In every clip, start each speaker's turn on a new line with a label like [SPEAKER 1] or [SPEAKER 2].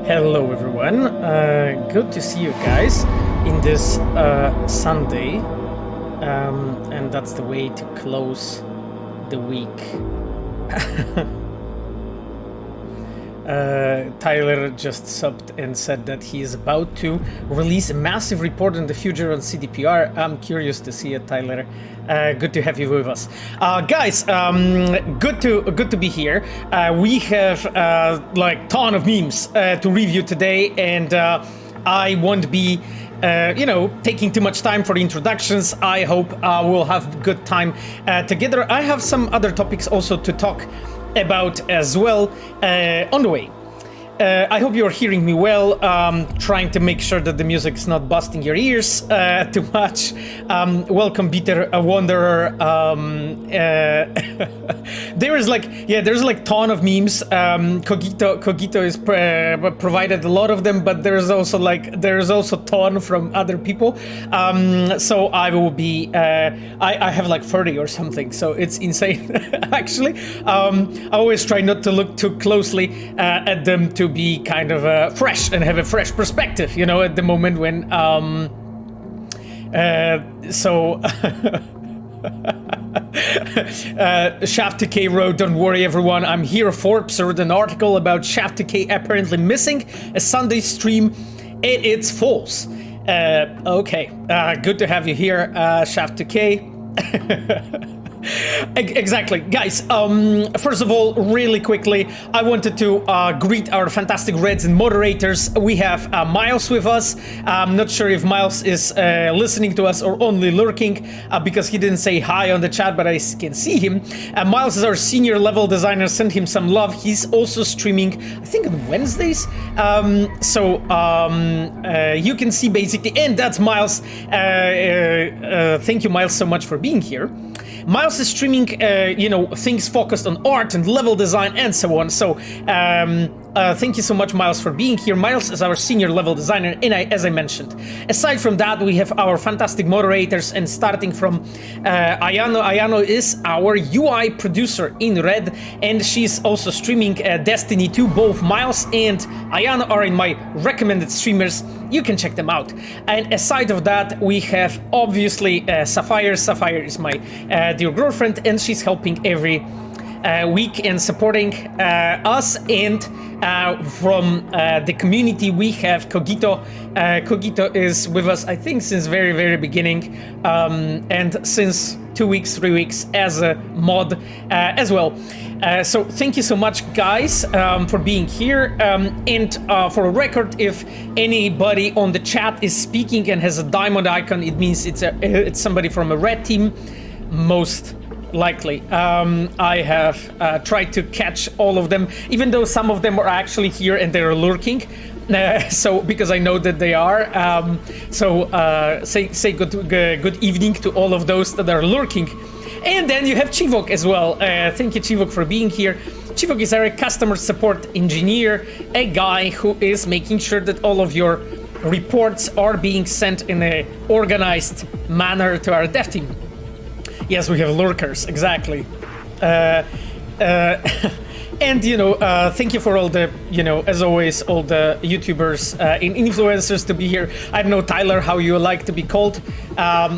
[SPEAKER 1] Hello everyone, good to see you guys in this Sunday, and that's the way to close the week. Tyler just subbed and said that he is about to release a massive report in the future on CDPR. I'm curious to see it, Tyler. Good to have you with us, guys. Good to be here. We have like ton of memes to review today, and I won't be taking too much time for the introductions. I hope we'll have good time together. I have some other topics also to talk about as well on the way. I hope you're hearing me well. Trying to make sure that the music's not busting your ears too much. Welcome, Bitter Wanderer. There's like ton of memes. Cogito is provided a lot of them, but there's also ton from other people. So I will be. I have like 30 or something, so it's insane. Actually, I always try not to look too closely at them to be kind of fresh and have a fresh perspective, at the moment when Shaft 2K wrote, "Don't worry everyone, I'm here." Forbes wrote an article about Shaft 2K apparently missing a Sunday stream, and it's false. Okay, good to have you here, Shaft 2K. Exactly, guys. First of all, really quickly, I wanted to greet our fantastic Reds and moderators. We have Miles with us. I'm not sure if Miles is listening to us or only lurking, because he didn't say hi on the chat, but I can see him. Miles is our senior level designer. Send him some love. He's also streaming, I think, on Wednesdays. You can see basically, and that's Miles. Thank you, Miles, so much for being here. Miles is streaming, things focused on art and level design and so on. So thank you so much, Miles, for being here. Miles is our senior level designer, and as I mentioned. Aside from that, we have our fantastic moderators, and starting from Ayano. Ayano is our UI producer in Red, and she's also streaming Destiny 2. Both Miles and Ayano are in my recommended streamers. You can check them out. And aside of that, we have obviously Sapphire. Sapphire is my dear girlfriend, and she's helping every week and supporting us. And from the community, we have Cogito. Cogito is with us, I think, since very, very beginning, and since 2 weeks, 3 weeks as a mod as well. So thank you so much, guys, for being here. And for a record, if anybody on the chat is speaking and has a diamond icon, it means it's somebody from a red team, most likely. I have tried to catch all of them, even though some of them are actually here and they're lurking. So because I know that they are. Say good evening to all of those that are lurking. And then you have Chivok as well. Thank you, Chivok, for being here. Chivok is our customer support engineer, a guy who is making sure that all of your reports are being sent in a organized manner to our dev team. Yes, we have lurkers, exactly. And, thank you for all the, as always, all the YouTubers and influencers to be here. I don't know, Tyler, how you like to be called. A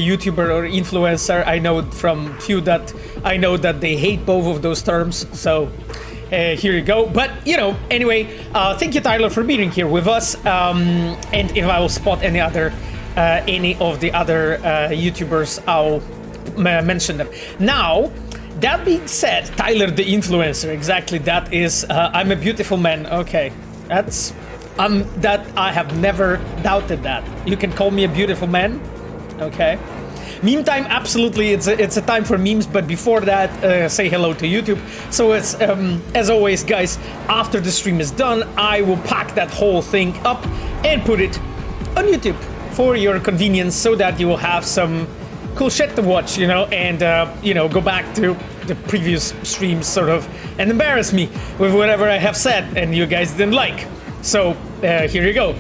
[SPEAKER 1] YouTuber or influencer. I know from few that I know that they hate both of those terms. So here you go. But, anyway, thank you, Tyler, for being here with us. And if I will spot any of the other YouTubers, I'll mention them. Now, that being said, Tyler the influencer, exactly, that is, I'm a beautiful man. Okay, that I have never doubted that. You can call me a beautiful man, okay? Meme time, absolutely, it's a time for memes, but before that, say hello to YouTube. So it's, as always, guys, after the stream is done, I will pack that whole thing up and put it on YouTube for your convenience, so that you will have some cool shit to watch, and go back to the previous streams sort of and embarrass me with whatever I have said and you guys didn't like. So here you go.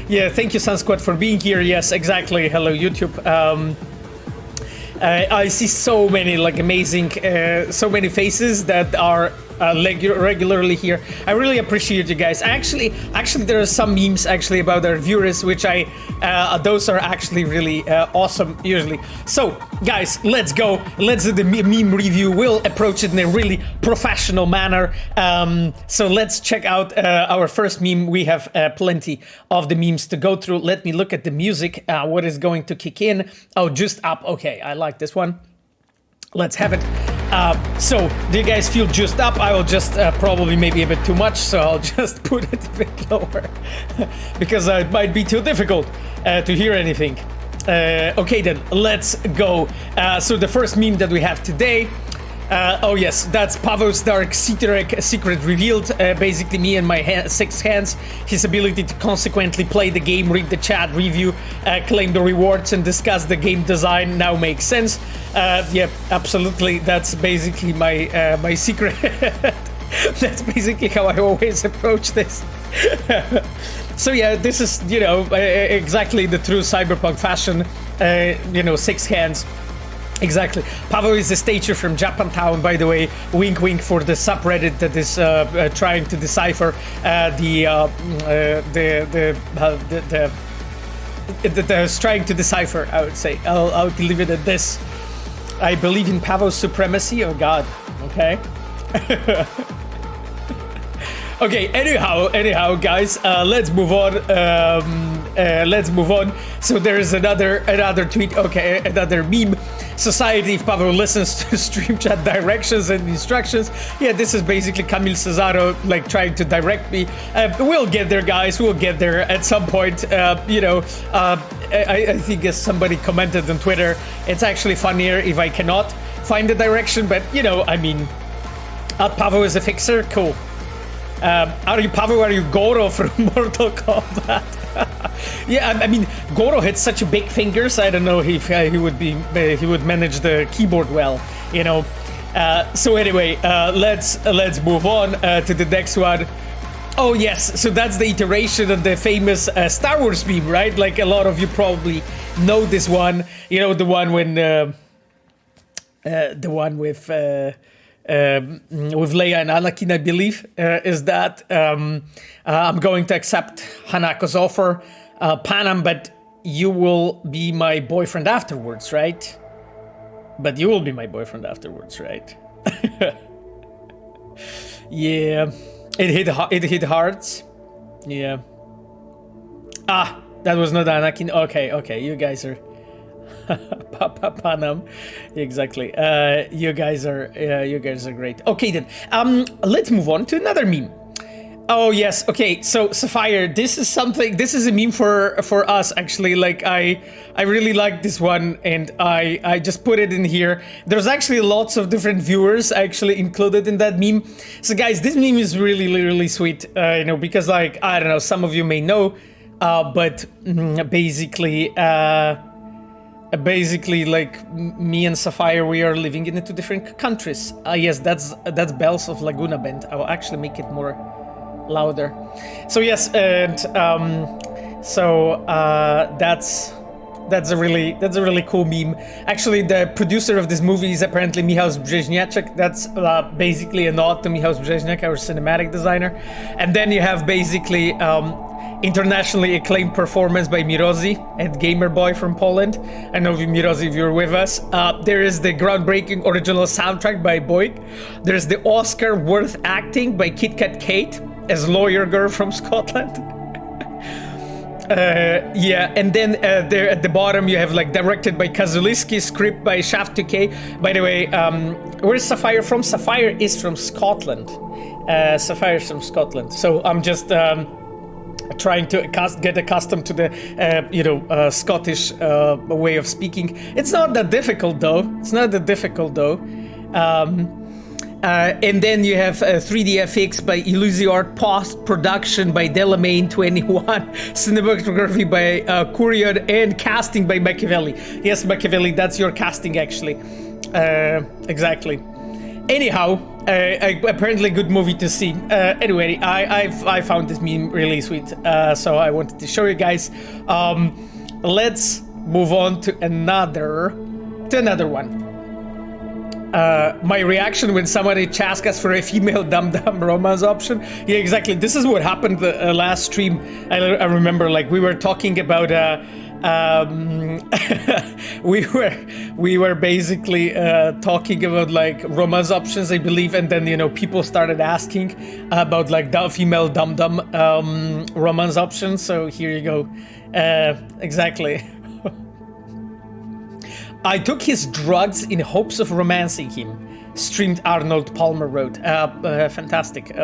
[SPEAKER 1] Yeah, thank you, Sun Squad, for being here. Yes, exactly. Hello, YouTube. I see so many amazing, so many faces that are regularly here. I really appreciate you guys. Actually, there are some memes actually about our viewers, which those are actually really awesome usually. So, guys, let's go. Let's do the meme review. We'll approach it in a really professional manner. So let's check out our first meme. We have plenty of the memes to go through. Let me look at the music. What is going to kick in? Oh, just up. Okay, I like this one. Let's have it. So, do you guys feel just up? I will just probably maybe a bit too much, so I'll just put it a bit lower because it might be too difficult to hear anything. Okay then, let's go. So the first meme that we have today, oh yes, that's Pavel's dark secret revealed. Basically me and my 6 hands, his ability to consequently play the game, read the chat, review, claim the rewards, and discuss the game design now makes sense. Yeah, absolutely, that's basically my secret. That's basically how I always approach this. So yeah, this is, you know, exactly the true Cyberpunk fashion, you know, 6 hands. Exactly. Pavel is a stager from Japantown, by the way. Wink, wink for the subreddit that is trying to decipher trying to decipher. I would say. I'll leave it at this. I believe in Pavel's supremacy. Oh God. Okay. Okay, anyhow, guys, let's move on. Let's move on. So there is another tweet. Okay, another meme. Society, if Pavel listens to stream chat directions and instructions. Yeah, this is basically Camille Cesaro, like, trying to direct me. We'll get there, guys. We'll get there at some point. You know, I think as somebody commented on Twitter, it's actually funnier if I cannot find the direction. But, you know, I mean, Pavel is a fixer. Cool. Are you Pavel? Are you Goro from Mortal Kombat? Yeah, I mean, Goro had such big fingers. I don't know if he would manage the keyboard well, you know. So anyway, let's move on to the next one. Oh yes, so that's the iteration of the famous Star Wars meme, right? Like a lot of you probably know this one. You know, the one when the one with Leia and Anakin, I believe, is that I'm going to accept Hanako's offer, Panam, but you will be my boyfriend afterwards, right? But you will be my boyfriend afterwards, right? Yeah, it hit hearts. Yeah. Ah, that was not Anakin. Okay, you guys are. Panam, exactly. You guys are great. Okay then, let's move on to another meme. Oh yes, okay. So Sapphire, this is a meme for us actually. Like I really like this one, and I just put it in here. There's actually lots of different viewers actually included in that meme. So guys, this meme is really sweet. You know, because like I don't know, some of you may know, but basically. Basically, like me and Sapphire, we are living in 2 different countries. Yes, that's Bells of Laguna Bend. I will actually make it more louder. So yes, and that's a really cool meme. Actually, the producer of this movie is apparently Michał Brzeźniaczek. That's basically a nod to Michał Brzeźniak, our cinematic designer. And then you have basically. Internationally acclaimed performance by Mirozy and Gamer Boy from Poland. I know Mirozy, if you're with us. There is the groundbreaking original soundtrack by Boyk. There's the Oscar worth acting by Kit Kat Kate as lawyer girl from Scotland. Yeah, and then there at the bottom you have like directed by Kazuliski, script by Shaft 2K. By the way, where's Sapphire from? Sapphire is from Scotland. Sapphire's from Scotland. So I'm just trying to get accustomed to the Scottish way of speaking. It's not that difficult though. And then you have 3D FX by Illusiart, post-production by Delamain 21, cinematography by Curion, and casting by Machiavelli. Yes, Machiavelli, that's your casting actually. Exactly. Anyhow, apparently good movie to see. Anyway, I found this meme really sweet, so I wanted to show you guys. Let's move on to another one. my reaction when somebody asks us for a female dum-dum romance option. Yeah, exactly. This is what happened the last stream. I remember, like, we were talking about we were basically talking about like romance options, I believe, and then, you know, people started asking about like female dum-dum romance options. So here you go. Exactly. I took his drugs in hopes of romancing him, streamed Arnold Palmer wrote. Fantastic.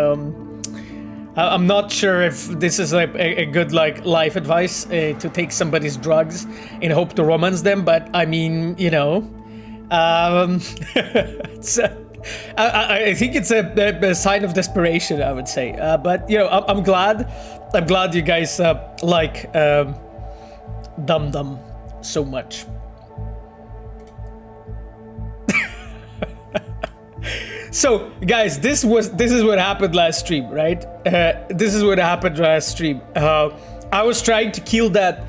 [SPEAKER 1] I'm not sure if this is a good like life advice to take somebody's drugs in hope to romance them, but I mean, you know, it's I think it's a sign of desperation, I would say. But you know, I'm glad you guys like Dum Dum so much. So, guys, this is what happened last stream, right? This is what happened last stream. I was trying to kill that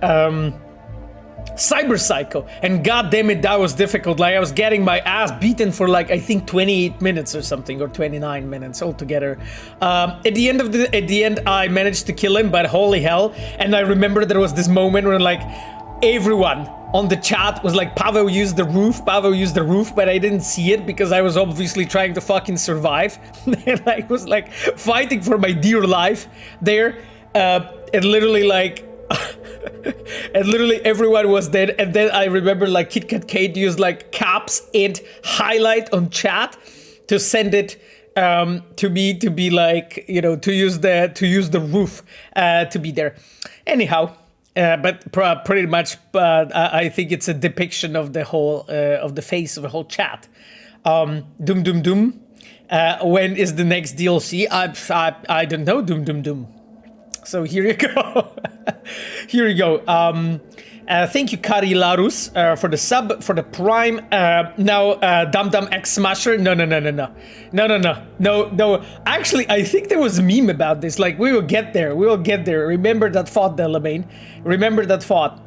[SPEAKER 1] cyber psycho, and god damn it, that was difficult. Like, I was getting my ass beaten for like, I think 28 minutes or something, or 29 minutes altogether. At the end, I managed to kill him, but holy hell! And I remember there was this moment where like everyone on the chat was like, Pavel used the roof, but I didn't see it because I was obviously trying to fucking survive. And I was like fighting for my dear life there. And literally like, and literally everyone was dead. And then I remember like KitKat Kate used like caps and highlight on chat to send it to me to be like, you know, to use the roof to be there. Anyhow. But pretty much, I think it's a depiction of the whole of the face of the whole chat. Doom Doom Doom. When is the next DLC? I don't know. Doom Doom Doom. So here you go. Here you go. Thank you, Kari Larus, for the sub, for the prime. Now, Dum Dum X Smasher. No. Actually, I think there was a meme about this. Like, we will get there. Remember that thought, Delamain. Remember that thought.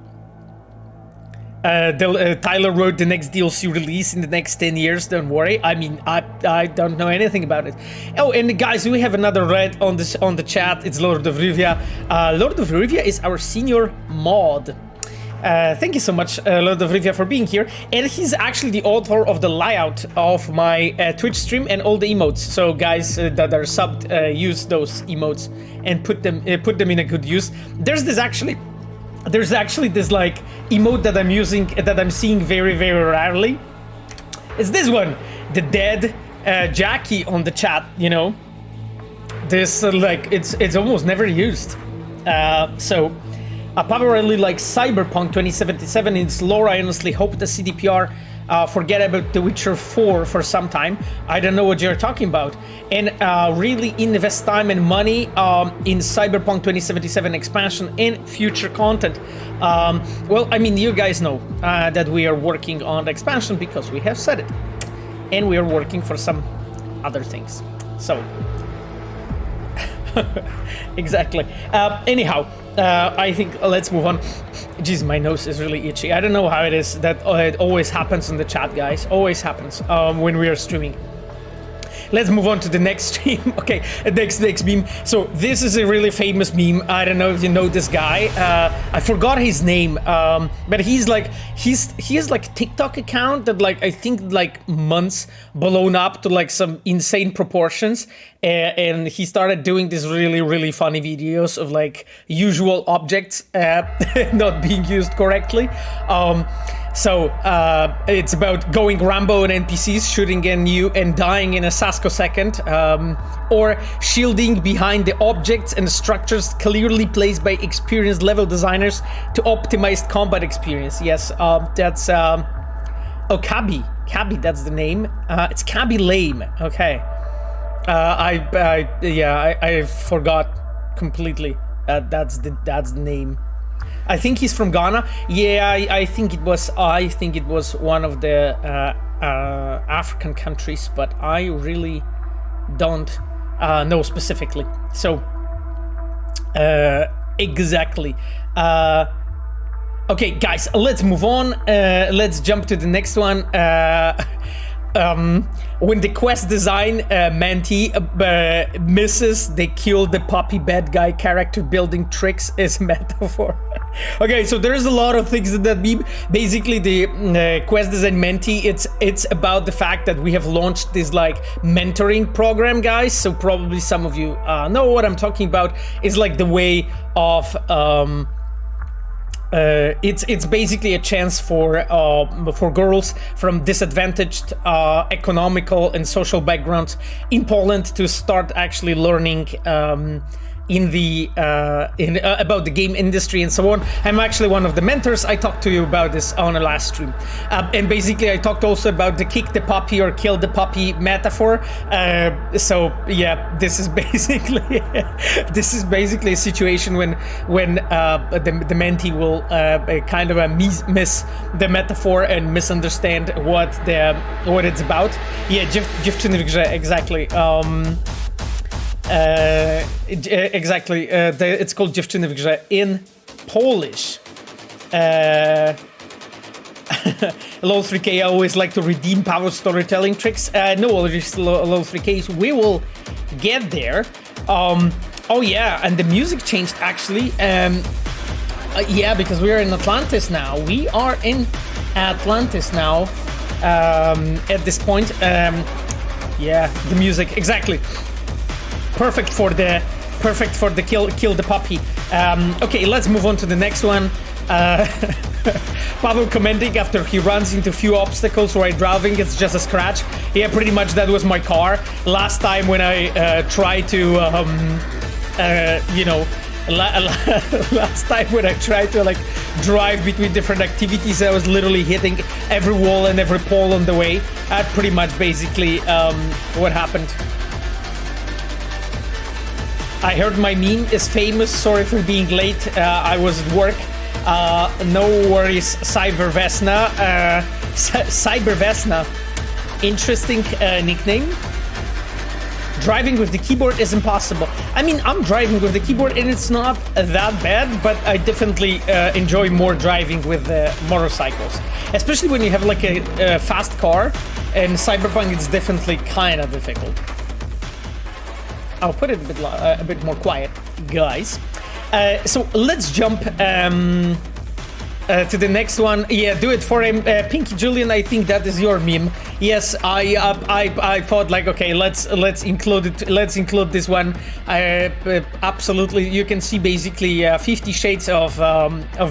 [SPEAKER 1] Tyler wrote the next DLC release in the next 10 years. Don't worry. I mean, I don't know anything about it. Oh, and guys, we have another red on the chat. It's Lord of Rivia. Lord of Rivia is our senior mod. Thank you so much, Lord of Rivia, for being here. And he's actually the author of the layout of my Twitch stream and all the emotes. So guys that are subbed, use those emotes and put them in a good use. There's actually this like emote that I'm using, that I'm seeing very, very rarely. It's this one, the dead Jackie on the chat. You know, this like it's almost never used. So. Apparently, like Cyberpunk 2077 in its lore, I honestly hope the CDPR forget about The Witcher 4 for some time. I don't know what you're talking about. And really invest time and money in Cyberpunk 2077 expansion and future content. Well, I mean, you guys know that we are working on the expansion because we have said it. And we are working for some other things. So, exactly. Anyhow. I think let's move on. Jeez, my nose is really itchy. I don't know how it is that it always happens in the chat, guys. Always happens when we are streaming. Let's move on to the next stream. Okay, next meme. So this is a really famous meme. I don't know if you know this guy. I forgot his name. But he has like a TikTok account that like I think like months blown up to like some insane proportions. And he started doing these really, really funny videos of like usual objects not being used correctly. So it's about going Rambo on NPCs, shooting at you and dying in a sascosecond, or shielding behind the objects and structures clearly placed by experienced level designers to optimize combat experience. Yes, that's Cabby, that's the name. It's Cabby Lame. Okay, I forgot completely. That's the name. I think he's from Ghana. Yeah, I think it was one of the African countries, but I really don't know specifically. So exactly. Okay, guys, let's move on. Let's jump to the next one. when the quest design mentee misses the kill the puppy bad guy character building tricks is metaphor. Okay, so there's a lot of things that meme. Basically, the quest design mentee, it's about the fact that we have launched this like mentoring program, guys. So probably some of you know what I'm talking about. It's like the way of it's basically a chance for girls from disadvantaged economical and social backgrounds in Poland to start actually learning about the game industry and so on. I'm actually one of the mentors. I talked to you about this on a last stream, and basically I talked also about the kick the puppy or kill the puppy metaphor. So yeah, this is basically a situation when the mentee will kind of miss the metaphor and misunderstand what it's about. Yeah, dziewczyny w grze, exactly. Exactly. It's called dziewczyny w grze in Polish. Low 3K, I always like to redeem power storytelling tricks. No, low 3Ks. We will get there. Oh yeah, and the music changed actually. Yeah, because we are in Atlantis now. We are in Atlantis now. At this point, yeah, the music exactly. Perfect for the kill the puppy. Okay, let's move on to the next one. Pavel commenting after he runs into few obstacles while driving, it's just a scratch. Yeah, pretty much that was my car. Last time when I tried to, last time when I tried to like drive between different activities, I was literally hitting every wall and every pole on the way. That's pretty much basically what happened. I heard my meme is famous. Sorry for being late. I was at work. No worries, Cybervesna. Cybervesna. Interesting nickname. Driving with the keyboard is impossible. I mean, I'm driving with the keyboard and it's not that bad, but I definitely enjoy more driving with motorcycles. Especially when you have like a fast car, and Cyberpunk it's definitely kind of difficult. I'll put it a bit more quiet, guys. So let's jump to the next one. Yeah, do it for him, Pinky Julian. I think that is your meme. Yes, I thought like, okay, let's include it. Let's include this one. Absolutely, you can see basically 50 shades of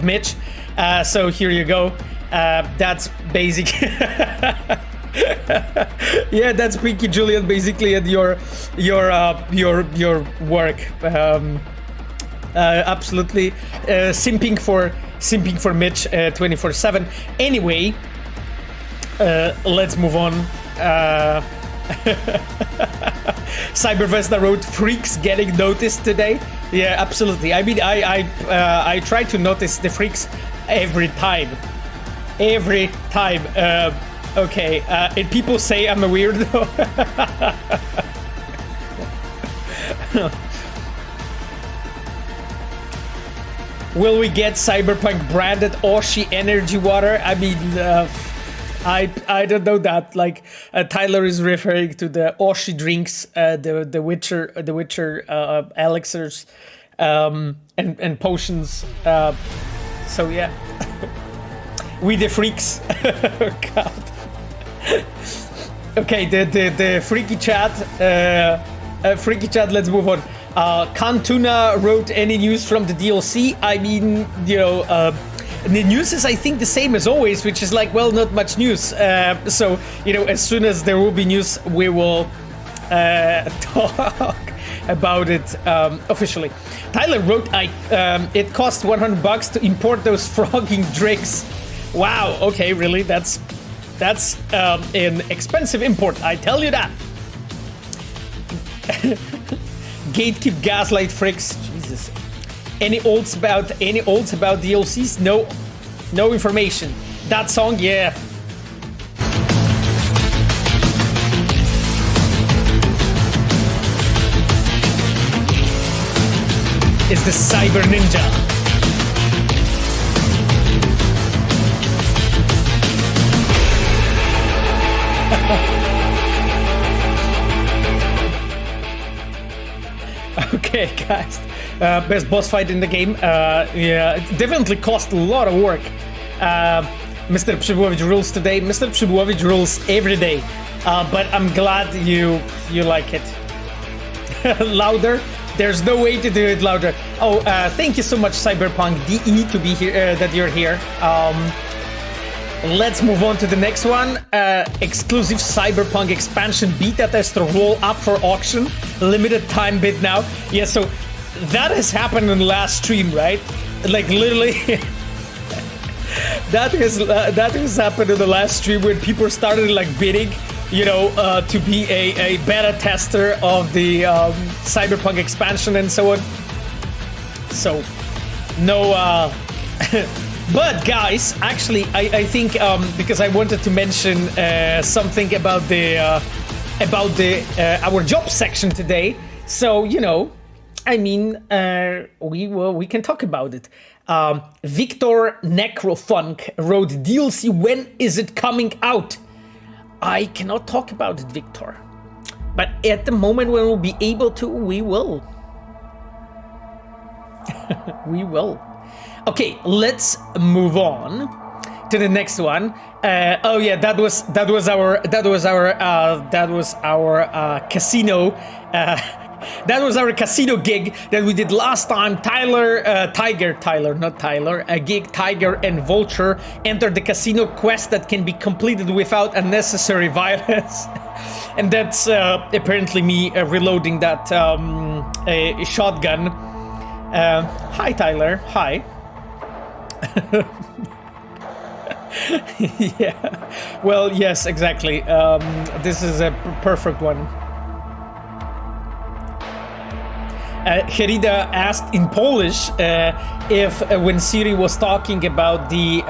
[SPEAKER 1] Mitch. So here you go. That's basic. Yeah, that's Pinky Julian basically at your work. Absolutely simping for Mitch 24/7. Anyway, let's move on. Cybervesta wrote freaks getting noticed today. Yeah, absolutely. I mean, I try to notice the freaks every time. Okay, and people say I'm a weirdo. Will we get Cyberpunk branded Oshi energy water? I mean, I don't know that. Like Tyler is referring to the Oshi drinks, the Witcher elixirs, and potions. So yeah, we the freaks. Oh, God. Okay, the freaky chat. Freaky chat. Let's move on. Cantuna wrote any news from the DLC. I mean, you know, the news is I think the same as always, which is like, well, not much news. So you know, as soon as there will be news, we will talk about it officially. Tyler wrote, it cost $100 to import those frogging drinks. Wow. Okay, really? That's an expensive import, I tell you that. Gatekeep gaslight fricks. Jesus. Any olds about DLCs? No information. That song, yeah. It's the Cyber Ninja. Okay, guys. Best boss fight in the game. Yeah, it definitely cost a lot of work. Mr. Przybłowicz rules today. Mr. Przybłowicz rules every day. But I'm glad you like it. Louder? There's no way to do it louder. Oh, thank you so much, Cyberpunk DE, to be here. That you're here. Let's move on to the next one. Exclusive Cyberpunk expansion beta tester roll up for auction. Limited time bid now. Yeah, so that has happened in the last stream, right? Like literally, that has happened in the last stream when people started like bidding, you know, to be a beta tester of the Cyberpunk expansion and so on. So, no. But guys, actually, I think because I wanted to mention something about our job section today. So you know, I mean, we can talk about it. Victor Necrofunk wrote DLC. When is it coming out? I cannot talk about it, Victor. But at the moment when we'll be able to, we will. We will. Okay, let's move on to the next one. Oh yeah, that was our casino. That was our casino gig that we did last time. Gig Tiger and Vulture entered the casino quest that can be completed without unnecessary violence. And that's apparently me reloading that shotgun. Hi Tyler, hi. Yeah, well, yes, exactly. This is a perfect one. Herida asked in Polish if when Siri was talking about the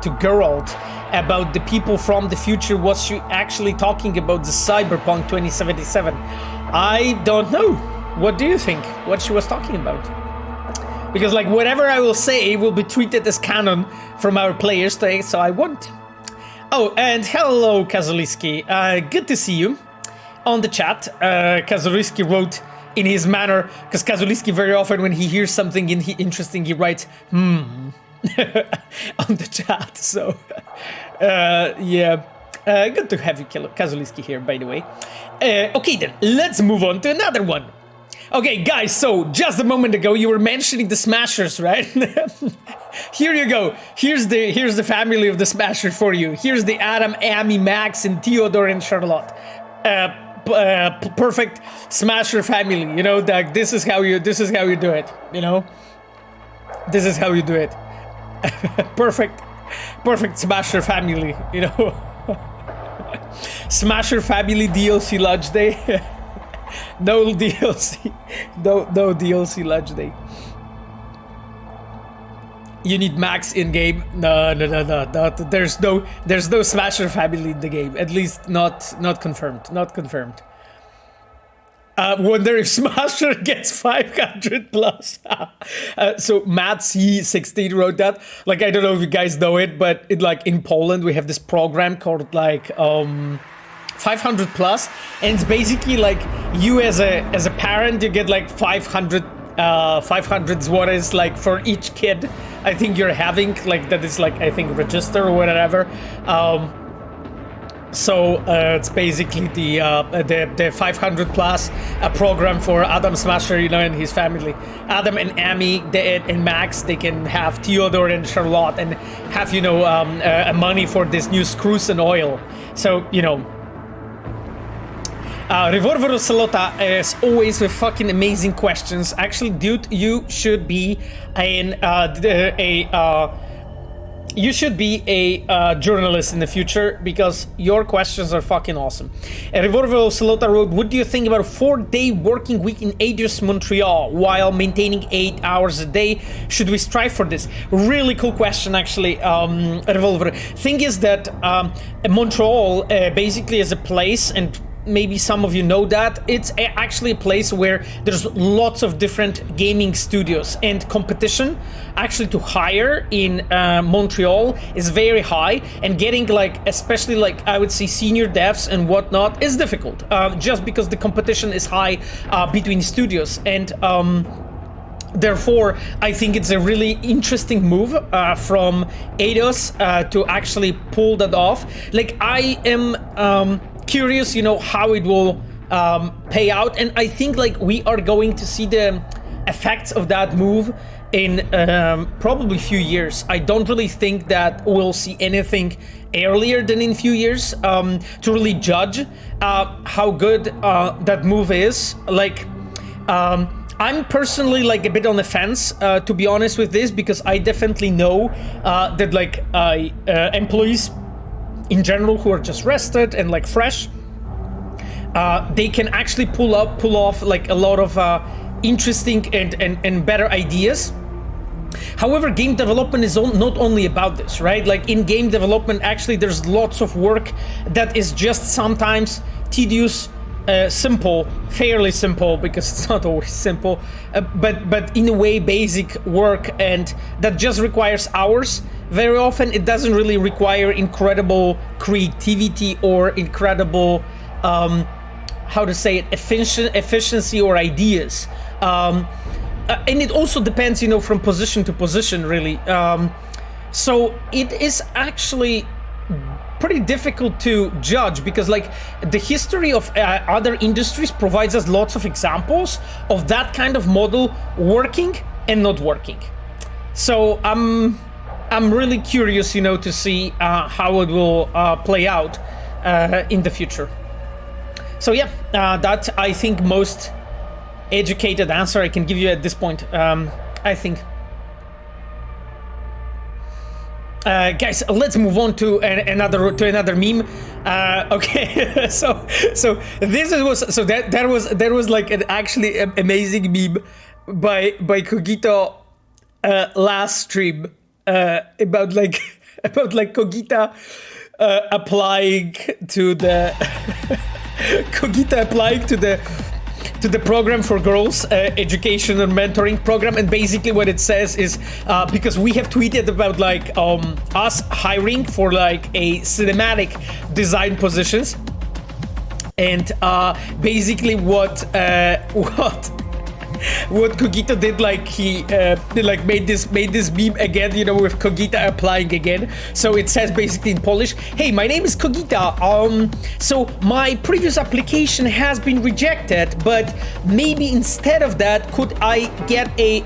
[SPEAKER 1] to Geralt about the people from the future, was she actually talking about the Cyberpunk 2077? I don't know. What do you think? What she was talking about? Because like whatever I will say will be treated as canon from our players today, so I won't. Oh, and hello, Kazuliski. Good to see you on the chat. Kazuliski wrote in his manner, because Kazuliski very often when he hears something interesting, he writes, on the chat. So, yeah. Good to have you, Kazuliski, here, by the way. Okay, then, let's move on to another one. Okay, guys, so just a moment ago you were mentioning the Smashers, right? Here you go. Here's the family of the Smashers for you. Here's the Adam, Amy, Max, and Theodore and Charlotte. Perfect Smasher family. You know, that this is how you do it. You know, this is how you do it. Perfect Smasher family. You know, Smasher family DLC launch day. No DLC, no DLC launch day. You need Max in game. No. There's no Smasher family in the game. At least not confirmed. Not confirmed. Wonder if Smasher gets 500 plus. So Matt C16 wrote that. Like, I don't know if you guys know it, but in Poland we have this program called like 500 plus, and it's basically like you as a parent, you get like 500 zlotys like for each kid I think you're having, like that is like I think register or whatever. So it's basically the 500 plus program for Adam Smasher, you know, and his family. Adam and Amy and Max, they can have Theodore and Charlotte and have, you know, money for this new screws and oil. So, you know, Revolver Salota, as always, with fucking amazing questions. Actually, dude, you should be a journalist in the future because your questions are fucking awesome. Revolver Salota wrote, what do you think about a 4-day working week in Aegis, Montreal, while maintaining 8 hours a day? Should we strive for this? Really cool question, actually, Revolver. Thing is that Montreal basically is a place, and maybe some of you know that, it's actually a place where there's lots of different gaming studios, and competition actually to hire in Montreal is very high, and getting like, especially like I would say senior devs and whatnot, is difficult, just because the competition is high between studios. And therefore, I think it's a really interesting move from Eidos to actually pull that off. Like, I am curious, how it will pay out, and I think like we are going to see the effects of that move in probably few years. I don't really think that we'll see anything earlier than in few years to really judge how good that move is. Like, I'm personally like a bit on the fence, to be honest with this, because I definitely know that like employees in general who are just rested and like fresh, they can actually pull off like a lot of interesting and better ideas. However, game development is not only about this, right? Like in game development, actually there's lots of work that is just sometimes tedious, simple, fairly simple, because it's not always simple, but in a way basic work, and that just requires hours. Very often it doesn't really require incredible creativity or incredible how to say it, efficiency or ideas, and it also depends, from position to position, really. So it is actually pretty difficult to judge, because like the history of other industries provides us lots of examples of that kind of model working and not working. So I'm really curious, to see how it will play out in the future. So yeah, that I think most educated answer I can give you at this point. I think. Guys, let's move on to another meme. Okay, so there was like an actually amazing meme by Cogito last stream about like Cogita applying to the Cogita applying to the program for girls education and mentoring program. And basically what it says is because we have tweeted about like us hiring for like a cinematic design positions, and basically what Cogito did, like he like made this meme again, with Cogita applying again. So it says basically in Polish, "Hey, my name is Cogita. So my previous application has been rejected, but maybe instead of that, could I get a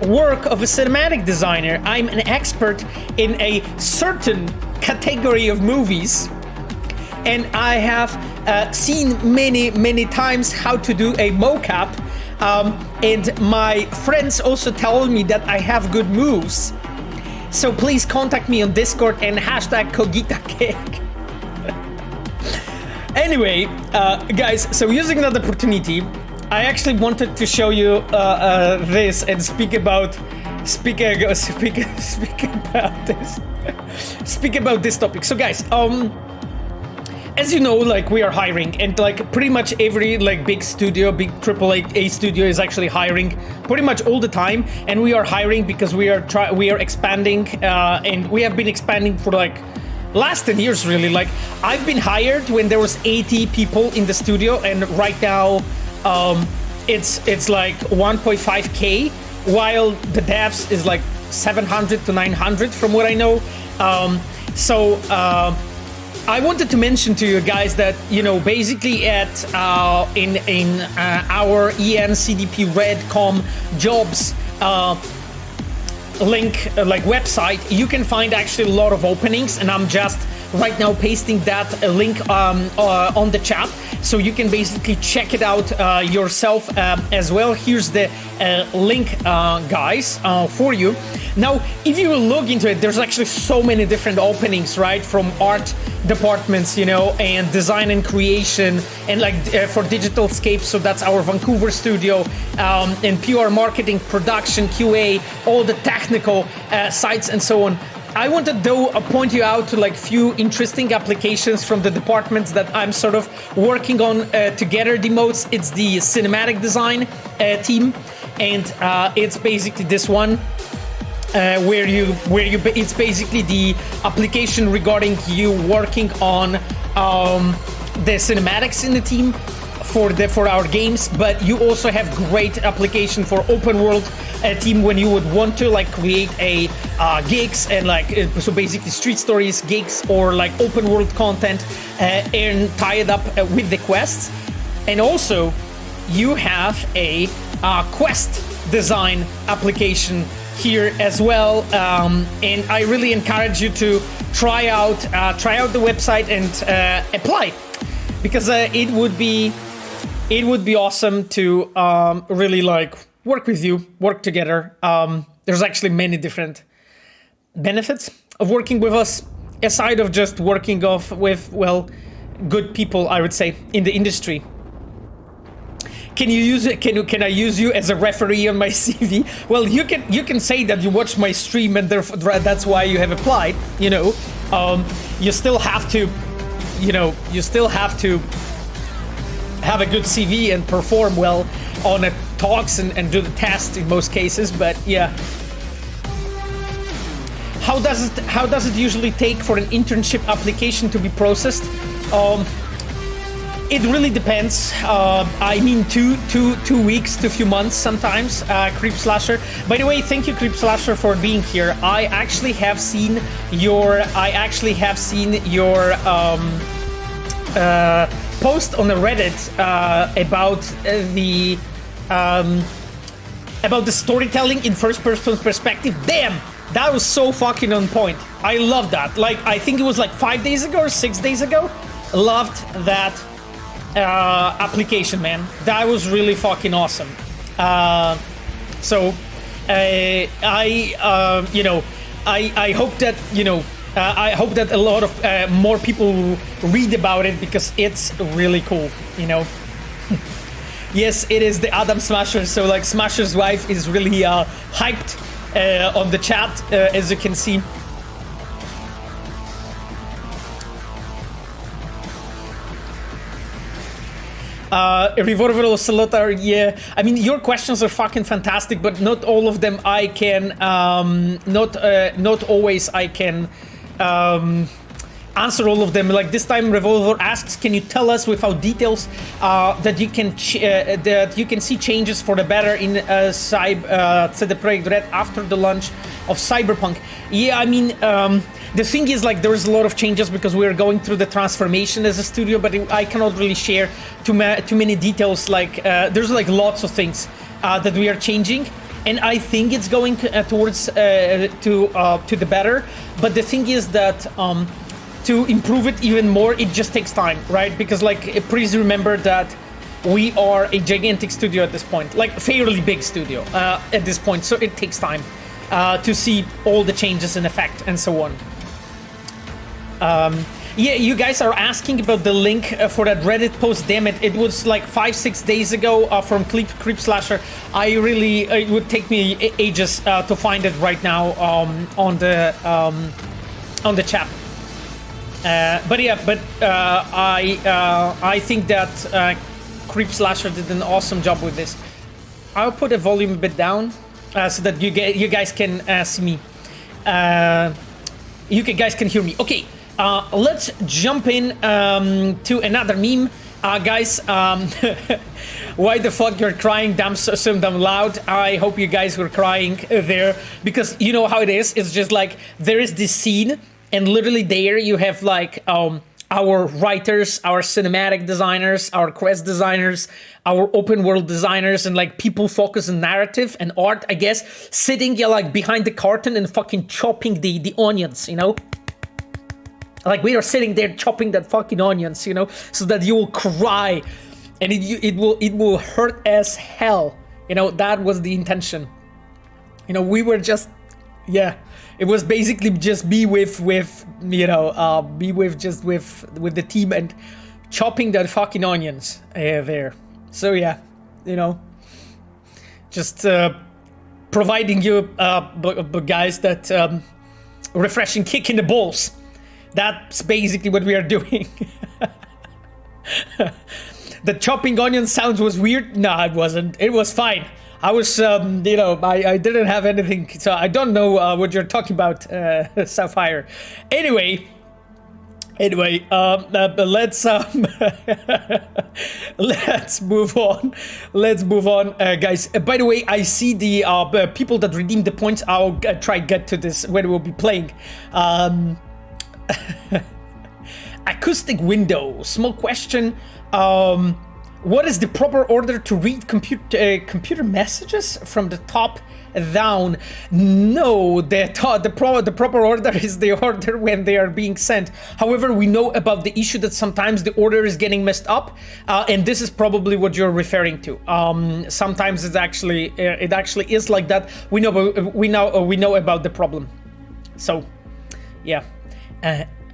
[SPEAKER 1] work of a cinematic designer? I'm an expert in a certain category of movies, and I have seen many times how to do a mocap. And my friends also tell me that I have good moves. So please contact me on Discord and hashtag CogitaCake." Anyway, guys, so using that opportunity, I actually wanted to show you this and speak about this topic. So guys, as you know, like we are hiring, and like pretty much every like big studio, big AAA studio is actually hiring pretty much all the time, and we are hiring because we are expanding, and we have been expanding for like last 10 years really. Like I've been hired when there was 80 people in the studio, and right now it's like 1.5k, while the devs is like 700 to 900 from what I know. I wanted to mention to you guys that, basically at in our EN-CDP Redcom jobs link, like website, you can find actually a lot of openings, and I'm just right now pasting that link on the chat, so you can basically check it out yourself as well. Here's the link, guys, for you. Now, if you look into it, there's actually so many different openings, right? From art departments, and design and creation, and like for Digital Scapes, so that's our Vancouver studio, and PR marketing, production, QA, all the technical sites and so on. I wanted though point you out to like few interesting applications from the departments that I'm sort of working on together. The most, it's the cinematic design team, and it's basically this one. Where you it's basically the application regarding you working on the cinematics in the team for our games, but you also have great application for open world team when you would want to like create a gigs and like so basically street stories, gigs, or like open world content and tie it up with the quests. And also you have a quest design application here as well, and I really encourage you to try out the website and apply, because it would be awesome to really like work with you, work together. There's actually many different benefits of working with us, aside of just working with well, good people, I would say, in the industry. Can you use it? Can I use you as a referee on my CV? Well, you can say that you watched my stream and therefore that's why you have applied. You know, you still have to, have a good CV and perform well on talks and do the test in most cases. But yeah, how does it usually take for an internship application to be processed? It really depends. I mean, two weeks to a few months sometimes. Creep Slasher. By the way, thank you, Creep Slasher, for being here. I actually have seen your post on the Reddit about the storytelling in first-person perspective. Damn, that was so fucking on point. I love that. Like, I think it was like 5 days ago or 6 days ago. Loved that application, man. That was really fucking awesome. I hope that I hope that a lot of more people read about it, because it's really cool. Yes, it is the Adam Smasher. So like Smasher's wife is really hyped on the chat, as you can see. Revolver Oscillator, yeah. I mean, your questions are fucking fantastic, but not all of them I can, not always I can answer all of them. Like this time, Revolver asks, "Can you tell us without details that you can see changes for the better in CD Projekt Red after the launch of Cyberpunk?" Yeah, I mean, the thing is, like, there's a lot of changes because we're going through the transformation as a studio, but I cannot really share too many details. Like, there's like lots of things that we are changing, and I think it's going towards to the better. But the thing is that to improve it even more, it just takes time, right? Because like, please remember that we are a gigantic studio at this point, like fairly big studio at this point, so it takes time to see all the changes in effect and so on. Yeah, you guys are asking about the link for that Reddit post. Damn it, it was like 5-6 days ago from Creep Slasher. It would take me ages to find it right now on the chat. But yeah, I think that Creep Slasher did an awesome job with this. I'll put the volume a bit down so that you guys can see me. Guys can hear me. Okay. Let's jump in to another meme. Guys, why the fuck you're crying so damn loud? I hope you guys were crying there, because you know how it is. It's just like, there is this scene, and literally there you have like our writers, our cinematic designers, our quest designers, our open world designers, and like people focused on narrative and art, I guess, sitting like behind the curtain and fucking chopping the onions, you know? Like, we are sitting there chopping that fucking onions, you know, so that you will cry, and it will hurt as hell. You know, that was the intention. You know, we were just, yeah, it was basically just be with the team and chopping that fucking onions there. So yeah, you know, just providing you guys that refreshing kick in the balls. That's basically what we are doing. The chopping onion sounds was weird. No, it wasn't. It was fine. I was, you know, I didn't have anything, so I don't know what you're talking about, Sapphire. Anyway, let's let's move on. Let's move on, guys. By the way, I see the people that redeemed the points. I'll try to get to this when we'll be playing. Acoustic window. Small question. What is the proper order to read computer messages from the top down? No, the proper order is the order when they are being sent. However, we know about the issue that sometimes the order is getting messed up, and this is probably what you're referring to. Sometimes it actually is like that. We know about the problem. So, yeah.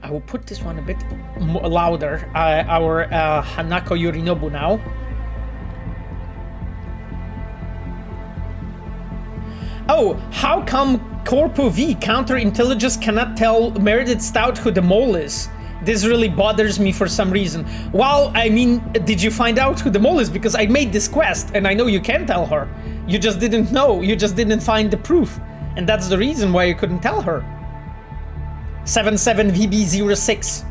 [SPEAKER 1] I will put this one a bit louder. Our Hanako Yorinobu now. Oh, how come Corpo V counterintelligence cannot tell Meredith Stout who the mole is? This really bothers me for some reason. Well, I mean, did you find out who the mole is? Because I made this quest, and I know you can tell her. You just didn't know. You just didn't find the proof. And that's the reason why you couldn't tell her. 77VB06.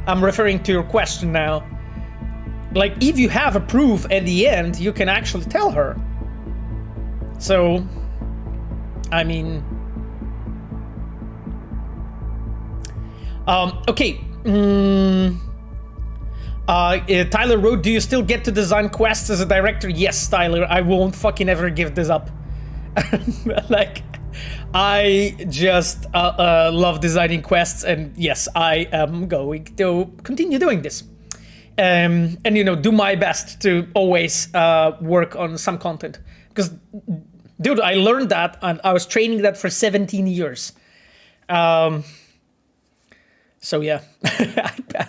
[SPEAKER 1] I'm referring to your question now. Like, if you have a proof at the end, you can actually tell her. So, I mean... okay. Tyler wrote, do you still get to design quests as a director? Yes, Tyler, I won't fucking ever give this up. Like... I just love designing quests, and yes, I am going to continue doing this. And, you know, do my best to always work on some content. Because, dude, I learned that, and I was training that for 17 years. So, yeah,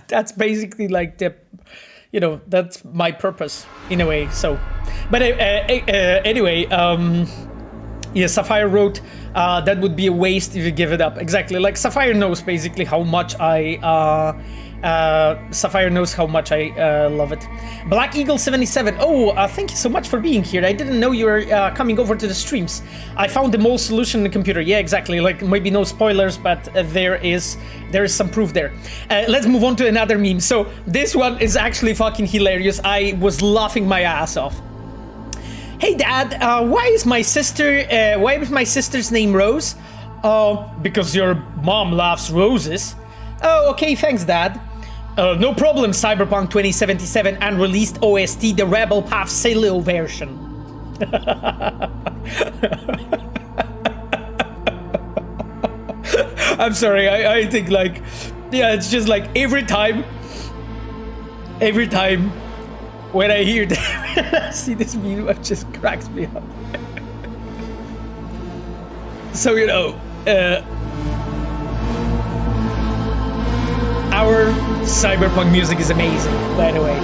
[SPEAKER 1] that's basically like the, you know, that's my purpose in a way. So, but anyway, yeah, Sapphire wrote, that would be a waste if you give it up. Exactly, like Sapphire knows basically how much Sapphire knows how much I love it. Black Eagle 77. Oh, thank you so much for being here. I didn't know you were coming over to the streams. I found the mole solution in the computer. Yeah, exactly. Like maybe no spoilers, but there is some proof there. Let's move on to another meme. So this one is actually fucking hilarious. I was laughing my ass off. Hey Dad, why is my sister's name Rose? Because your mom loves roses. Oh, okay, thanks Dad. No problem, Cyberpunk 2077 unreleased OST, the Rebel Path Solo version. I'm sorry, I think like, yeah, it's just like every time when I hear that, when I see this meme, it just cracks me up. So, you know, our Cyberpunk music is amazing, by the way.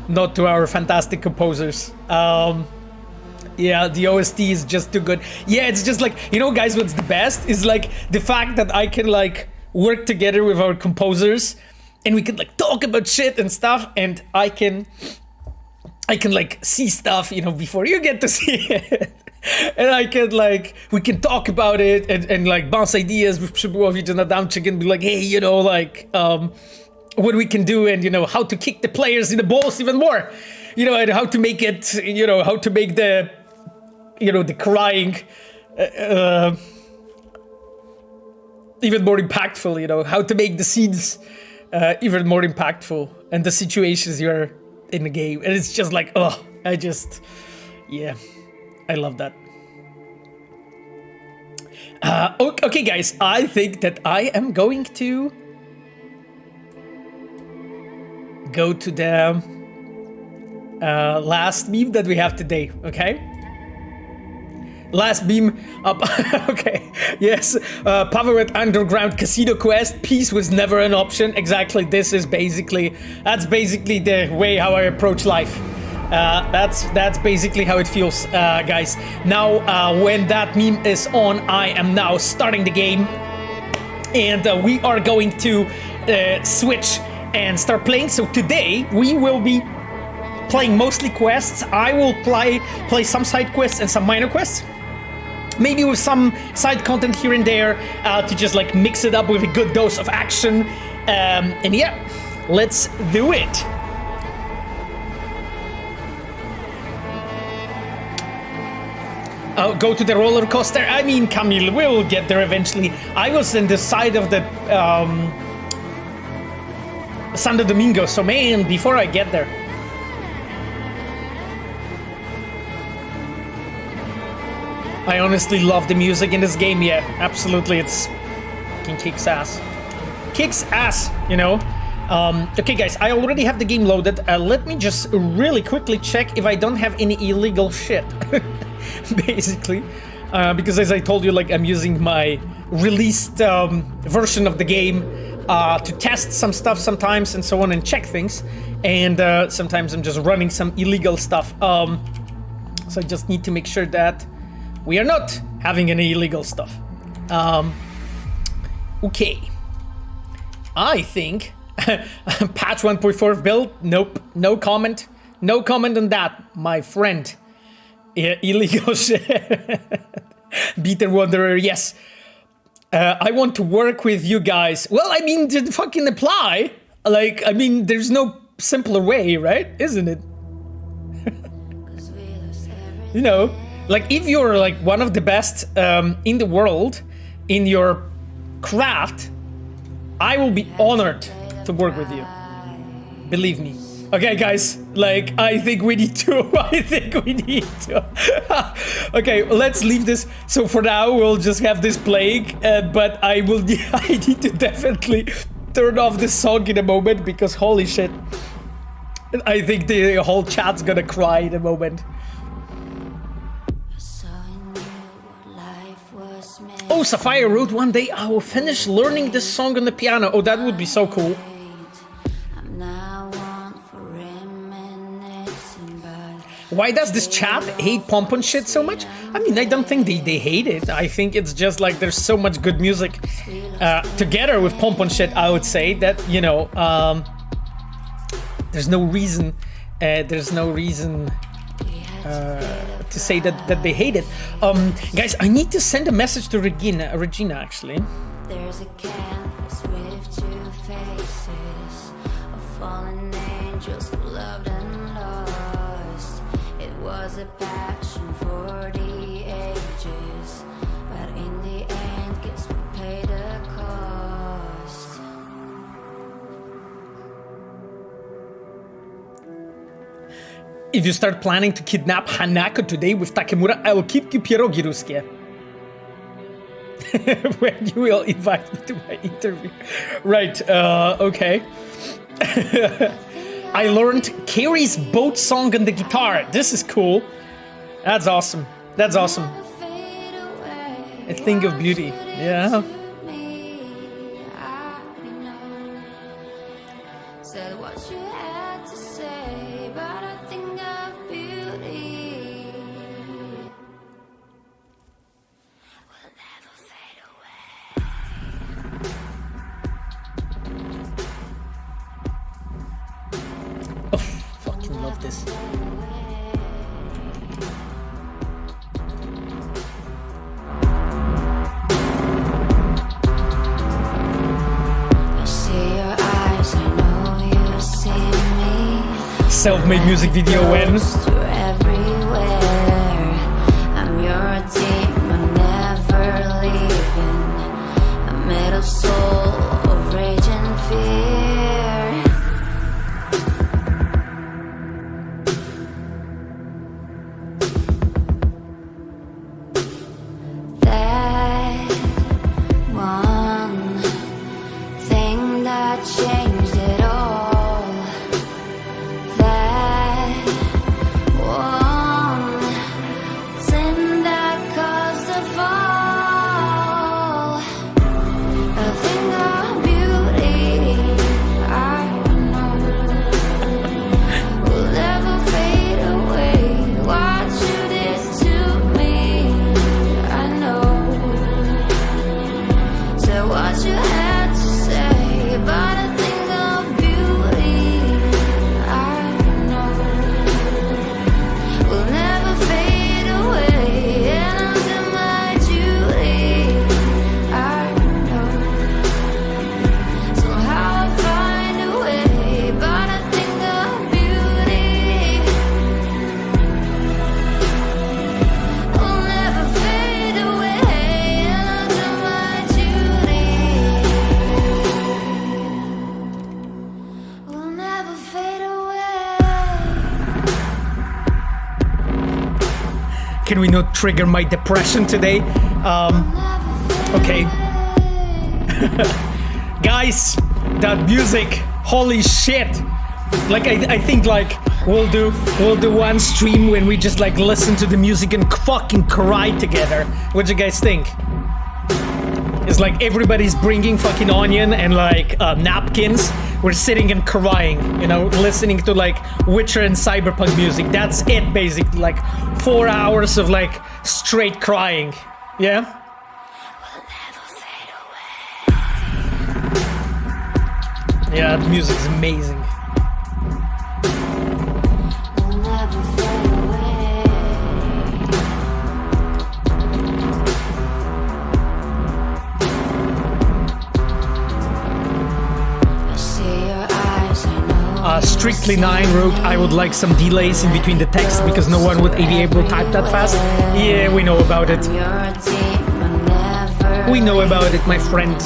[SPEAKER 1] Not to our fantastic composers. Yeah, the OST is just too good. Yeah, it's just like, you know, guys, what's the best is like the fact that I can like work together with our composers. And we can like talk about shit and stuff, and I can like see stuff, you know, before you get to see it. And I can like, we can talk about it and like bounce ideas with Przybyłowicz and Adamczyk and be like, hey, you know, like, what we can do and, you know, how to kick the players in the balls even more. You know, and how to make it, you know, how to make the, you know, the crying even more impactful, you know, how to make the scenes even more impactful and the situations you're in the game. And it's just like, oh, yeah, I love that. Okay, guys, I think that I am going to go to the last meme that we have today, okay? Last beam up. Okay, yes. Powered Underground Casino Quest. Peace was never an option. Exactly. That's basically the way how I approach life. That's basically how it feels, guys. Now, when that meme is on, I am now starting the game, and we are going to switch and start playing. So today we will be playing mostly quests. I will play some side quests and some minor quests, maybe with some side content here and there, to just like mix it up with a good dose of action. And yeah, let's do it. Go to the roller coaster. I mean, Camille, we'll get there eventually. I was in the side of the Santo Domingo, so man, before I get there. I honestly love the music in this game. Yeah, absolutely, it's fucking kicks ass. Kicks ass, you know. Okay, guys, I already have the game loaded. Let me just really quickly check if I don't have any illegal shit. Basically, because as I told you, like, I'm using my released version of the game to test some stuff sometimes and so on and check things, and sometimes I'm just running some illegal stuff, so I just need to make sure that we are not having any illegal stuff. Okay, I think patch 1.4 build, nope, no comment on that, my friend. Yeah, illegal shit. Beater Wanderer, yes. I want to work with you guys. Well, I mean, to fucking apply. Like, I mean, there's no simpler way, right? Isn't it? You know, like, if you're like one of the best in the world in your craft, I will be honored to work with you. Believe me. Okay, guys, like, I think we need to. Okay, let's leave this. So for now, we'll just have this playing, but I need to definitely turn off this song in a moment, because holy shit, I think the whole chat's gonna cry in a moment. Oh, Sapphire wrote, one day I will finish learning this song on the piano. Oh, that would be so cool. Why does this chat hate Pompon shit so much? I mean, I don't think they hate it. I think it's just like there's so much good music together with Pompon shit, I would say, that, you know, there's no reason to say that they hate it. Guys, I need to send a message to Regina actually. There's a canvas with two faces of fallen angels who loved and lost. It was a passion for the ages, but in the end, guess we paid a cost. If you start planning to kidnap Hanako today with Takemura, I will keep you pierogi ruskie. When you will invite me to my interview. Right, okay. I learned Carrie's boat song on the guitar. This is cool. That's awesome. That's awesome. A thing of beauty. Yeah. This. Self-made music video when I'm your team, I'm never leaving. A metal soul of rage and fear. Changed it all. That one sin that caused a fall. A thing of beauty, I know, will never fade Can we not trigger my depression today? Okay. Guys, that music, holy shit. Like, I think, like, we'll do one stream when we just, like, listen to the music and fucking cry together. What do you guys think? It's like everybody's bringing fucking onion and, like, napkins. We're sitting and crying, you know, listening to, like, Witcher and Cyberpunk music. That's it, basically. Like, 4 hours of, like, straight crying. Yeah? Yeah, the music's amazing. Strictly 9 wrote, I would like some delays in between the text because no one would be able to type that fast. Yeah, we know about it. We know about it, my friend.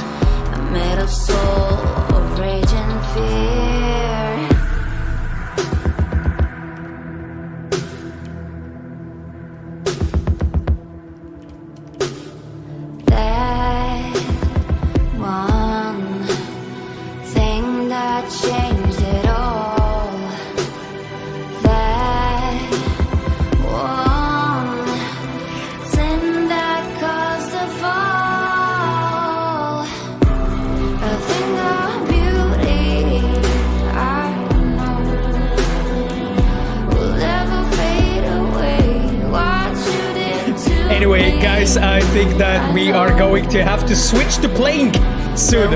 [SPEAKER 1] Anyway, guys, I think that we are going to have to switch to playing soon.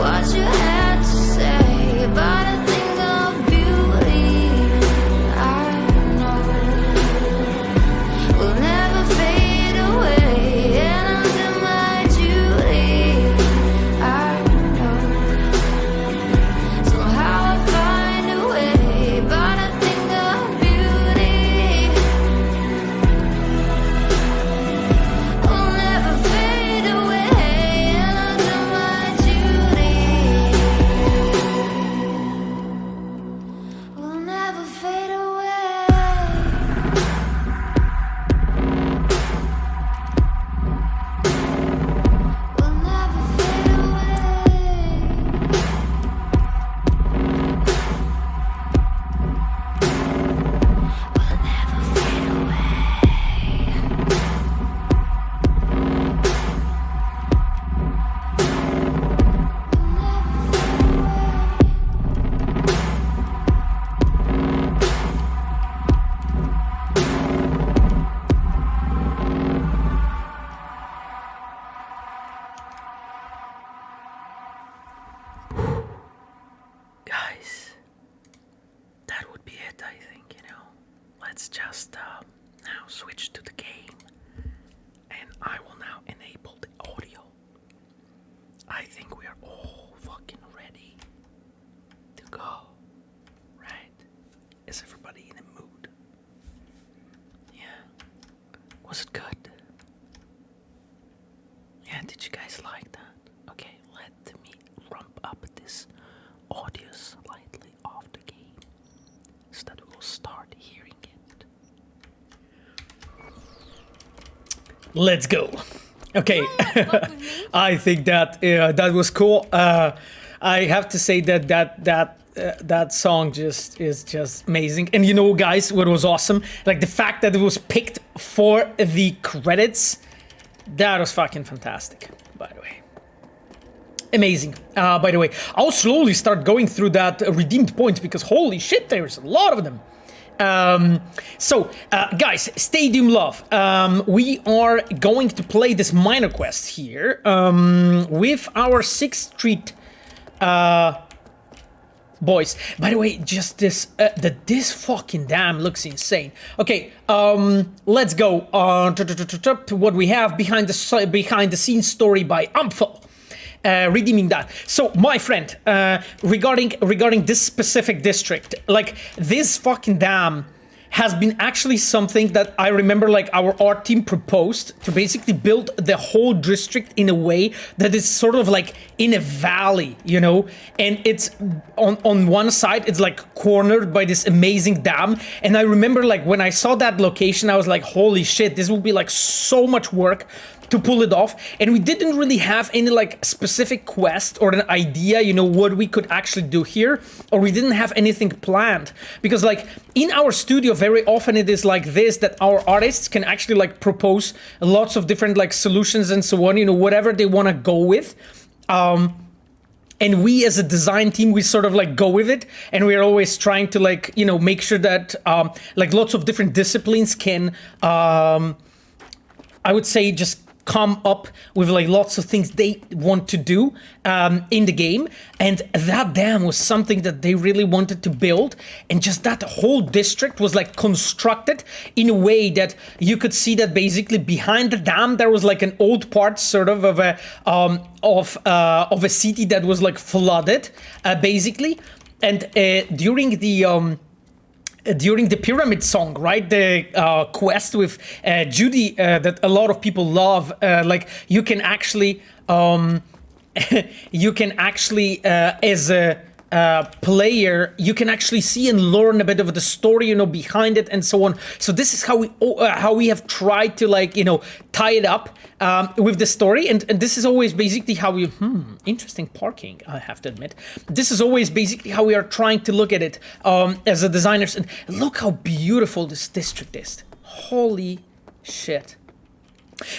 [SPEAKER 1] Let's go. Okay, I think that that was cool. I have to say that song is just amazing. And you know, guys, what was awesome? Like the fact that it was picked for the credits. That was fucking fantastic. By the way, amazing. By the way, I'll slowly start going through that redeemed points because holy shit, there's a lot of them. Guys, Stadium Love, we are going to play this minor quest here, with our 6th Street, boys. By the way, just this, this fucking dam looks insane. Okay, let's go, to what we have behind the scenes story by Amphel. Redeeming that. So, my friend, regarding this specific district, like, this fucking dam has been actually something that I remember like our art team proposed to basically build the whole district in a way that is sort of like in a valley, you know, and it's on one side it's like cornered by this amazing dam. And I remember like when I saw that location, I was like, holy shit, this will be like so much work to pull it off. And we didn't really have any like specific quest or an idea, you know, what we could actually do here, or we didn't have anything planned, because like in our studio very often it is like this, that our artists can actually like propose lots of different like solutions and so on, you know, whatever they want to go with. And we as a design team, we sort of like go with it, and we're always trying to like, you know, make sure that like lots of different disciplines can I would say just come up with like lots of things they want to do in the game. And that dam was something that they really wanted to build, and just that whole district was like constructed in a way that you could see that basically behind the dam there was like an old part sort of a city that was like flooded basically. And during the pyramid song, right, the quest with Judy that a lot of people love, like you can actually as a player, you can actually see and learn a bit of the story, you know, behind it and so on. So this is how we have tried to like, you know, tie it up with the story, and this is always basically how we interesting parking, I have to admit. This is always basically how we are trying to look at it as a designers. And look how beautiful this district is. Holy shit.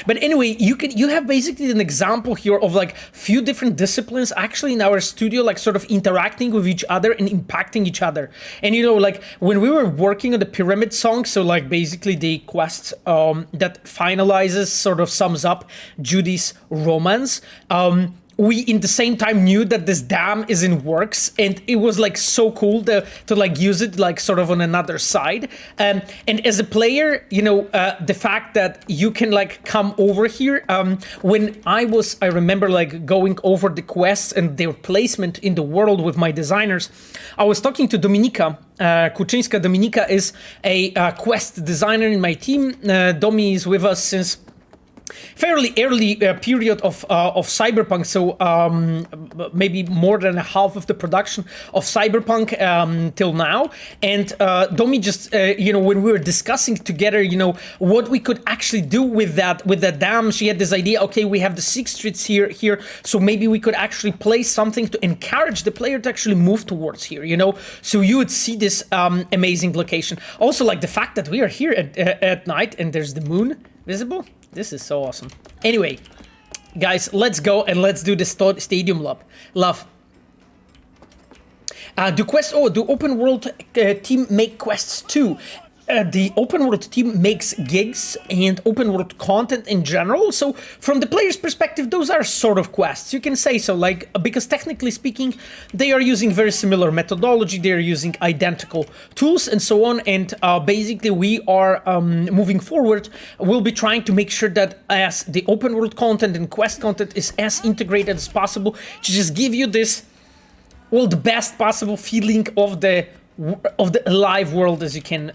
[SPEAKER 1] But anyway, you have basically an example here of like few different disciplines actually in our studio, like sort of interacting with each other and impacting each other. And you know, like when we were working on the pyramid song, so like basically the quest that finalizes, sort of sums up Judy's romance, we in the same time knew that this dam is in works, and it was like so cool to like use it like sort of on another side. And as a player, you know, the fact that you can like come over here, when I remember like going over the quests and their placement in the world with my designers, I was talking to Dominika Kuczyńska. Dominika is a quest designer in my team. Domi is with us since fairly early period of Cyberpunk, so maybe more than half of the production of Cyberpunk till now. And Domi just, you know, when we were discussing together, you know, what we could actually do with that dam, she had this idea, okay, we have the 6 streets here, so maybe we could actually place something to encourage the player to actually move towards here, you know, so you would see this amazing location. Also, like the fact that we are here at night and there's the moon visible. This is so awesome. Anyway, guys, let's go and let's do the stadium love. Do open world team make quests too? The open world team makes gigs and open world content in general. So from the player's perspective, those are sort of quests. You can say so, like, because technically speaking, they are using very similar methodology. They are using identical tools and so on. And basically we are moving forward. We'll be trying to make sure that as the open world content and quest content is as integrated as possible to just give you this, well, the best possible feeling of the alive world as you can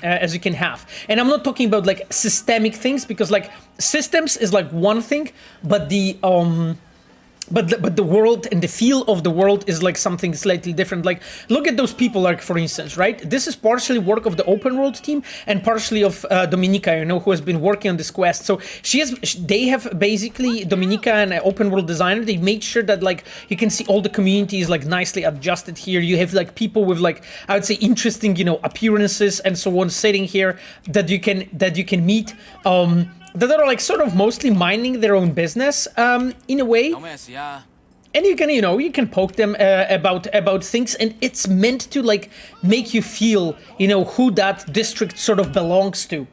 [SPEAKER 1] have. And I'm not talking about like systemic things, because like systems is like one thing, but the but the world and the feel of the world is like something slightly different. Like, look at those people, like, for instance, right? This is partially work of the open world team and partially of Dominika, you know, who has been working on this quest. So they have basically, Dominika and an open world designer, they made sure that like you can see all the communities like nicely adjusted here. You have like people with like, I would say, interesting, you know, appearances and so on sitting here that you can meet. That are like sort of mostly minding their own business in a way, and you can poke them about things, and it's meant to like make you feel, you know, who that district sort of belongs to.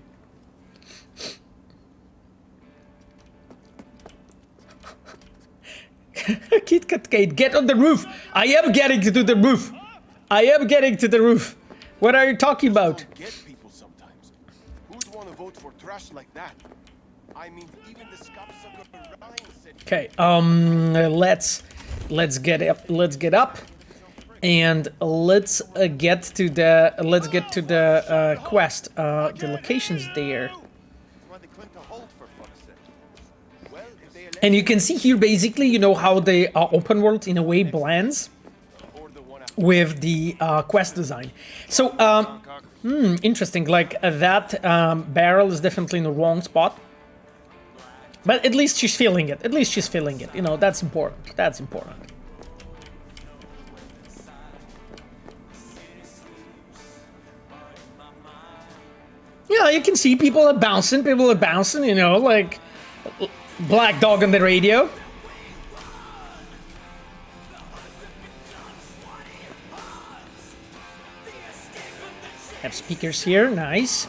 [SPEAKER 1] Kit Kat Kate, get on the roof. I am getting to the roof. What are you talking about? Who'd want to vote for trash like that? I mean, even the Ryan said. Okay, let's get up. And let's get to the quest. The locations there. And you can see here basically, you know, how the open world in a way blends with the quest design. So, interesting. Like that barrel is definitely in the wrong spot, but at least she's feeling it. At least she's feeling it. You know, that's important. That's important. Yeah, you can see people are bouncing. People are bouncing. You know, like Black Dog on the radio. Have speakers here, nice.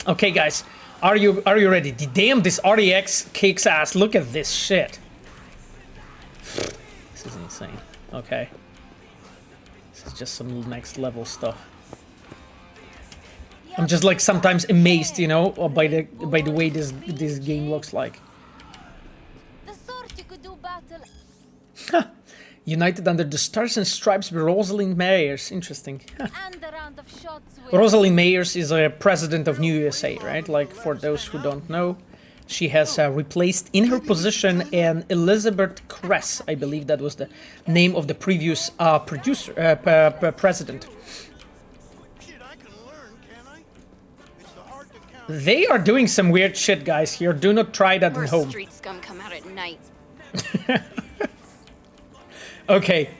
[SPEAKER 1] Okay, guys, are you ready? Damn, this RDX kicks ass. Look at this shit. This is insane. Okay, this is just some next level stuff. I'm just like sometimes amazed, you know, by the way this game looks like. United under the Stars and Stripes with Rosalind Mayers. Interesting. Rosalind Mayers is a president of New USA, right? Like, for those who don't know, she has replaced in her position an Elizabeth Kress. I believe that was the name of the previous president. They are doing some weird shit, guys, here. Do not try that at home.
[SPEAKER 2] Street scum come out at night.
[SPEAKER 1] Okay,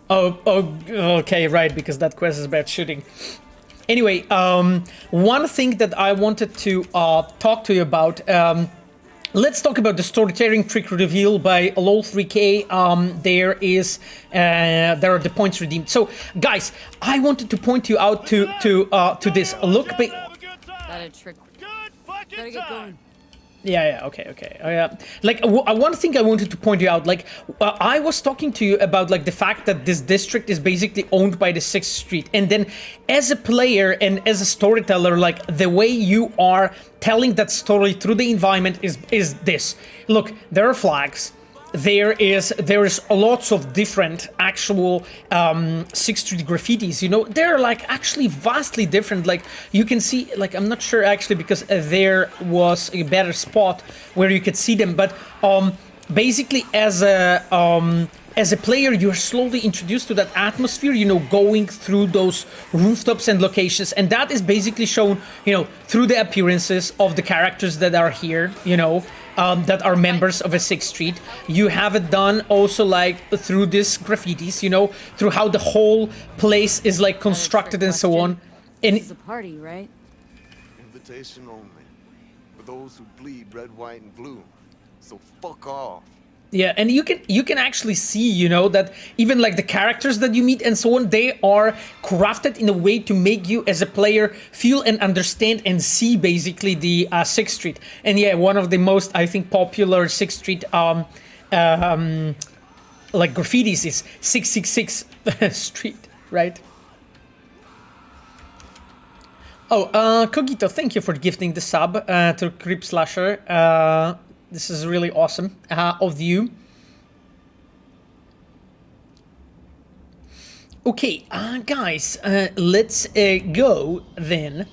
[SPEAKER 1] okay, right, because that quest is about shooting. Anyway, one thing that I wanted to talk to you about, let's talk about the storytelling trick reveal by LOL3K. There are the points redeemed. So, guys, I wanted to point you out to this. Look,
[SPEAKER 2] Got a trick. Gotta get going.
[SPEAKER 1] Yeah, okay. Like, one thing I wanted to point you out, like, I was talking to you about, like, the fact that this district is basically owned by the 6th Street, and then as a player and as a storyteller, like, the way you are telling that story through the environment is this. Look, there are flags. There is lots of different actual 6th Street graffitis, you know. They're like actually vastly different. Like, you can see, like, I'm not sure actually because there was a better spot where you could see them, but basically as a player, you're slowly introduced to that atmosphere, you know, going through those rooftops and locations, and that is basically shown, you know, through the appearances of the characters that are here, you know, that are members of a 6th Street. You have it done also, like, through these graffitis, you know, through how the whole place is, like, constructed and so on. And
[SPEAKER 2] This is a party, right?
[SPEAKER 3] Invitation only. For those who bleed red, white, and blue. So fuck off.
[SPEAKER 1] yeah, and you can actually see, you know, that even like the characters that you meet and so on, they are crafted in a way to make you as a player feel and understand and see basically the 6th Street. And yeah, one of the most, I think, popular 6th Street like graffitis is 666 Street, right? Oh, Kogito, thank you for gifting the sub to Creep Slasher. This is really awesome of you. Okay, guys, let's go then.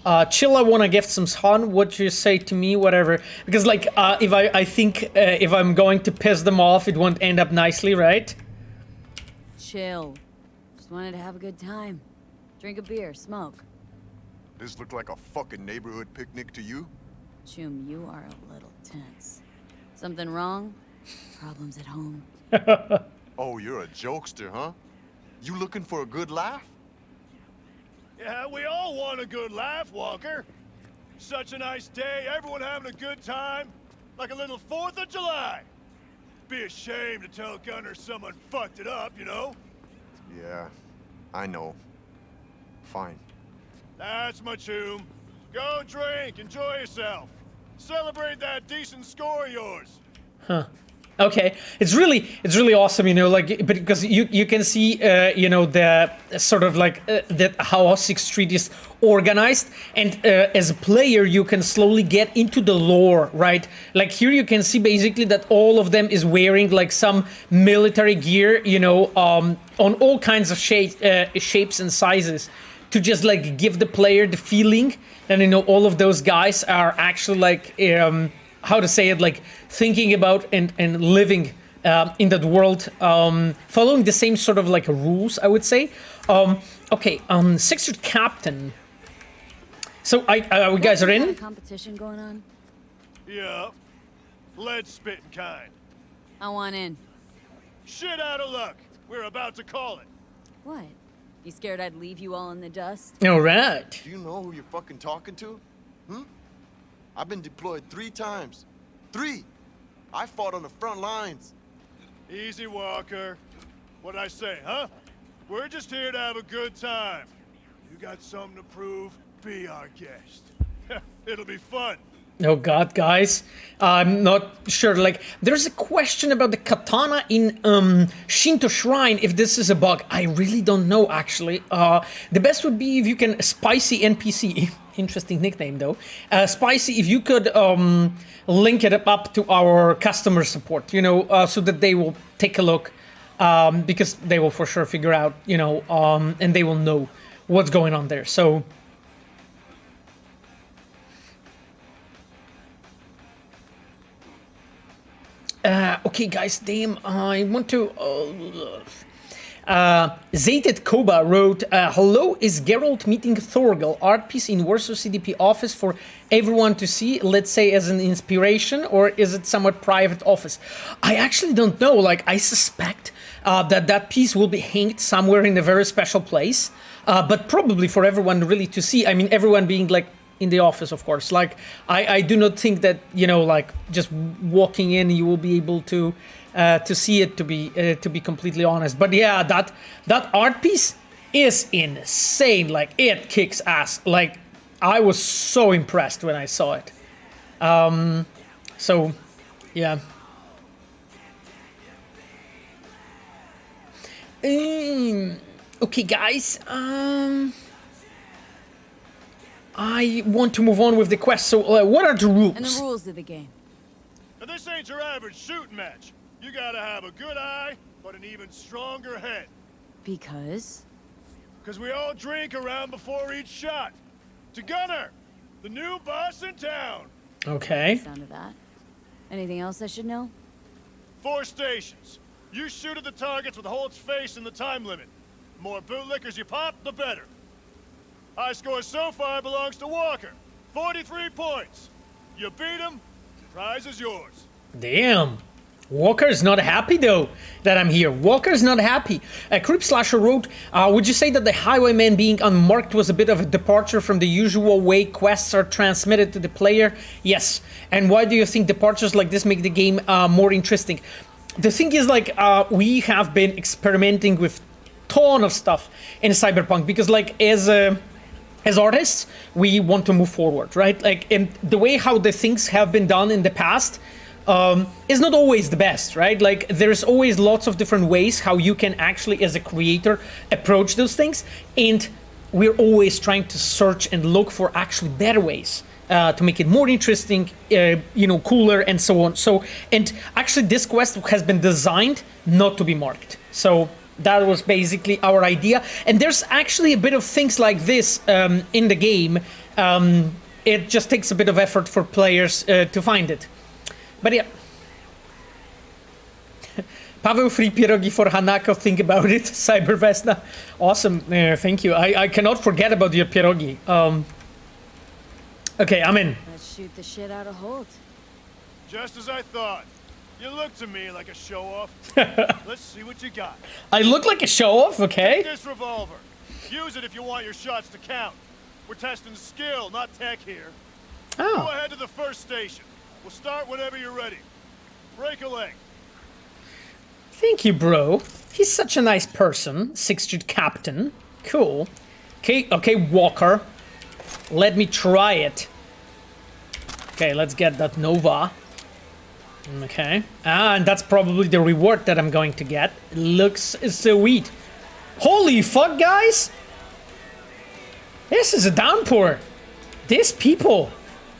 [SPEAKER 1] Chilla wanna give some sun. What you say to me, whatever. Because like, if I think if I'm going to piss them off, it won't end up nicely, right?
[SPEAKER 2] Chill. Just wanted to have a good time. Drink a beer, smoke.
[SPEAKER 3] This look like a fucking neighborhood picnic to you?
[SPEAKER 2] Chum, you are a little tense. Something wrong? Problems at home?
[SPEAKER 3] Oh, you're a jokester, huh? You looking for a good laugh?
[SPEAKER 4] Yeah, we all want a good laugh, Walker. Such a nice day, everyone having a good time. Like a little 4th of July. Be a shame to tell Gunner someone fucked it up, you know?
[SPEAKER 3] Yeah, I know. Fine.
[SPEAKER 4] That's my Chum. Go drink, enjoy yourself. Celebrate that decent score of yours.
[SPEAKER 1] Huh. Okay, it's really awesome, you know, like because you can see the sort of like that how 6th Street is organized, and as a player you can slowly get into the lore, right? Like here you can see basically that all of them is wearing like some military gear, you know, on all kinds of shapes and sizes, to just like give the player the feeling that, you know, all of those guys are actually like how to say it, like thinking about and living in that world, following the same sort of like rules, I would say. Okay, 6th Street Captain. So we guys are in?
[SPEAKER 2] Kind of competition going on?
[SPEAKER 4] Yeah. Lead spitting kind.
[SPEAKER 2] I want in.
[SPEAKER 4] Shit out of luck. We're about to call it.
[SPEAKER 2] What? You scared I'd leave you all in the dust?
[SPEAKER 1] All right.
[SPEAKER 3] Do you know who you're fucking talking to? I've been deployed 3 times. 3! I fought on the front lines.
[SPEAKER 4] Easy, Walker. What'd I say, huh? We're just here to have a good time. You got something to prove? Be our guest. It'll be fun.
[SPEAKER 1] Oh god, guys, I'm not sure, like, there's a question about the katana in Shinto Shrine, if this is a bug. I really don't know, actually. The best would be if you can, Spicy NPC, interesting nickname though, Spicy, if you could link it up to our customer support, you know, so that they will take a look, because they will for sure figure out, you know, and they will know what's going on there, so... Okay, guys, damn, I want to... Zated Koba wrote, hello, is Geralt meeting Thorgal, art piece in Warsaw CDP office for everyone to see, let's say as an inspiration, or is it somewhat private office? I actually don't know, like, I suspect that piece will be hanged somewhere in a very special place, but probably for everyone really to see, I mean, everyone being, like, in the office, of course. Like, I do not think that, you know, like, just walking in, you will be able to see it, to be completely honest. But yeah, that art piece is insane. Like, it kicks ass. Like, I was so impressed when I saw it. So, yeah. Okay, guys. I want to move on with the quest, so what are the rules?
[SPEAKER 2] And the rules of the game.
[SPEAKER 4] Now, this ain't your average shooting match. You gotta have a good eye, but an even stronger head.
[SPEAKER 2] Because?
[SPEAKER 4] Because we all drink around before each shot. To Gunner, the new boss in town.
[SPEAKER 1] Okay.
[SPEAKER 2] Sound of that. Anything else I should know?
[SPEAKER 4] 4 stations. You shoot at the targets with Holt's face in the time limit. The more bootlickers you pop, the better. High score so far belongs to Walker. 43 points. You beat him, prize is yours.
[SPEAKER 1] Damn. Walker's not happy though that I'm here. Walker's not happy. Creep Slasher wrote, would you say that the Highwayman being unmarked was a bit of a departure from the usual way quests are transmitted to the player? Yes. And why do you think departures like this make the game more interesting? The thing is, like, we have been experimenting with ton of stuff in Cyberpunk, because, like, as artists, we want to move forward, right? Like, and the way how the things have been done in the past is not always the best, right? Like, there's always lots of different ways how you can actually, as a creator, approach those things, and we're always trying to search and look for actually better ways to make it more interesting, you know, cooler, and so on. So, and actually, this quest has been designed not to be marked. So that was basically our idea, and there's actually a bit of things like this in the game. It just takes a bit of effort for players to find it. But yeah. Paweł, free pierogi for Hanako, think about it. Cybervesna, awesome, thank you. I cannot forget about your pierogi. Okay, I'm in.
[SPEAKER 2] Let's shoot the shit out of Holt.
[SPEAKER 4] Just as I thought. You look to me like a show-off. Let's see what you got.
[SPEAKER 1] I look like a show-off, okay?
[SPEAKER 4] Take this revolver. Use it if you want your shots to count. We're testing skill, not tech here.
[SPEAKER 1] Oh.
[SPEAKER 4] Go ahead to the first station. We'll start whenever you're ready. Break a leg.
[SPEAKER 1] Thank you, bro. He's such a nice person. 6th Street Captain. Cool. Okay, Walker. Let me try it. Okay, let's get that Nova. Okay. Ah, and that's probably the reward that I'm going to get. Looks sweet. Holy fuck, guys! This is a downpour. These people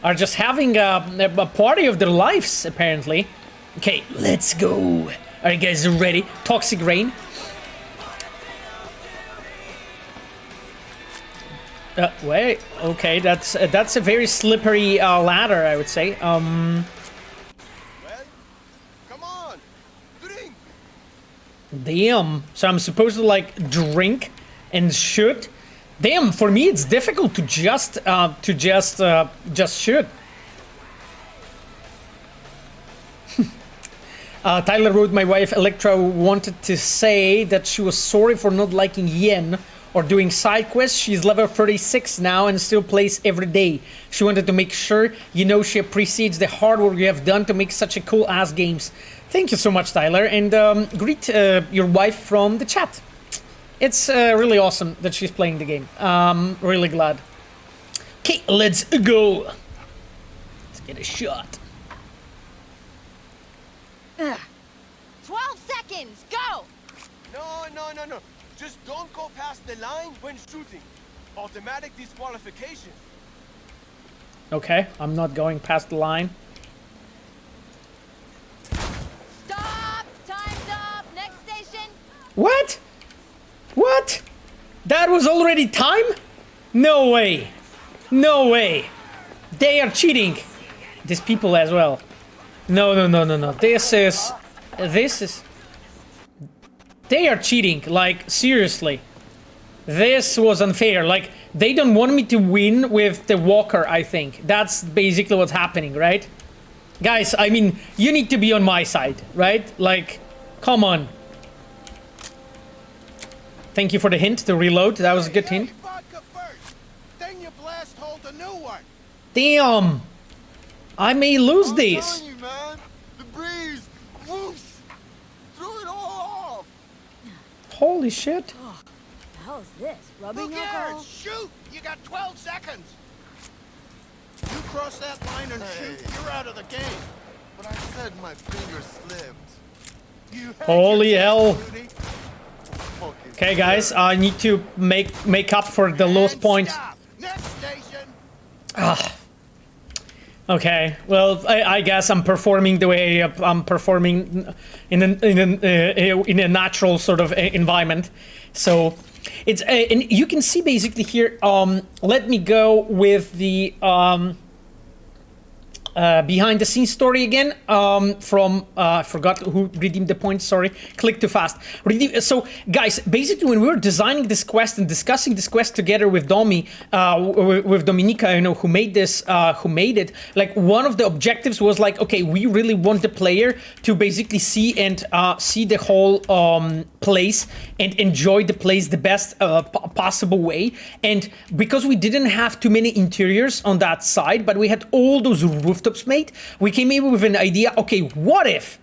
[SPEAKER 1] are just having a party of their lives, apparently. Okay, let's go. Are you guys ready? Toxic rain. Wait. Okay, that's a very slippery ladder, I would say.
[SPEAKER 3] Well, come on, drink.
[SPEAKER 1] Damn. So I'm supposed to like drink and shoot. Damn. For me, it's difficult to just shoot. Tyler wrote, my wife Electra wanted to say that she was sorry for not liking Yen or doing side quests. She's level 36 now and still plays every day. She wanted to make sure you know she appreciates the hard work you have done to make such a cool ass games. Thank you so much, Tyler, and greet your wife from the chat. It's really awesome that she's playing the game. Really glad. Okay, let's go. Let's get a shot.
[SPEAKER 5] 12 seconds, go!
[SPEAKER 3] No. Just don't go past the line when shooting. Automatic disqualification.
[SPEAKER 1] Okay, I'm not going past the line.
[SPEAKER 5] Stop! Time's up! Next station!
[SPEAKER 1] What? What? That was already time? No way. No way. They are cheating. These people as well. No. This is... They are cheating, like, seriously. This was unfair. Like, they don't want me to win with the walker, I think. That's basically what's happening, right? Guys, I mean, you need to be on my side, right? Like, come on. Thank you for the hint to reload. That was a good hint.
[SPEAKER 3] Then you blast hole the new one.
[SPEAKER 1] Damn. I may lose this.
[SPEAKER 3] I'm telling you, man. The breeze. Whoosh. Threw it all off.
[SPEAKER 1] Holy shit.
[SPEAKER 2] Oh, the hell is this? Rubbing
[SPEAKER 3] Who
[SPEAKER 2] alcohol?
[SPEAKER 3] cares? Shoot. You got 12 seconds. You cross that line and shoot, you're out of the game. But I said my finger slipped. You had
[SPEAKER 1] Holy
[SPEAKER 3] your
[SPEAKER 1] hell.
[SPEAKER 3] chance, Rudy. Fucking
[SPEAKER 1] Okay, guys, I need to make up for the lost
[SPEAKER 3] And
[SPEAKER 1] points.
[SPEAKER 3] stop. Next station.
[SPEAKER 1] Okay, well, I guess I'm performing the way I'm performing in a natural sort of environment. So it's and you can see basically here. Let me go with the behind the scenes story again. From I forgot who redeemed the point. Sorry, click too fast. So guys, basically when we were designing this quest and discussing this quest together with Domi, with Dominica, you know, who made this, who made it, like one of the objectives was like, okay, we really want the player to basically see and see the whole place and enjoy the place the best possible way. And because we didn't have too many interiors on that side, but we had all those rooftops made, we came in with an idea. Okay, what if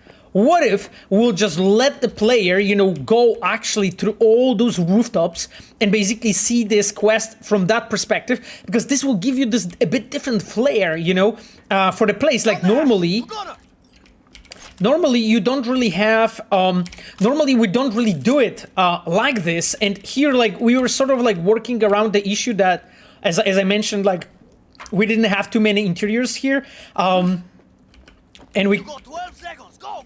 [SPEAKER 1] we'll just let the player, you know, go actually through all those rooftops and basically see this quest from that perspective, because this will give you this a bit different flair, you know, for the place. Like normally you don't really have, normally we don't really do it like this. And here, like, we were sort of like working around the issue that, as I mentioned, like, we didn't have too many interiors here. And we...
[SPEAKER 3] You got 12 seconds. Go.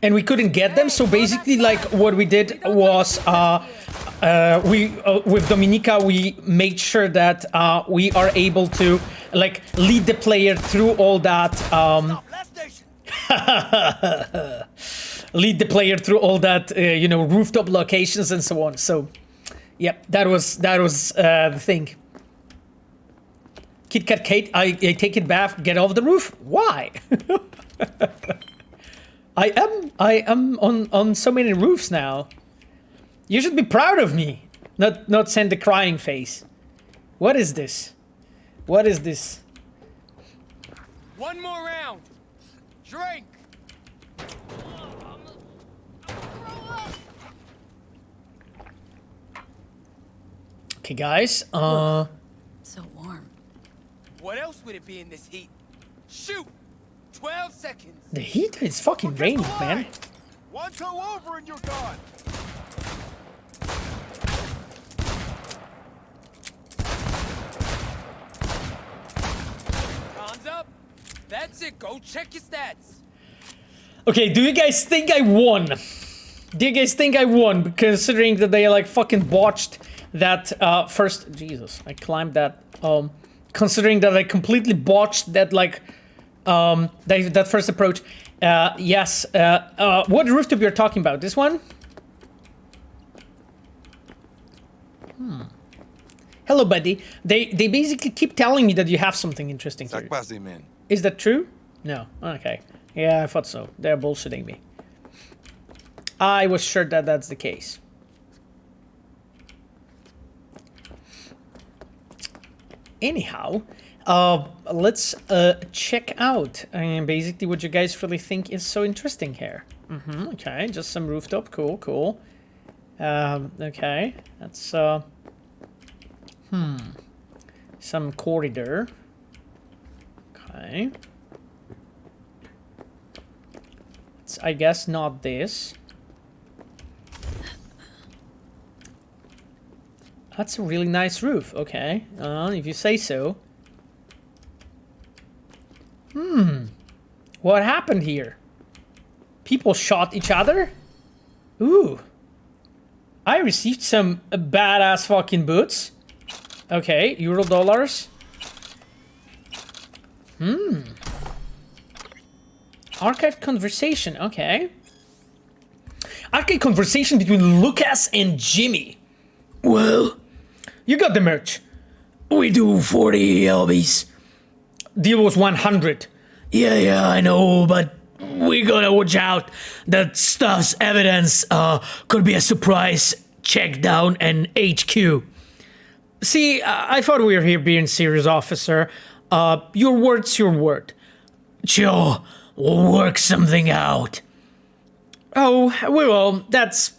[SPEAKER 1] And we couldn't get them, so basically, like, what we did was, with Dominica, we made sure that we are able to, like, lead the player through all that, lead the player through all that, you know, rooftop locations and so on. So, yep, that was the thing. Kit Kat Kate, I take it back, get off the roof. Why? I am on so many roofs now. You should be proud of me. Not send the crying face. What is this? What is this?
[SPEAKER 6] One more round. Drink.
[SPEAKER 1] Okay, guys.
[SPEAKER 2] So warm.
[SPEAKER 6] What else would it be in this heat? Shoot. 12 seconds.
[SPEAKER 1] The heat is fucking raining, man.
[SPEAKER 4] 1 toe over and you're gone.
[SPEAKER 6] Hands up. That's it. Go check your stats.
[SPEAKER 1] Okay, do you guys think I won? Do you guys think I won? Considering that they like fucking botched that first... Jesus, I climbed that. Considering that I completely botched that like... that first approach. Yes. What rooftop you're talking about? This one? Hello, buddy. They basically keep telling me that you have something interesting here. Is that true? No. Okay. Yeah, I thought so. They're bullshitting me. I was sure that that's the case. Anyhow, let's check out basically what you guys really think is so interesting here. Okay, just some rooftop. Cool. Okay, that's some corridor. Okay. It's, I guess, not this. That's a really nice roof. Okay, if you say so. What happened here? People shot each other? Ooh. I received some badass fucking boots. Okay, euro dollars. Archive conversation, okay. Archive conversation between Lucas and Jimmy. Well, you got the merch. We do 40 LBs. Deal was 100. Yeah, I know, but we gotta watch out. That stuff's evidence could be a surprise check down an HQ. See, I thought we were here being serious, officer. Your word's your word. Sure, we'll work something out. Oh, we will. That's...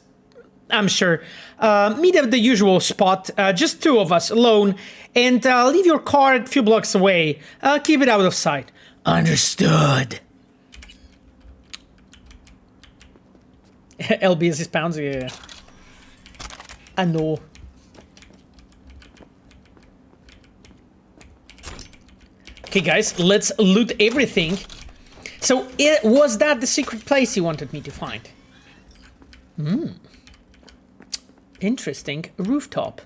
[SPEAKER 1] I'm sure. Meet at the usual spot, just 2 of us alone, and leave your car a few blocks away. Keep it out of sight. Understood. LBS is pounds, yeah. I know. Okay, guys, let's loot everything. So, was that the secret place you wanted me to find? Interesting. Rooftop.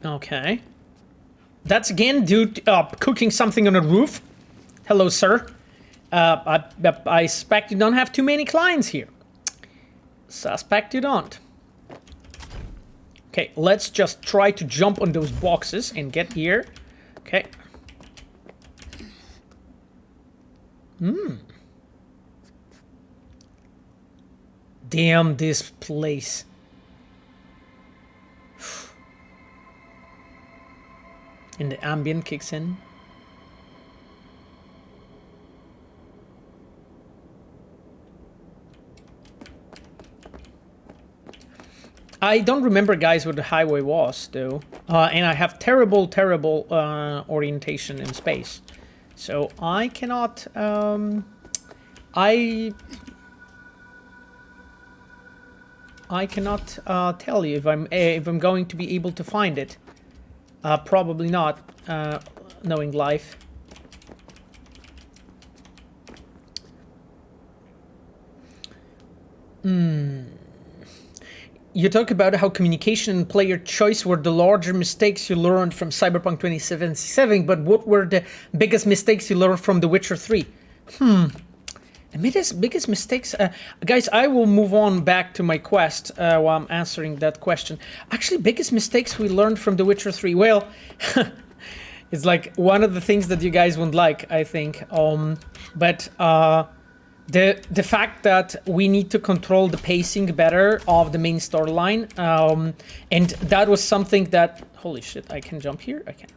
[SPEAKER 1] Okay. That's again dude cooking something on a roof. Hello, sir. I suspect you don't have too many clients here. Suspect you don't. Okay, let's just try to jump on those boxes and get here. Okay. Damn this place. And the ambient kicks in. I don't remember, guys, what the highway was, though. And I have terrible orientation in space. So I cannot, I cannot tell you if I'm going to be able to find it. Probably not, knowing life. You talk about how communication and player choice were the larger mistakes you learned from Cyberpunk 2077, but what were the biggest mistakes you learned from The Witcher 3? The biggest mistakes... guys, I will move on back to my quest while I'm answering that question. Actually, biggest mistakes we learned from The Witcher 3. Well, it's like one of the things that you guys won't like, I think. But the fact that we need to control the pacing better of the main storyline. And that was something that... Holy shit, I can jump here? I can.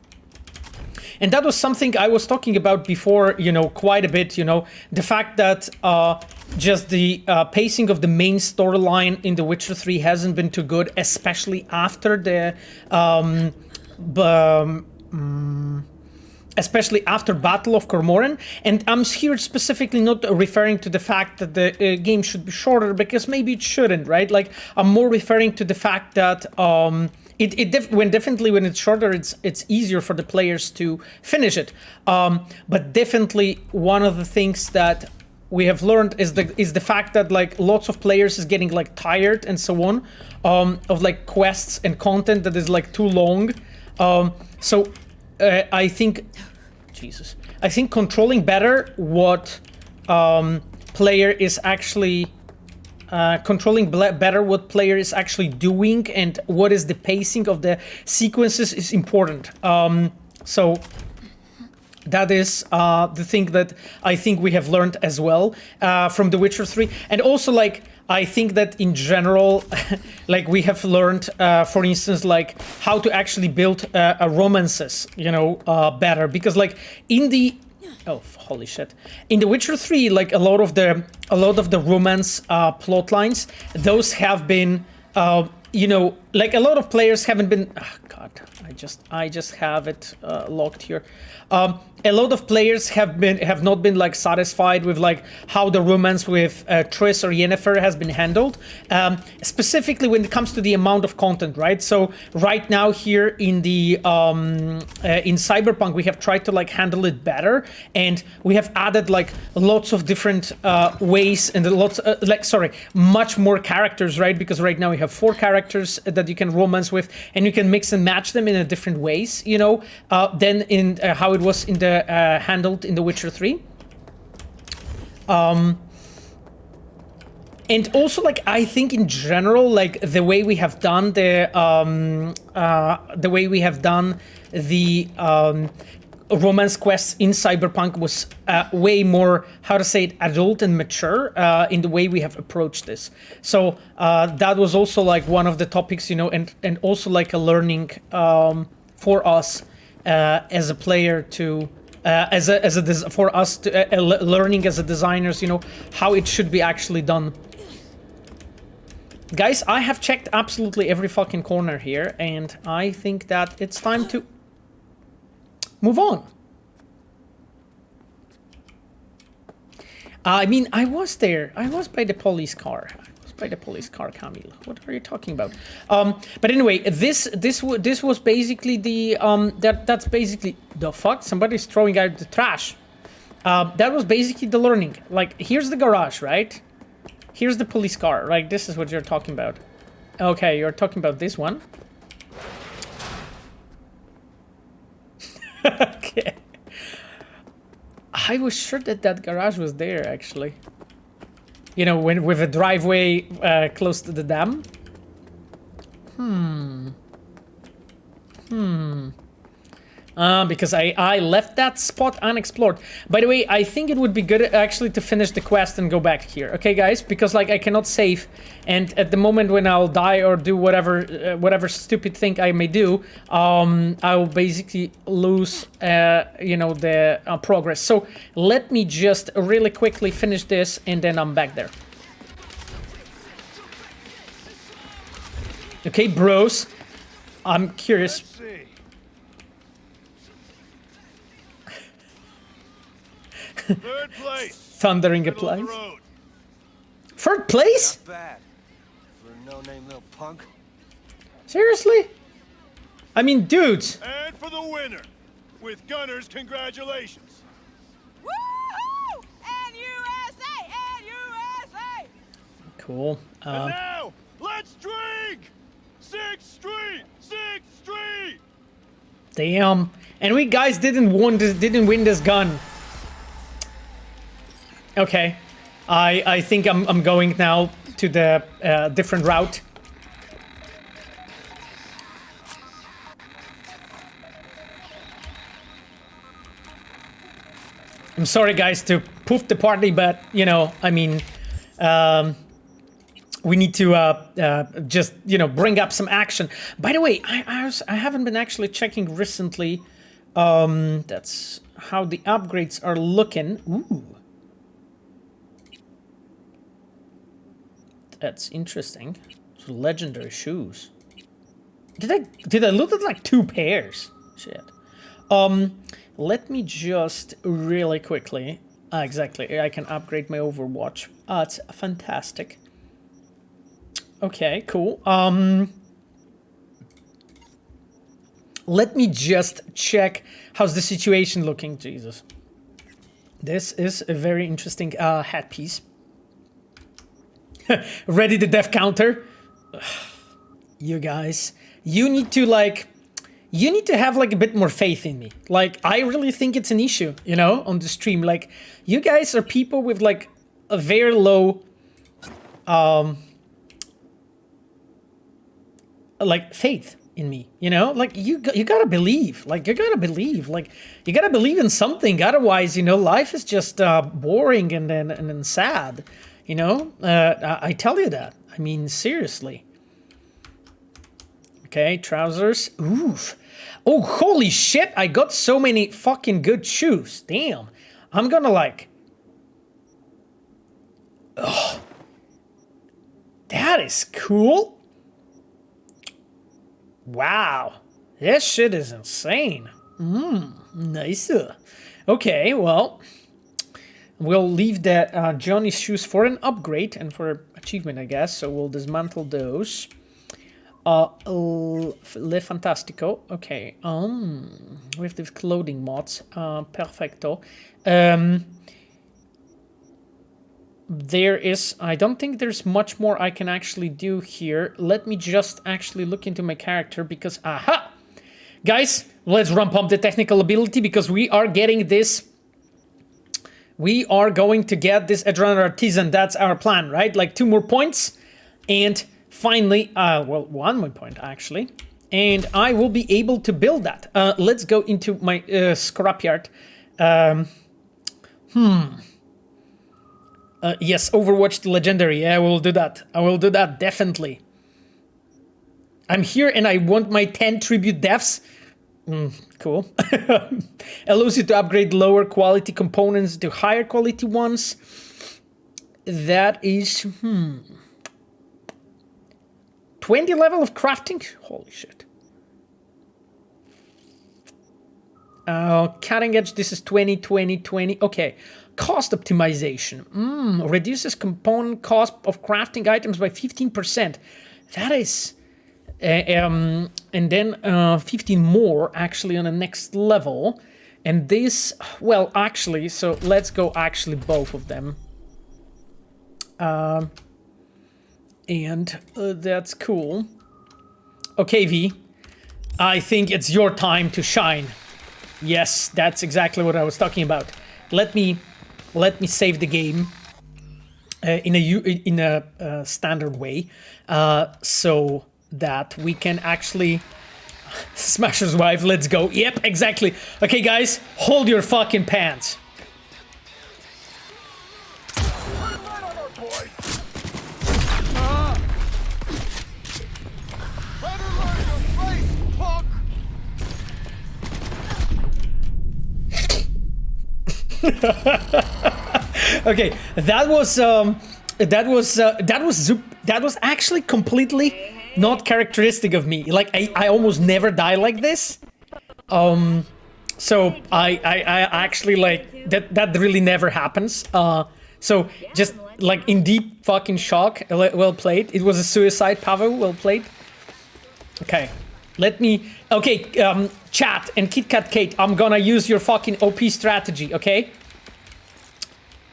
[SPEAKER 1] And that was something I was talking about before, you know, quite a bit, you know, the fact that just the pacing of the main storyline in The Witcher 3 hasn't been too good, especially after the especially after Battle of Cormoran. And I'm here specifically not referring to the fact that the game should be shorter, because maybe it shouldn't, right? Like, I'm more referring to the fact that definitely when it's shorter, it's easier for the players to finish it. But definitely one of the things that we have learned is the fact that like lots of players is getting like tired and so on of like quests and content that is like too long. So I think controlling better what player is actually better what player is actually doing and what is the pacing of the sequences is important. So that is the thing that I think we have learned as well from The Witcher 3. And also, like, I think that in general, like, we have learned, for instance, like, how to actually build romances, you know, better. Because, like, in the... Oh, holy shit. In The Witcher 3, like, a lot of the romance plot lines, those have been... you know, like, a lot of players haven't been... Oh, God, I just have it locked here. A lot of players have not been like satisfied with like how the romance with Triss or Yennefer has been handled, specifically when it comes to the amount of content, right? So right now here in the in Cyberpunk, we have tried to like handle it better, and we have added like lots of different ways and much more characters, right? Because right now we have 4 characters that you can romance with, and you can mix and match them in a different ways, you know, than in how it was in the handled in The Witcher 3. And also, like, I think in general, like, the way we have done the romance quests in Cyberpunk was way more, how to say it, adult and mature in the way we have approached this. So that was also like one of the topics, you know, and also like a learning for us as a player to for us to learning as a designers, you know, how it should be actually done. Guys, I have checked absolutely every fucking corner here, and I think that it's time to move on. I mean, I was there. I was by the police car. Camille. What are you talking about? But anyway, this was basically the that's basically the fuck. Somebody's throwing out the trash. That was basically the learning. Like, here's the garage, right? Here's the police car, right? This is what you're talking about. Okay, you're talking about this one. Okay. I was sure that garage was there, actually. You know, with a driveway close to the dam. Because I left that spot unexplored. By the way, I think it would be good actually to finish the quest and go back here. Okay, guys? Because, like, I cannot save. And at the moment when I'll die or do whatever stupid thing I may do, I will basically lose, you know, the progress. So let me just really quickly finish this, and then I'm back there. Okay, bros. I'm curious.
[SPEAKER 4] Let's see. Third place.
[SPEAKER 1] Thundering
[SPEAKER 4] Middle of the
[SPEAKER 1] applies.
[SPEAKER 4] road.
[SPEAKER 1] Third place?
[SPEAKER 3] Not bad. For a no-name little punk.
[SPEAKER 1] Seriously? I mean, dudes.
[SPEAKER 4] And for the winner, with Gunners, congratulations.
[SPEAKER 5] Woohoo! N-U-S-A! N-U-S-A!
[SPEAKER 1] Cool.
[SPEAKER 4] And now, let's drink! 6th Street! 6th Street!
[SPEAKER 1] Damn. And we guys didn't win this gun. Okay. I think I'm going now to the different route. I'm sorry, guys, to poof the party, but, you know, I mean, we need to just, you know, bring up some action. By the way, I haven't been actually checking recently. That's how the upgrades are looking. Ooh. That's interesting. So legendary shoes. Did I look at like 2 pairs? Shit. Let me just really quickly. Exactly. I can upgrade my Overwatch. It's fantastic. Okay, cool. Let me just check how's the situation looking. Jesus. This is a very interesting hat piece. Ready the death counter. You guys, you need to have like a bit more faith in me. Like, I really think it's an issue, you know, on the stream. Like, you guys are people with like a very low like faith in me, you know. Like, you gotta believe. Like, you gotta believe. Like, you gotta believe in something. Otherwise, you know, life is just boring and then sad. You know, I tell you that. I mean, seriously. Okay, trousers. Oof. Oh, holy shit! I got so many fucking good shoes. Damn. I'm gonna like. Oh, that is cool. Wow, this shit is insane. Nice. Okay, well, we'll leave that Johnny's shoes for an upgrade and for achievement, I guess. So we'll dismantle those. Le Fantastico. Okay. With the clothing mods. Perfecto. There is. I don't think there's much more I can actually do here. Let me just actually look into my character because. Aha! Guys, let's ramp up the technical ability because we are getting this. We are going to get this Adrenaline Artisan. That's our plan, right? Like 2 more points. And finally, well, 1 more point actually. And I will be able to build that. Let's go into my scrapyard. Yes, Overwatch the Legendary. Yeah, I will do that. I will do that, definitely. I'm here and I want my 10 tribute deaths. Cool. Allows you to upgrade lower quality components to higher quality ones. That is 20 level of crafting. Holy shit. Cutting edge. This is 20, 20, 20. Okay. Cost optimization. Reduces component cost of crafting items by 15%. That is. And then 15 more actually on the next level. And this, well, actually, so let's go actually both of them. And that's cool. Okay, V, I think it's your time to shine. Yes, that's exactly what I was talking about. Let me save the game in a standard way, so that we can actually Smasher's wife. Let's go. Yep, exactly. Okay, guys, hold your fucking pants. Okay, that was actually completely not characteristic of me. Like I almost never die like this. So I actually like that really never happens. So just like in deep fucking shock. Well played. It was a suicide, Pavel. Well played. Okay. Let me. Okay, chat and KitKat Kate. I'm gonna use your fucking OP strategy, okay?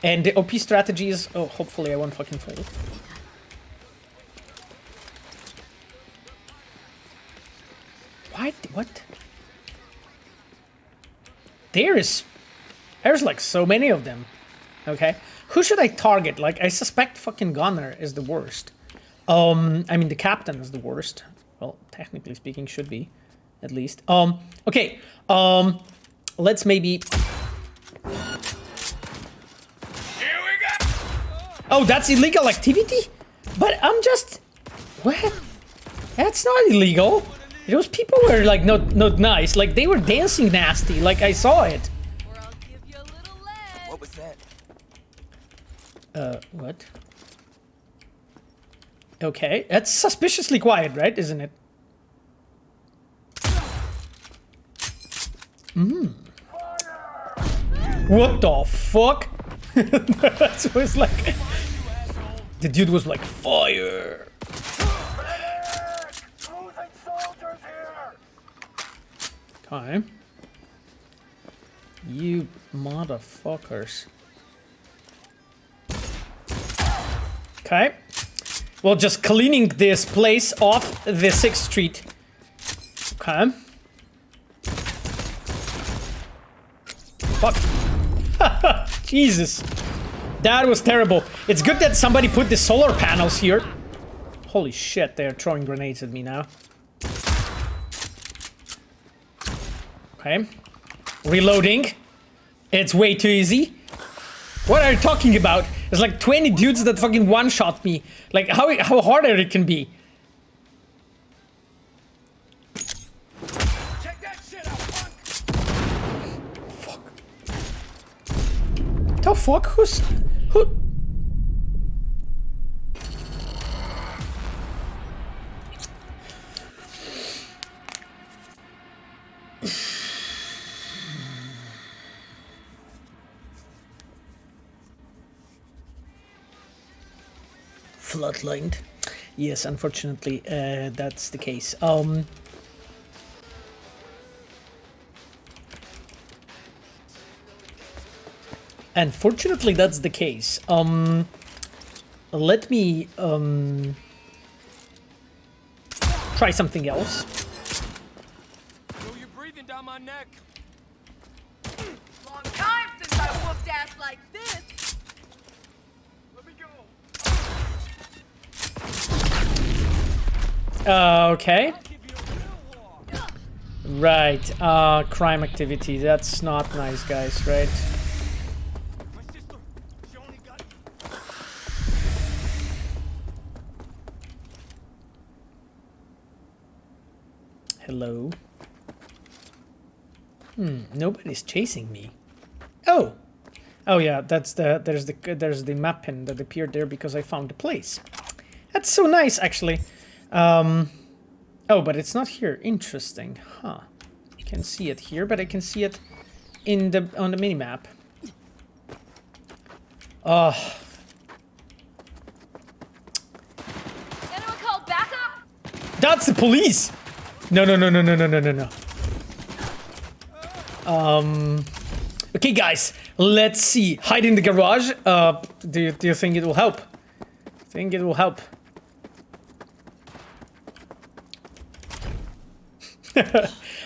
[SPEAKER 1] And the OP strategy is. Oh, hopefully I won't fucking fail. What? There's like so many of them. Okay, who should I target? Like I suspect fucking Gunner is the worst. I mean the captain is the worst. Well, technically speaking, should be, at least. Okay. Let's maybe.
[SPEAKER 4] Here we go.
[SPEAKER 1] Oh, that's illegal activity? But I'm just. What? That's not illegal. Those people were like not nice. Like they were dancing nasty. Like I saw it.
[SPEAKER 5] Or I'll give you a little leg.
[SPEAKER 6] What was that?
[SPEAKER 1] What? Okay, that's suspiciously quiet, right? Isn't it? What the fuck? That was like... The dude was like, fire! Okay. You motherfuckers. Okay. Well, just cleaning this place off the 6th Street. Okay. Fuck. Jesus. That was terrible. It's good that somebody put the solar panels here. Holy shit, they're throwing grenades at me now. Okay. Reloading. It's way too easy. What are you talking about? There's like 20 dudes that fucking one-shot me. Like, how harder it can be.
[SPEAKER 4] Check that shit out, punk.
[SPEAKER 1] Fuck. The fuck? Who? Floodlined. Yes, unfortunately, that's the case. Unfortunately, that's the case. Let me try something else.
[SPEAKER 6] Yo, you're breathing down my neck.
[SPEAKER 5] Long time since I whooped ass like this.
[SPEAKER 4] Let me go.
[SPEAKER 1] Okay.
[SPEAKER 4] I'll give you a real walk.
[SPEAKER 1] Right. Crime activity. That's not nice, guys, right?
[SPEAKER 4] My sister, she only got...
[SPEAKER 1] Hello. Nobody's chasing me. Oh. Oh yeah, there's the map pin that appeared there because I found the place. That's so nice, actually. Oh, but it's not here. Interesting, huh? I can see it here, but I can see it on the mini map. Oh.
[SPEAKER 5] Anyone call backup?
[SPEAKER 1] That's the police. No. Okay, guys, let's see. Hide in the garage. Do you think it will help? Think it will help?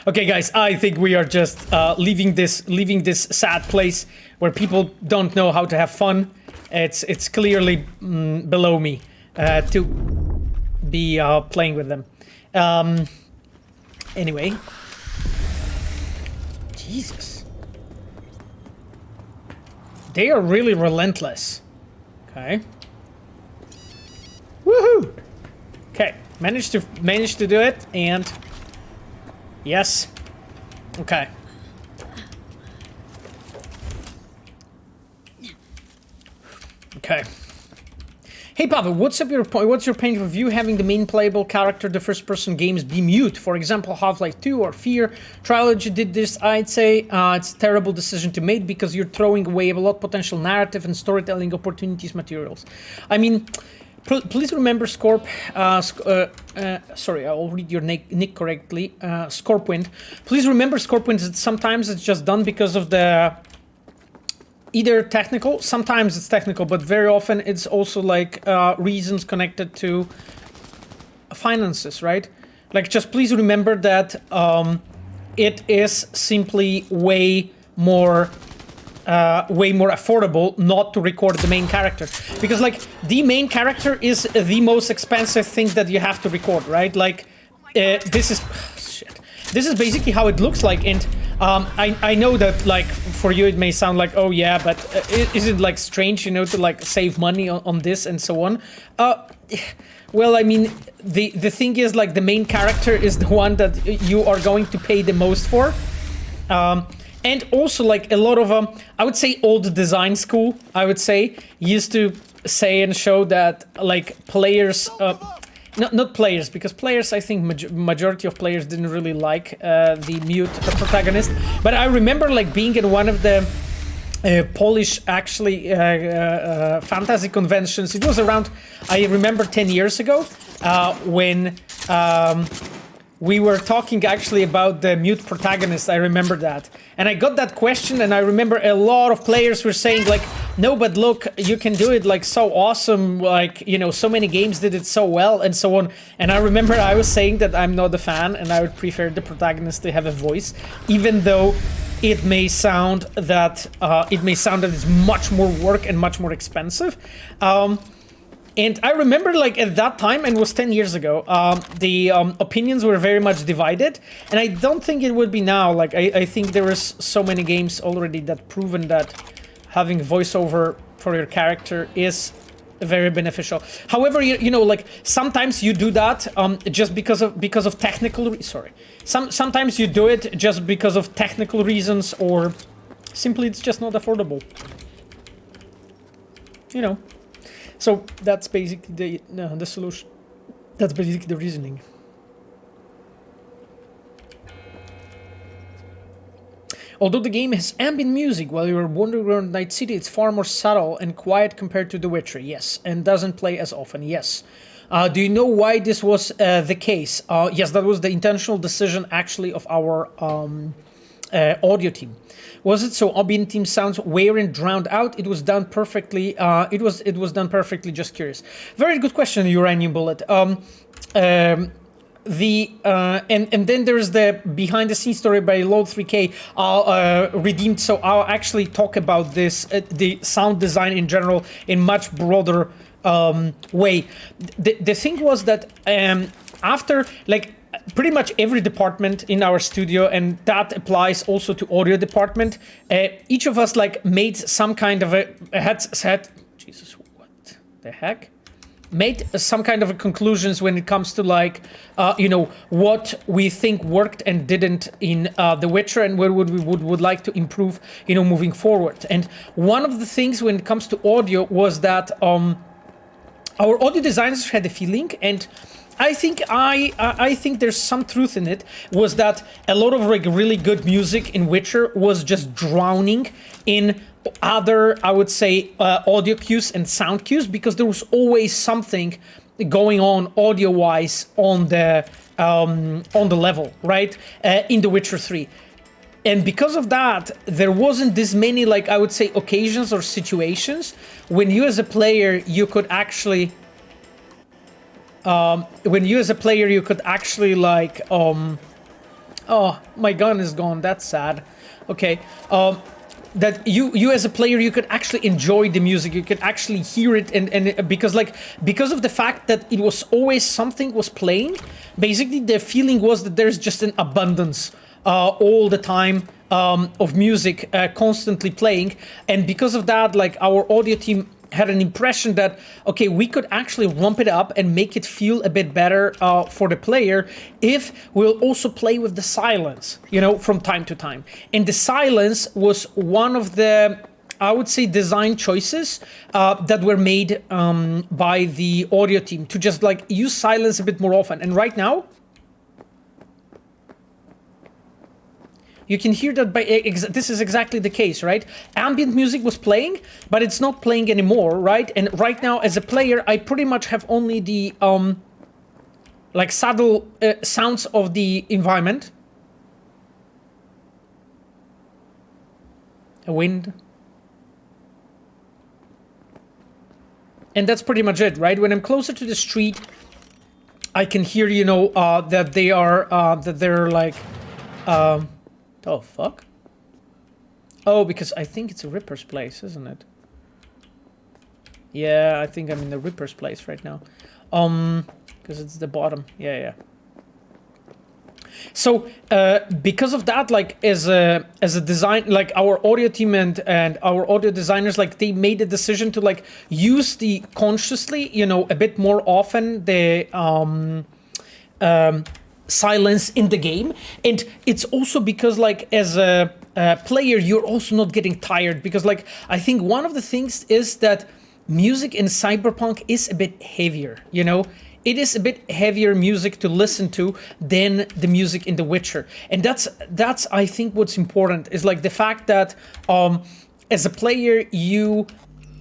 [SPEAKER 1] Okay, guys, I think we are just leaving this sad place where people don't know how to have fun. It's clearly below me to be playing with them. Anyway, Jesus, they are really relentless. Okay. Woohoo! Okay, managed to do it, and yes. Okay. Okay. Hey Pavel, what's your point of view having the main playable character the first-person games be mute? For example, Half-Life 2 or Fear Trilogy did this. I'd say it's a terrible decision to make because you're throwing away a lot of potential narrative and storytelling opportunities materials. I mean, please remember sorry, I'll read your nick correctly. Scorpwind. Please remember, Scorpwind, that sometimes it's just done because of the... Either technical, sometimes it's technical, but very often it's also like reasons connected to finances, right? Like, just please remember that it is simply way more affordable not to record the main character, because like the main character is the most expensive thing that you have to record, right? Like this is This is basically how it looks like, and I know that, like, for you it may sound like, oh yeah, but is it like strange, you know, to like save money on this and so on? Well, I mean, the thing is, like, the main character is the one that you are going to pay the most for. And also, like, a lot of, I would say old design school, I would say, used to say and show that, like, players, not players, because players, I think majority of players didn't really like the mute protagonist. But I remember, like, being in one of the Polish, actually, fantasy conventions. It was around, I remember, 10 years ago, when we were talking actually about the mute protagonist. I remember that. And I got that question, and I remember a lot of players were saying, like, no, but look, you can do it, like, so awesome, like, you know, so many games did it so well, and so on. And I remember I was saying that I'm not a fan, and I would prefer the protagonist to have a voice, even though it may sound that it's much more work and much more expensive. And I remember, like, at that time, and it was 10 years ago, the opinions were very much divided. And I don't think it would be now. Like, I think there is so many games already that proven that having voiceover for your character is very beneficial. However, you know, like, sometimes you do that just because of technical sometimes you do it just because of technical reasons, or simply it's just not affordable. You know. So that's basically the solution. That's basically the reasoning. Although the game has ambient music while you're wandering around Night City, it's far more subtle and quiet compared to The Witcher, yes, and doesn't play as often, yes. Do you know why this was the case? Yes, that was the intentional decision, actually, of our audio team. Was it so ambient team sounds weren't drowned out? It was done perfectly. It was done perfectly. Just curious. Very good question, Uranium Bullet. And then there's the behind the scenes story by Load 3K redeemed. So I'll actually talk about this, the sound design in general, in much broader way. The thing was that after, like, pretty much every department in our studio, and that applies also to audio department, each of us, like, made some kind of Jesus, what the heck? Made some kind of conclusions when it comes to, like, you know, what we think worked and didn't in The Witcher, and where we would like to improve, you know, moving forward. And one of the things when it comes to audio was that our audio designers had a feeling, and I think there's some truth in it, was that a lot of, like, really good music in Witcher was just drowning in other, I would say, audio cues and sound cues, because there was always something going on audio-wise on the level, right, in The Witcher 3. And because of that, there wasn't this many, like, I would say, occasions or situations when you as a player, you could actually... like, oh, my gun is gone, that's sad. Okay, that you as a player, you could actually enjoy the music, you could actually hear it, and because of the fact that it was always something was playing, basically the feeling was that there's just an abundance all the time of music constantly playing. And because of that, like, our audio team had an impression that, okay, we could actually ramp it up and make it feel a bit better for the player if we'll also play with the silence, you know, from time to time. And the silence was one of the, I would say, design choices that were made by the audio team to just, like, use silence a bit more often. And right now, you can hear that this is exactly the case, right? Ambient music was playing, but it's not playing anymore, right? And right now, as a player, I pretty much have only the, like, subtle sounds of the environment. A wind. And that's pretty much it, right? When I'm closer to the street, I can hear, you know, that they're like, oh, fuck? Oh, because I think it's a Ripper's place, isn't it? Yeah, I think I'm in the Ripper's place right now. Because it's the bottom. Yeah. So, because of that, like, as a design, like, our audio team and our audio designers, like, they made a decision to, like, use the consciously, you know, a bit more often, the silence in the game. And it's also because, like, as a player, you're also not getting tired, because, like, I think one of the things is that music in Cyberpunk is a bit heavier, you know? It is a bit heavier music to listen to than the music in The Witcher. And that's I think what's important, is like the fact that as a player, you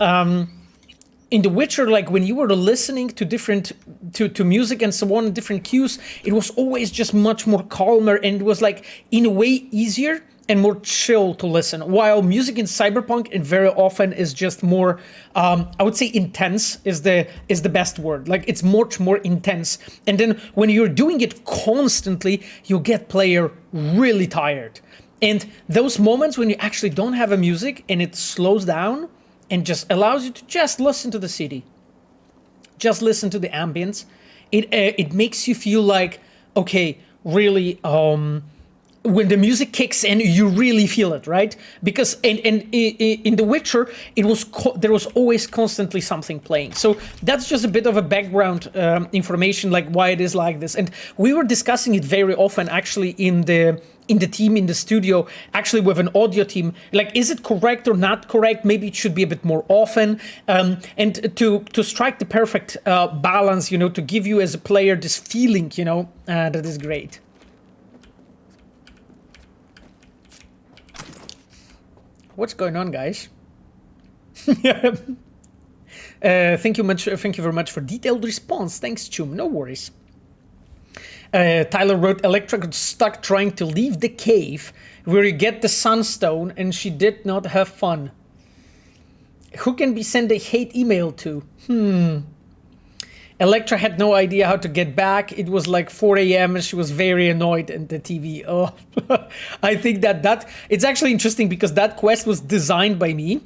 [SPEAKER 1] in The Witcher, like when you were listening to different to music and so on, different cues, it was always just much more calmer, and it was like in a way easier and more chill to listen. While music in Cyberpunk, it very often is just more, I would say intense is the best word. Like it's much more intense. And then when you're doing it constantly, you get player really tired. And those moments when you actually don't have a music and it slows down and just allows you to just listen to the city, just listen to the ambience, it makes you feel like, okay, really, when the music kicks in, you really feel it, right? Because in The Witcher, there was always constantly something playing. So that's just a bit of a background information, like why it is like this. And we were discussing it very often, actually, in the team, in the studio, actually with an audio team. Like, is it correct or not correct? Maybe it should be a bit more often. And to strike the perfect balance, you know, to give you as a player this feeling, you know, that is great. What's going on, guys? Thank you very much for detailed response. Thanks, Chum. No worries. Tyler wrote, Electra got stuck trying to leave the cave where you get the sunstone, and she did not have fun. Who can be sent a hate email to? Electra had no idea how to get back. It was like 4 a.m. and she was very annoyed at the TV. Oh, I think that it's actually interesting because that quest was designed by me.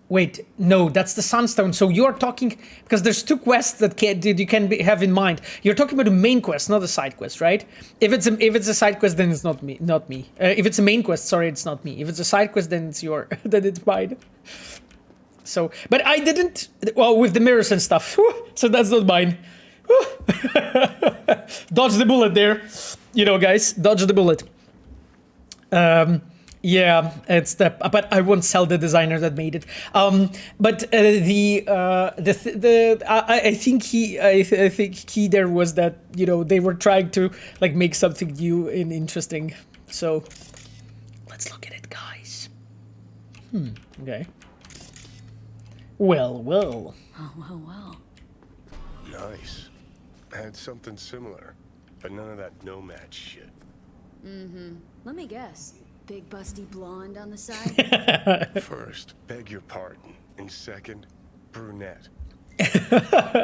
[SPEAKER 1] Wait, no, that's the Sunstone. So you're talking, because there's two quests that you can have in mind. You're talking about the main quest, not the side quest, right? If it's a side quest, then it's not me. If it's a main quest, sorry, it's not me. If it's a side quest, then it's mine. So, but I didn't, well, with the mirrors and stuff. So that's not mine. Dodge the bullet there. You know, guys, dodge the bullet. Yeah, but I won't sell the designer that made it. I think key there was that, you know, they were trying to like make something new and interesting. So let's look at it, guys. Okay. Well.
[SPEAKER 2] Oh.
[SPEAKER 7] Nice. I had something similar, but none of that nomad shit.
[SPEAKER 2] Let me guess. Big busty blonde on the side?
[SPEAKER 7] First, beg your pardon. And second, brunette.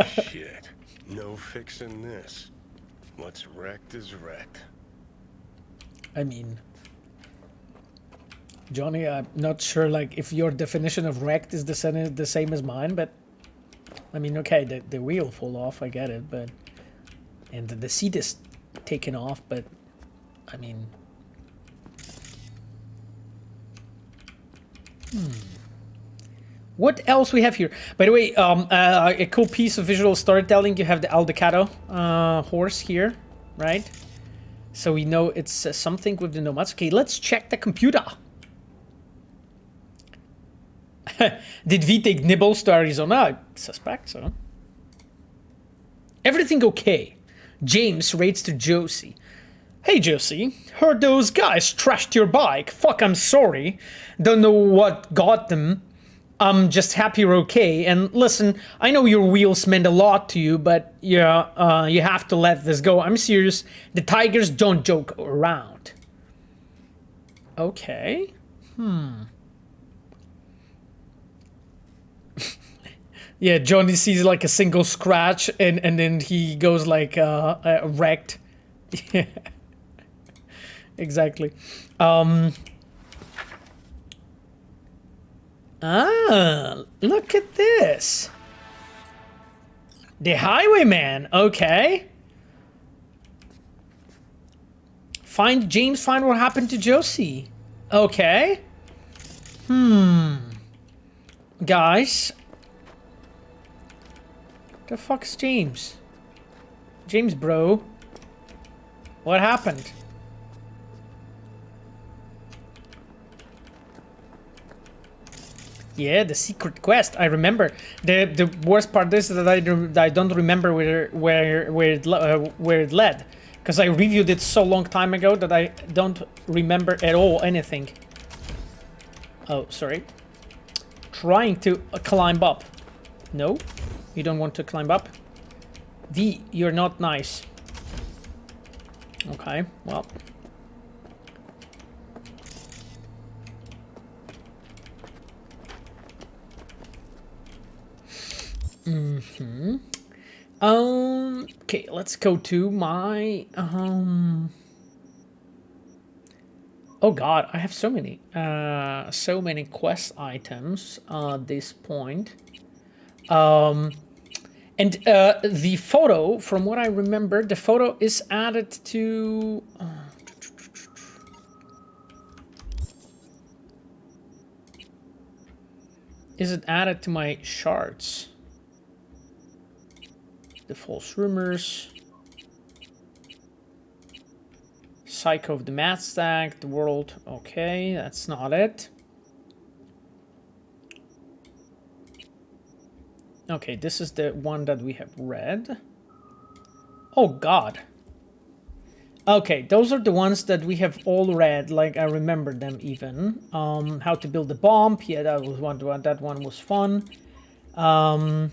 [SPEAKER 7] Shit. No fixing this. What's wrecked is wrecked.
[SPEAKER 1] I mean, Johnny, I'm not sure like if your definition of wrecked is the same as mine, but I mean, okay, the wheel fall off, I get it, but and the seat is taken off, but I mean, what else we have here? By the way, a cool piece of visual storytelling. You have the Aldecado horse here, right? So we know it's something with the nomads. Okay, let's check the computer. Did V take nibbles to Arizona? I suspect so. Everything okay? James rates to Josie. Hey Josie, heard those guys trashed your bike. Fuck, I'm sorry. Don't know what got them. I'm just happy you're okay. And listen, I know your wheels meant a lot to you, but yeah, you have to let this go. I'm serious. The Tigers don't joke around. Okay. Yeah, Johnny sees like a single scratch and then he goes like wrecked. Yeah. Exactly. Look at this. The Highwayman, okay. Find what happened to Josie. Okay. Guys. The fuck's James? James, bro. What happened? Yeah, the secret quest. I remember. The worst part is that I don't remember where it led, because I reviewed it so long time ago that I don't remember at all anything. Oh, sorry. Trying to climb up. No, you don't want to climb up. V, you're not nice. Okay, well. Okay, let's go to my oh god, I have so many quest items at this point. And the photo, from what I remember, the photo is added to is it added to my shards? The false rumors, Psycho of the Math Stack, the world. Okay, that's not it. Okay, this is the one that we have read. Oh god. Okay, those are the ones that we have all read. Like, I remember them even. How to build a bomb. Yeah, that was one. That one was fun. Okay.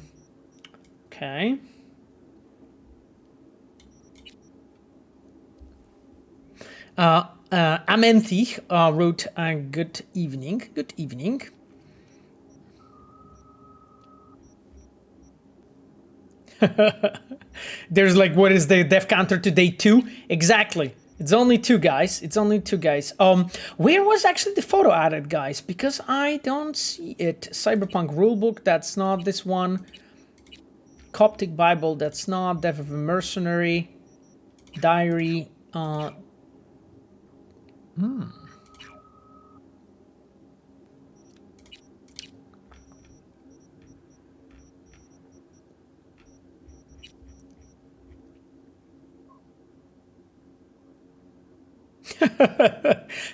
[SPEAKER 1] Amenthi wrote, good evening. Good evening. There's like, what is the death counter to day 2? Exactly. It's only 2, guys. It's only 2, guys. Where was actually the photo added, guys? Because I don't see it. Cyberpunk rulebook, that's not this one. Coptic Bible, that's not. Death of a Mercenary. Diary.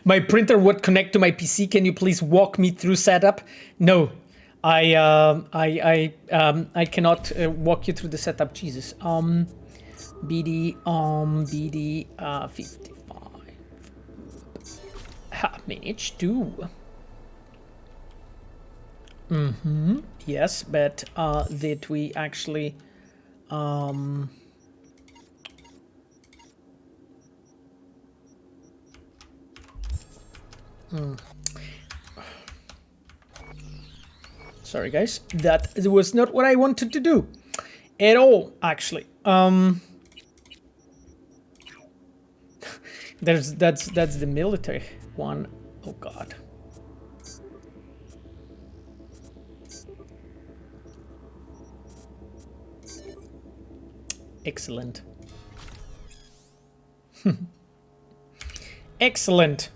[SPEAKER 1] My printer would connect to my PC. Can you please walk me through setup? No, I cannot walk you through the setup. Jesus. BD 55. Ha, managed to. Yes, but did we actually Sorry, guys. That was not what I wanted to do at all, actually. That's the Militech one. Oh god. Excellent. Excellent.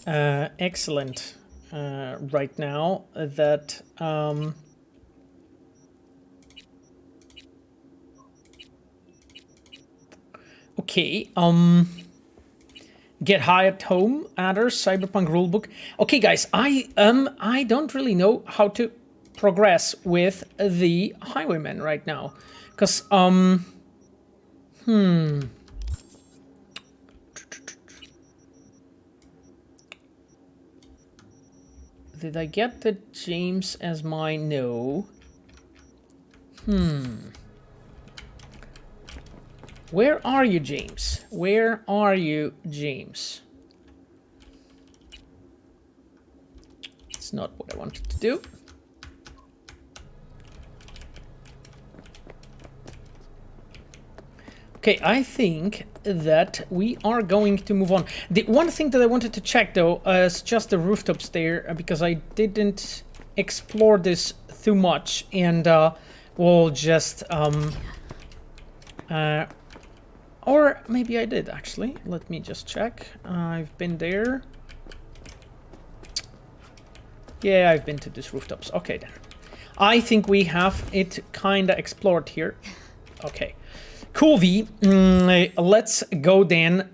[SPEAKER 1] Excellent. Right now that okay, get high at home, adders, Cyberpunk rulebook. Okay, guys, I don't really know how to progress with the Highwayman right now, because did I get the James as my no? Where are you, James? Where are you, James? It's not what I wanted to do. Okay, I think that we are going to move on. The one thing that I wanted to check, though, is just the rooftops there, because I didn't explore this too much, and we'll just or maybe I did, actually. Let me just check. I've been there. Yeah, I've been to these rooftops. Okay, then. I think we have it kind of explored here. Okay. Cool, V. Let's go then.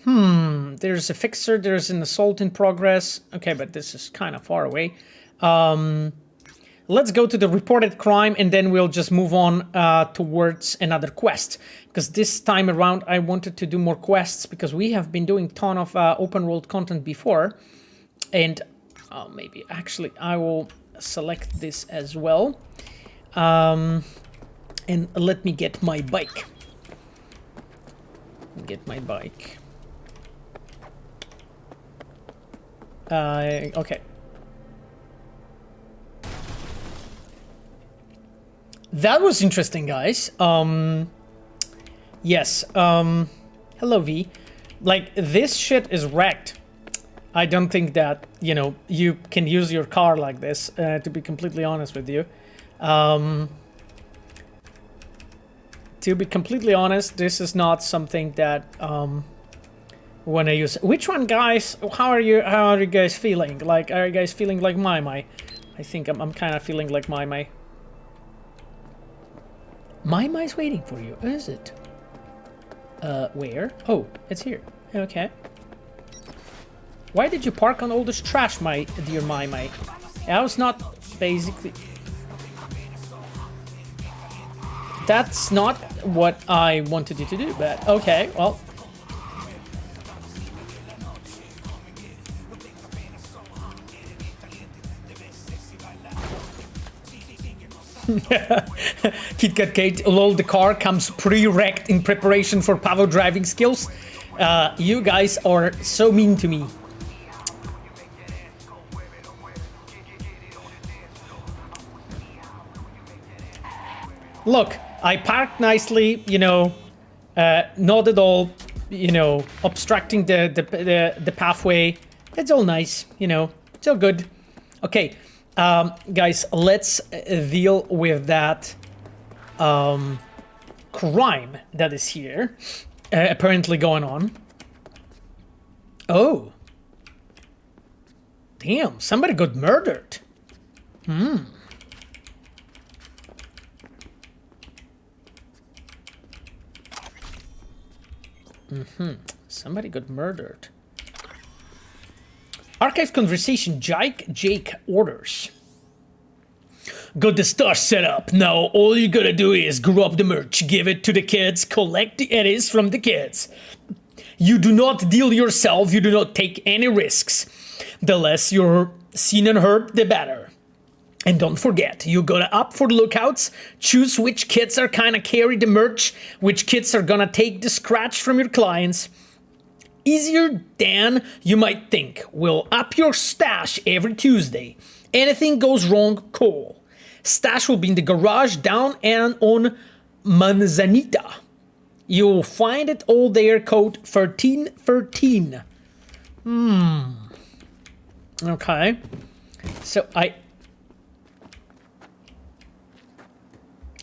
[SPEAKER 1] There's a fixer, there's an assault in progress. Okay, but this is kind of far away. Let's go to the reported crime, and then we'll just move on towards another quest. Because this time around, I wanted to do more quests, because we have been doing a ton of open world content before. And maybe, actually, I will select this as well. And let me get my bike. Okay. That was interesting, guys. Yes. Hello, V. Like, this shit is wrecked. I don't think that, you know, you can use your car like this, to be completely honest with you. To be completely honest, this is not something that, when I use. Which one, guys? How are you guys feeling? Like, are you guys feeling like Mai? I think I'm kind of feeling like Mai. Mai's waiting for you, is it? Where? Oh, it's here. Okay. Why did you park on all this trash, my dear Mai? I was not basically. That's not what I wanted you to do, but okay, well. KitKat Kate, lol, the car comes pre-wrecked in preparation for Pavo driving skills. You guys are so mean to me. Look, I parked nicely, you know, not at all, you know, obstructing the pathway. It's all nice, you know, it's all good. Okay. Guys, let's deal with that crime that is here, apparently going on. Oh. Damn, somebody got murdered. Somebody got murdered. Archive conversation, Jake orders. Got the star set up. Now all you gotta do is grab the merch, give it to the kids, collect the eddies from the kids. You do not deal yourself, you do not take any risks. The less you're seen and heard, the better. And don't forget, you gotta up for lookouts, choose which kids are kinda carry the merch, which kids are gonna take the scratch from your clients. Easier than you might think. We'll up your stash every Tuesday. Anything goes wrong, call. Stash will be in the garage down and on Manzanita. You'll find it all there, code 1313. Okay. So I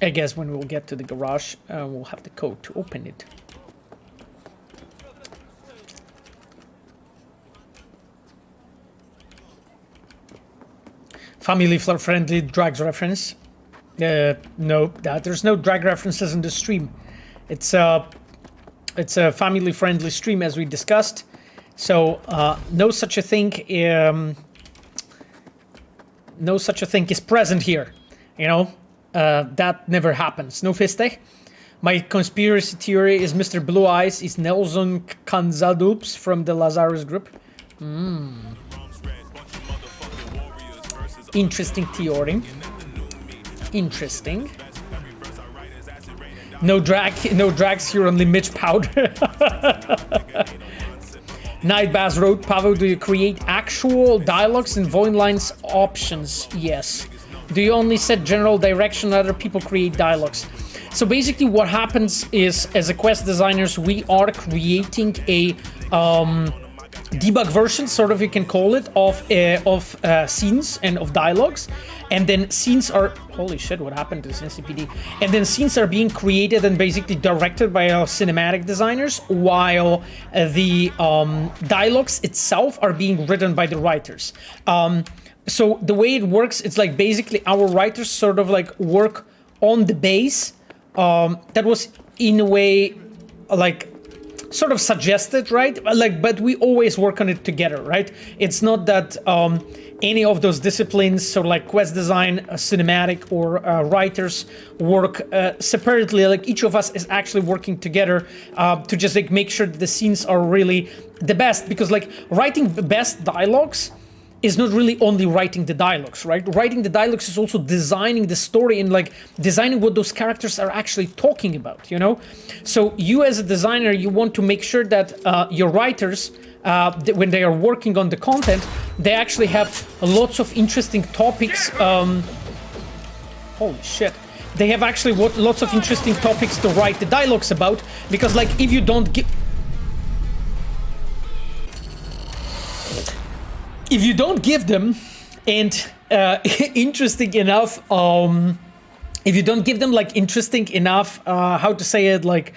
[SPEAKER 1] guess when we'll get to the garage, we'll have the code to open it. Family-friendly drugs reference. No, there's no drag references in the stream. It's a family-friendly stream, as we discussed. So no such a thing. No such a thing is present here. You know, that never happens. No fiste. My conspiracy theory is Mr. Blue Eyes is Nelson Canzadups from the Lazarus group. Interesting theory. Interesting. No drags here, only Mitch Powder. Night Bass Road, Pavo, do you create actual dialogues and voice lines options? Yes. Do you only set general direction, other people create dialogues? So basically what happens is, as a quest designers, we are creating a debug version, sort of you can call it, of scenes and of dialogues, and then scenes are, holy shit, what happened to this NCPD? And then scenes are being created and basically directed by our cinematic designers, while the dialogues itself are being written by the writers. So the way it works, it's like basically our writers sort of like work on the base that was in a way like sort of suggested, right? Like, but we always work on it together, right? It's not that any of those disciplines, so like quest design, cinematic, or writers work separately. Like each of us is actually working together to just like make sure that the scenes are really the best, because like writing the best dialogues is not really only writing the dialogues, right? Writing the dialogues is also designing the story and like designing what those characters are actually talking about, you know? So you as a designer, you want to make sure that your writers, when they are working on the content, they actually have lots of interesting topics. Holy shit. They have actually lots of interesting topics to write the dialogues about, because like if you don't give... If you don't give them interesting enough, if you don't give them like interesting enough, how to say it, like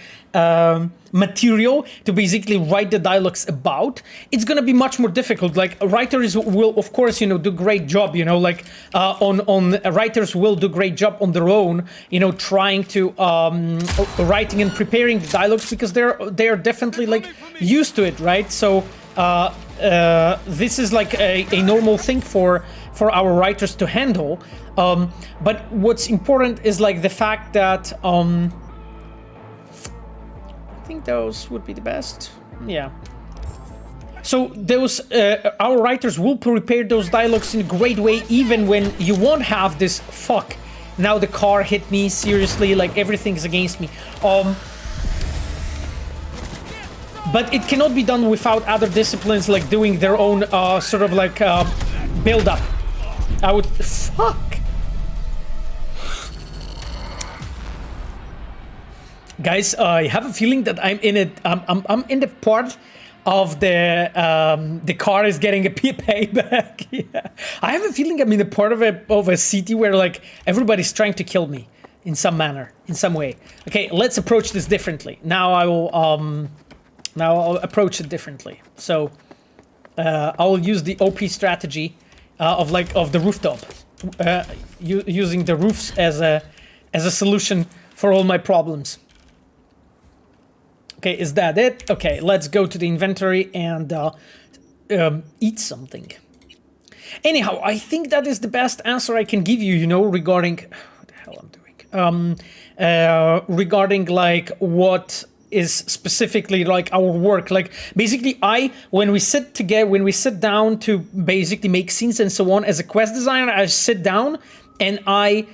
[SPEAKER 1] material to basically write the dialogues about, it's gonna be much more difficult. Like writers will, of course, you know, do great job, you know, like writers will do great job on their own, you know, trying to writing and preparing the dialogues, because they're definitely like used to it, right? So this is like a normal thing for our writers to handle, but what's important is like the fact that I think those would be the best. Yeah. So those our writers will prepare those dialogues in a great way, even when you won't have this fuck. Now the car hit me, seriously, like everything's against me. But it cannot be done without other disciplines like doing their own sort of like build-up. I would... Fuck! Guys, I have a feeling that I'm in it. I'm in the part of the car is getting a payback. Yeah. I have a feeling I'm in a part of a city where like everybody's trying to kill me in some manner, in some way. Okay, let's approach this differently. Now I'll approach it differently. So I will use the OP strategy of the rooftop, using the roofs as a solution for all my problems. Okay, is that it? Okay, let's go to the inventory and eat something. Anyhow, I think that is the best answer I can give you, you know, regarding what the hell I'm doing. Regarding like what is specifically like our work. Like basically when we sit down to basically make scenes and so on, as a quest designer, I sit down and I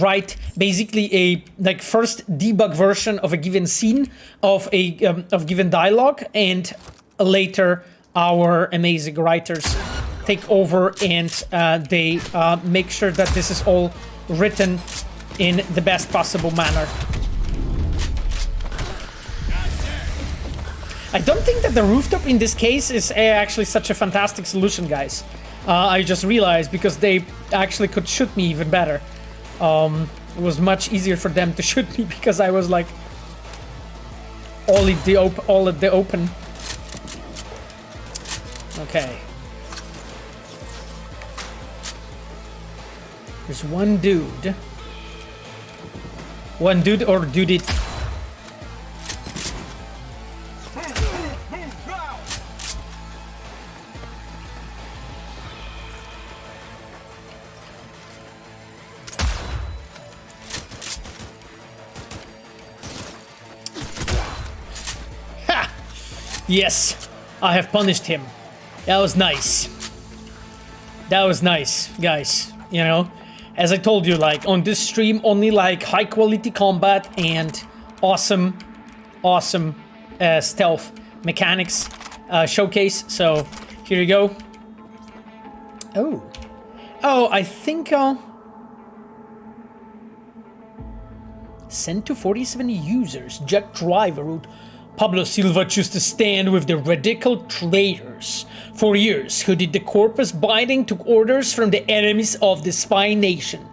[SPEAKER 1] write basically a like first debug version of a given scene of given dialogue, and later our amazing writers take over and they make sure that this is all written in the best possible manner. I don't think that the rooftop in this case is actually such a fantastic solution, guys. I just realized, because they actually could shoot me even better. It was much easier for them to shoot me because I was like all at the open. Okay. There's one dude. One dude or dude it. Yes, I have punished him. That was nice. That was nice, guys. You know, as I told you, like on this stream, only like high quality combat and awesome stealth mechanics showcase. So here you go. Oh, I think sent to 47 users. Jack Driver wrote, Pablo Silva chose to stand with the radical traitors. For years, who did the corpus binding took orders from the enemies of the spy nation.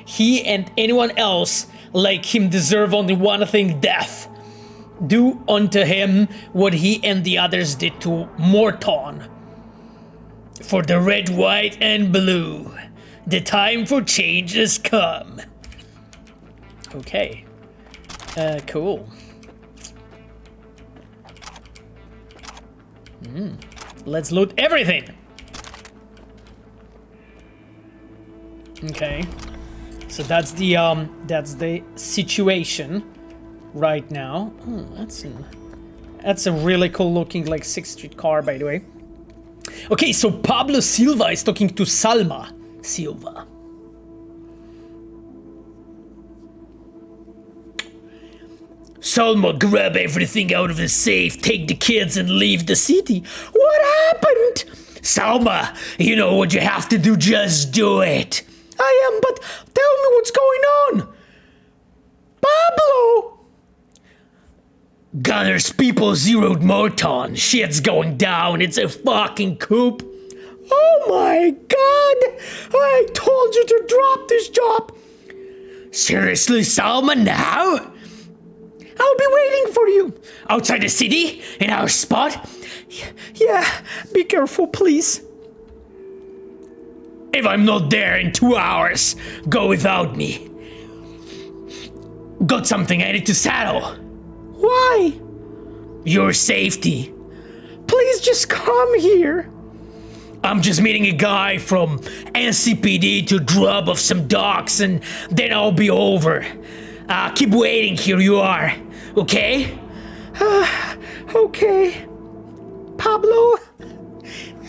[SPEAKER 1] He and anyone else like him deserve only one thing, death. Do unto him what he and the others did to Morton. For the red, white, and blue, the time for change has come. Okay. Cool. Let's loot everything. Okay. So that's the situation right now. Oh, that's a really cool looking like 6th Street car, by the way. Okay, so Pablo Silva is talking to Salma Silva. Salma, grab everything out of the safe, take the kids and leave the city. What happened? Salma, you know what you have to do, just do it. I am, but tell me what's going on. Pablo! Gunner's people zeroed Moton. Shit's going down. It's a fucking coup. Oh my god! I told you to drop this job. Seriously, Salma, now? I'll be waiting for you. Outside the city? In our spot? Yeah, be careful, please. If I'm not there in 2 hours, go without me. Got something I need to settle. Why? Your safety. Please just come here. I'm just meeting a guy from NCPD to drop off some docs and then I'll be over. Keep waiting, here you are. Okay? Okay. Pablo?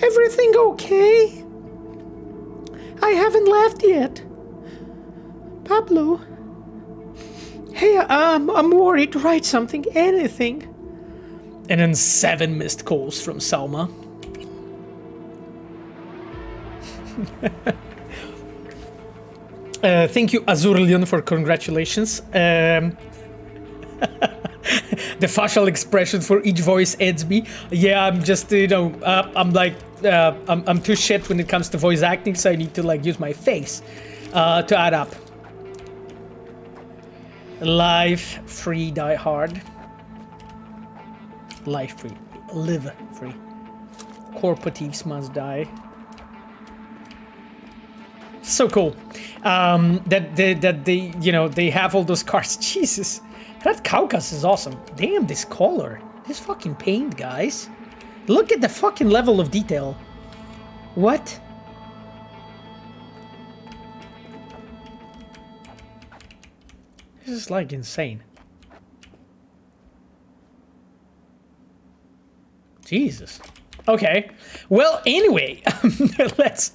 [SPEAKER 1] Everything okay? I haven't left yet. Pablo? Hey, I'm worried. Write something, anything. And then 7 missed calls from Salma. Thank you, Azurlion, for congratulations. The facial expression for each voice adds me. Yeah, I'm just, I'm like, I'm too shit when it comes to voice acting, so I need to like use my face to add up. Life free, die hard. Life free, live free. Corporatives must die. So cool. That they have all those cars. Jesus, that Caucasus is awesome. Damn, this color, this fucking paint, guys. Look at the fucking level of detail. What? This is like insane. Jesus. Okay. Well, anyway, let's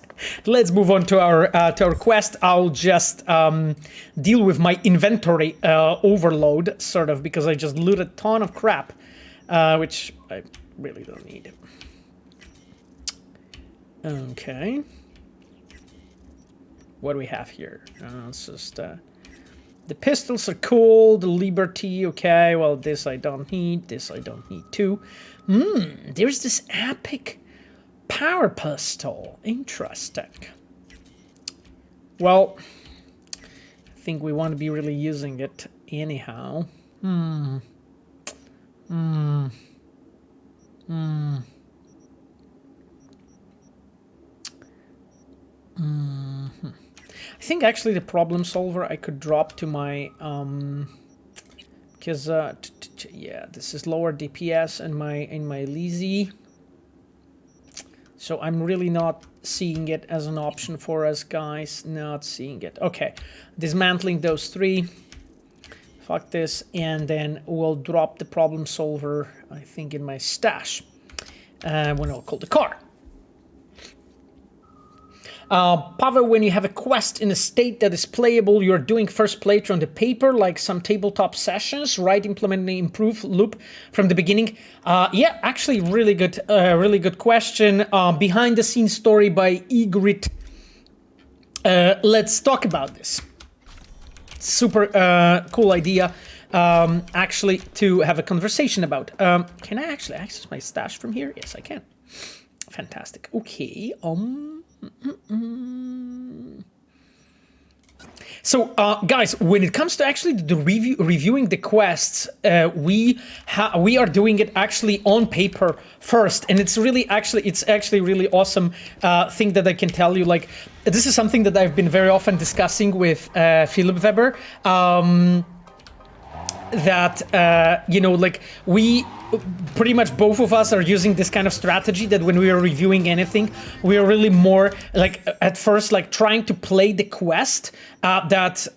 [SPEAKER 1] move on to our quest. I'll just deal with my inventory overload, sort of, because I just looted a ton of crap, which I really don't need. Okay. What do we have here? It's just the pistols are cool. The Liberty, okay. Well, this I don't need. This I don't need too. There's this epic power pistol. Interesting. Well, I think we want to be really using it anyhow. I think actually the problem solver I could drop to my because yeah, this is lower DPS in my Lizzie, so I'm really not seeing it as an option for us, guys. Not seeing it. Okay, dismantling those 3. Fuck this, and then we'll drop the problem solver, I think, in my stash when I'll call the car. Pavel, when you have a quest in a state that is playable, you're doing first playthrough on the paper, like some tabletop sessions, right? Implementing improve loop from the beginning. Yeah, actually, really good question. Behind the scenes story by Egrit. Let's talk about this. Super cool idea, actually, to have a conversation about. Can I actually access my stash from here? Yes, I can. Fantastic. Okay. So, guys, when it comes to actually the reviewing the quests, we are doing it actually on paper first, and it's actually really awesome thing that I can tell you. Like, this is something that I've been very often discussing with Philip Weber. that you know, like we pretty much both of us are using this kind of strategy that when we are reviewing anything, we are really more like at first like trying to play the quest that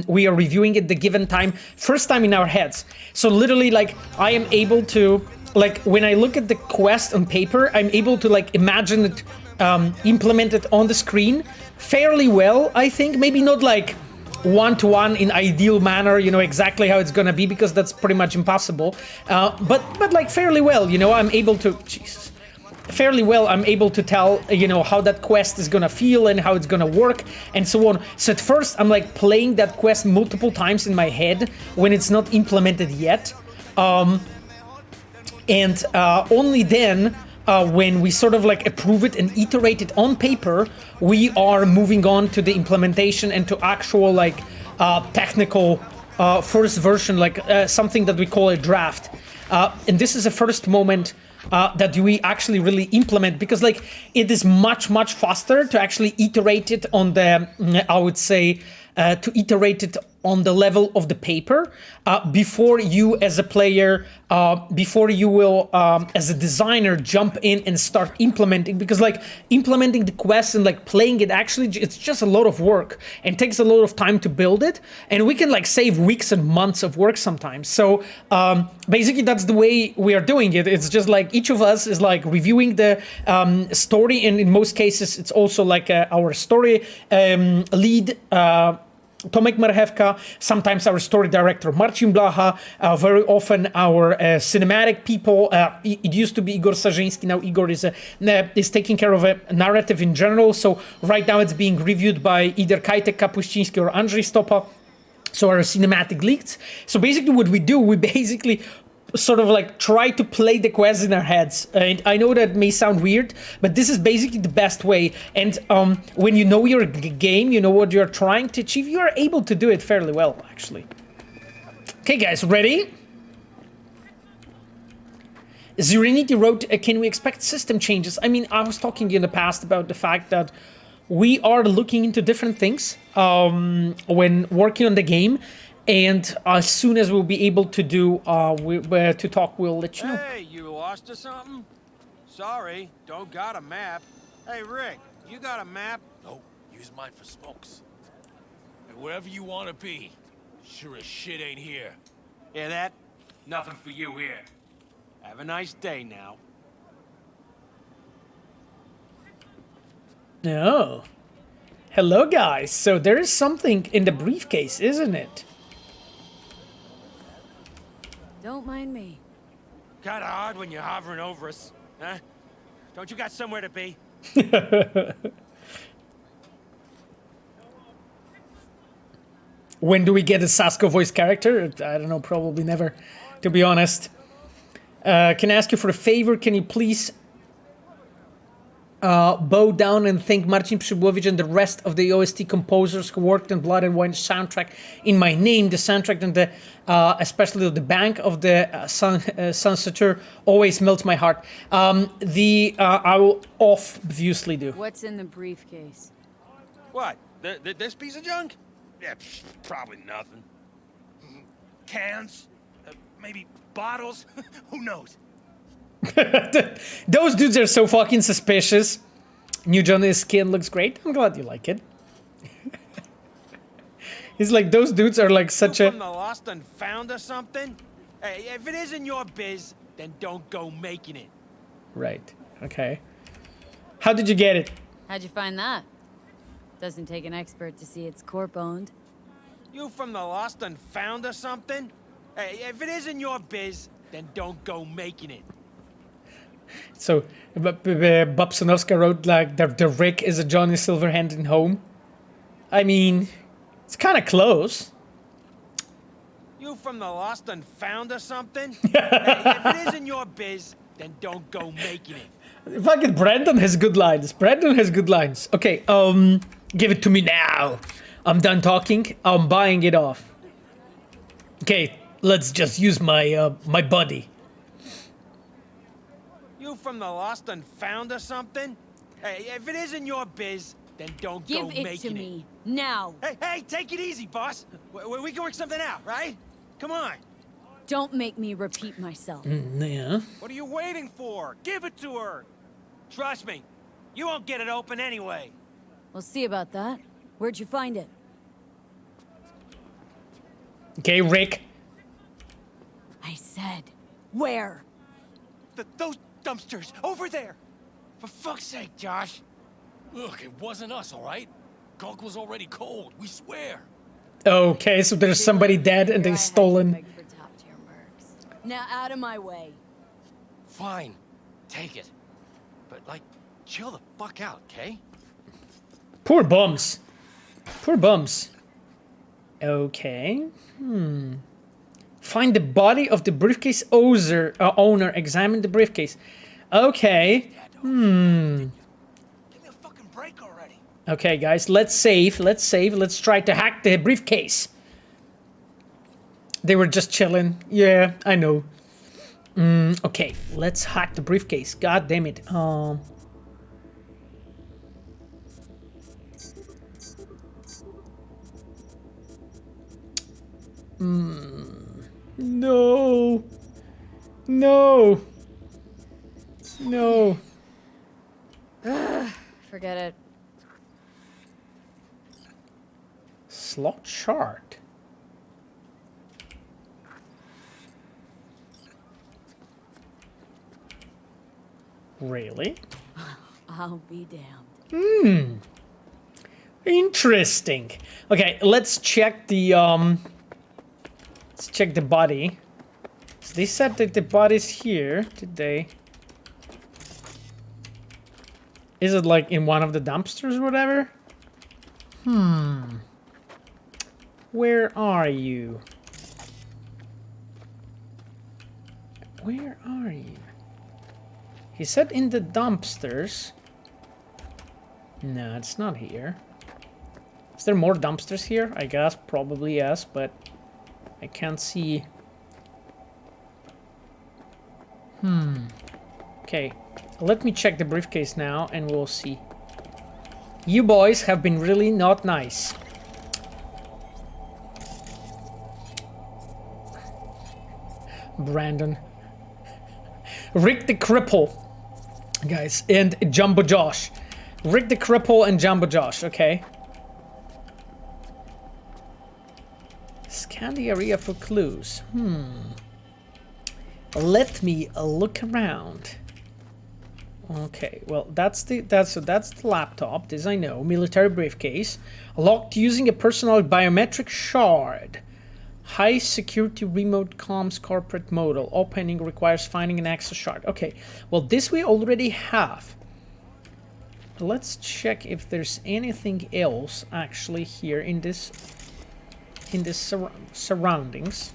[SPEAKER 1] we are reviewing at the given time, first time in our heads. So literally, like I am able to, like when I look at the quest on paper, I'm able to like imagine it implemented on the screen fairly well, I think. Maybe not like one-to-one in ideal manner, you know, exactly how it's gonna be, because that's pretty much impossible. But like fairly well, you know, I'm able to, Jesus, fairly well, I'm able to tell, you know, how that quest is gonna feel and how it's gonna work and so on. So at first, I'm like playing that quest multiple times in my head when it's not implemented yet. And only then, when we sort of like approve it and iterate it on paper, we are moving on to the implementation and to actual like technical first version, like something that we call a draft. And this is the first moment that we actually really implement, because like it is much faster to actually iterate it on the, I would say, to iterate it on the level of the paper before you as a player, before you will as a designer jump in and start implementing, because like implementing the quest and like playing it, actually it's just a lot of work and takes a lot of time to build it, and we can like save weeks and months of work sometimes. So basically that's the way we are doing it. It's just like each of us is like reviewing the story, and in most cases it's also like our story lead, Tomek Marchewka, sometimes our story director Marcin Blacha, very often our cinematic people. It used to be Igor Sarzyński, now Igor is taking care of a narrative in general, so right now it's being reviewed by either Kajtek Kapuściński or Andrzej Stopa, so our cinematic leads. So basically what we do, we basically sort of like try to play the quest in our heads, and I know that may sound weird, but this is basically the best way. And when you know your game, you know what you're trying to achieve, you are able to do it fairly well, actually. Okay guys, ready? Zirinity wrote, can we expect system changes? I mean, I was talking in the past about the fact that we are looking into different things when working on the game. And as soon as we'll be able to do to talk, we'll let you know.
[SPEAKER 6] Hey, you lost or something? Sorry, don't got a map. Hey, Rick, you got a map?
[SPEAKER 8] Nope, use mine for smokes. And wherever you want to be, sure as shit ain't here.
[SPEAKER 6] Hear that? Nothing for you here. Have a nice day now.
[SPEAKER 1] Oh. Hello, guys. So there is something in the briefcase, isn't it?
[SPEAKER 2] Don't mind me.
[SPEAKER 6] Kinda hard when you're hovering over us, huh? Don't you got somewhere to be?
[SPEAKER 1] When do we get a Sasko voice character? I don't know, probably never, to be honest. Can I ask you for a favor? Can you please bow down and thank Marcin Przybłowicz and the rest of the OST composers who worked on Blood and Wine soundtrack in my name. The soundtrack and the especially the bank of the Sunseter always melts my heart. I will obviously do.
[SPEAKER 2] What's in the briefcase?
[SPEAKER 6] What? This piece of junk? Yeah, probably nothing. Cans? Maybe bottles? Who knows?
[SPEAKER 1] Those dudes are so fucking suspicious. New Johnny's skin looks great. I'm glad you like it. He's like, those dudes are like such a...
[SPEAKER 6] From the lost and found or something? Hey, if it isn't your biz, then don't go making it.
[SPEAKER 1] Right. Okay. How did you get it?
[SPEAKER 2] How'd you find that? Doesn't take an expert to see it's corp-owned.
[SPEAKER 6] You from the lost and found or something? Hey, if it isn't your biz, then don't go making it.
[SPEAKER 1] So, Babsonovska wrote like the Rick is a Johnny Silverhand in Home. I mean, it's kind of close.
[SPEAKER 6] You from the lost and found or something? Hey, if it isn't your biz, then don't go making it.
[SPEAKER 1] Fucking Brandon has good lines. Brandon has good lines. Okay, give it to me now. I'm done talking. I'm buying it off. Okay, let's just use my my buddy.
[SPEAKER 6] You from the lost and found or something? Hey, if it isn't your biz, then don't go making it.
[SPEAKER 2] Give it to me, now.
[SPEAKER 6] Hey, take it easy, boss. We can work something out, right? Come on.
[SPEAKER 2] Don't make me repeat myself.
[SPEAKER 1] Yeah.
[SPEAKER 6] What are you waiting for? Give it to her. Trust me, you won't get it open anyway.
[SPEAKER 2] We'll see about that. Where'd you find it?
[SPEAKER 1] Okay, Rick.
[SPEAKER 2] I said, where?
[SPEAKER 6] Those dumpsters over there. For fuck's sake, Josh.
[SPEAKER 8] Look, it wasn't us, all right? Gunk was already cold, we swear.
[SPEAKER 1] Okay, so there's somebody dead and they stolen.
[SPEAKER 2] Beg for top-tier mercs. Now out of my way.
[SPEAKER 8] Fine, take it. But, like, chill the fuck out, okay?
[SPEAKER 1] Poor bums. Poor bums. Okay. Find the body of the briefcase owner. Examine the briefcase. Okay.
[SPEAKER 6] Give me a fucking break already.
[SPEAKER 1] Okay, guys, let's save. Let's try to hack the briefcase. They were just chilling. Yeah, I know. Okay, let's hack the briefcase. God damn it. No. No. No.
[SPEAKER 2] Forget it.
[SPEAKER 1] Slot shard. Really?
[SPEAKER 2] I'll be damned.
[SPEAKER 1] Interesting. Okay, let's check the body. So they said that the body's here. Did they? Is it like in one of the dumpsters or whatever? Where are you? Where are you? He said in the dumpsters. No, it's not here. Is there more dumpsters here? I guess probably yes, but I can't see. Okay, let me check the briefcase now and we'll see. You boys have been really not nice. Brandon. Rick the Cripple. Guys, and Jumbo Josh. Rick the Cripple and Jumbo Josh, okay. Scan the area for clues. Let me look around. Okay, well that's the laptop. This I know. Military briefcase. Locked using a personal biometric shard. High security remote comms corporate model. Opening requires finding an access shard. Okay, well this we already have. Let's check if there's anything else actually here in this surroundings.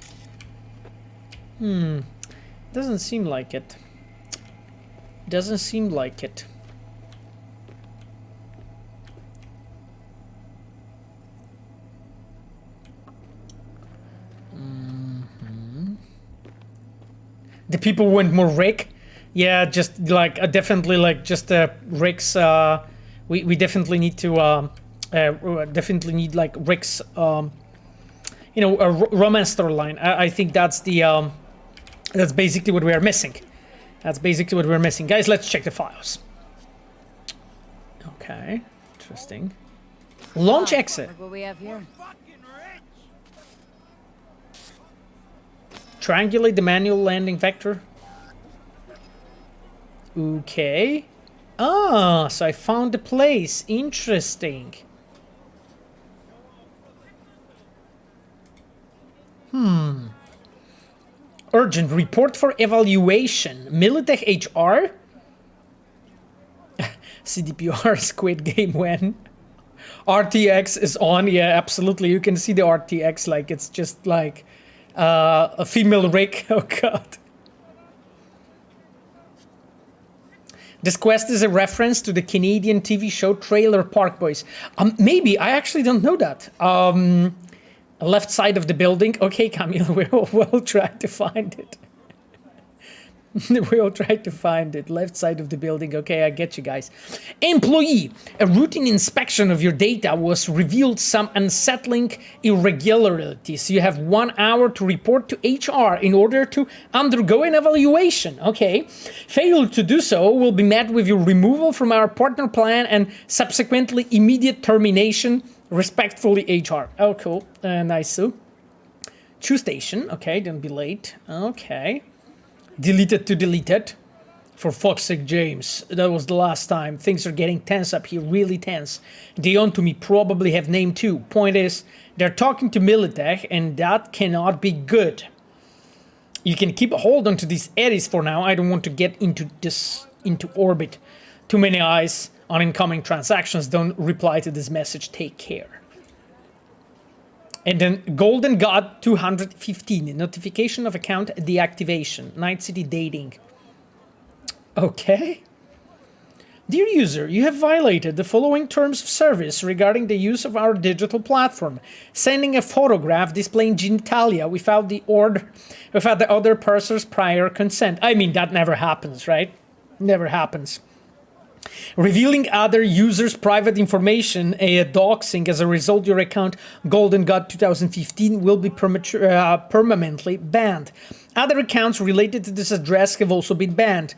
[SPEAKER 1] Doesn't seem like it. Doesn't seem like it. The people want more Rick. Yeah, just like definitely like just Rick's. We definitely need to definitely need like Rick's. You know, a romance storyline. I think that's the that's basically what we are missing. That's basically what we're missing, guys. Let's check the files. Okay, interesting. Launch exit.
[SPEAKER 2] Look what we have here.
[SPEAKER 1] Triangulate the manual landing vector. Okay. Ah, so I found the place. Interesting. Urgent report for evaluation. Militech HR. CDPR Squid Game when. RTX is on. Yeah, absolutely. You can see the RTX like it's just like a female Rick. Oh god. This quest is a reference to the Canadian TV show Trailer Park Boys. Maybe. I actually don't know that. Left side of the building. Okay, Camille, we'll try to find it. We'll try to find it. Left side of the building. Okay, I get you guys. Employee. A routine inspection of your data was revealed some unsettling irregularities. You have 1 hour to report to HR in order to undergo an evaluation. Okay. Failure to do so will be met with your removal from our partner plan and subsequently immediate termination. Respectfully, HR. Oh, cool. Nice. So. Choose station. Okay, don't be late. Okay. Deleted to deleted. For fuck's sake, James. That was the last time. Things are getting tense up here. Really tense. They on to me probably have name too. Point is, they're talking to Militech and that cannot be good. You can keep a hold on to these eddies for now. I don't want to get into orbit. Too many eyes on incoming transactions. Don't reply to this message. Take care. And then Golden God 215, notification of account deactivation, Night City dating. Okay. Dear user, you have violated the following terms of service regarding the use of our digital platform. Sending a photograph displaying genitalia without the other person's prior consent. I mean, that never happens, right? Never happens. Revealing other users' private information, doxing. As a result, your account Golden God 2015 will be permanently banned. Other accounts related to this address have also been banned.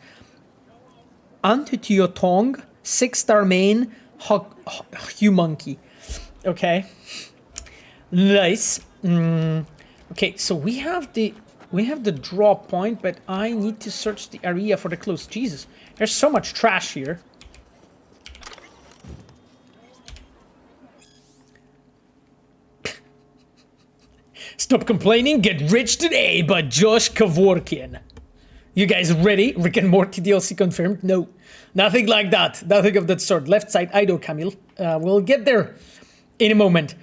[SPEAKER 1] Antitiotong, 6-star main, Humonkey. Okay. Nice. Okay, so we have the drop point, but I need to search the area for the clues. Jesus, there's so much trash here. Stop complaining, get rich today by Josh Kevorkian. You guys ready? Rick and Morty DLC confirmed? No, nothing like that. Nothing of that sort. Left side, Ido Camille. We'll get there in a moment.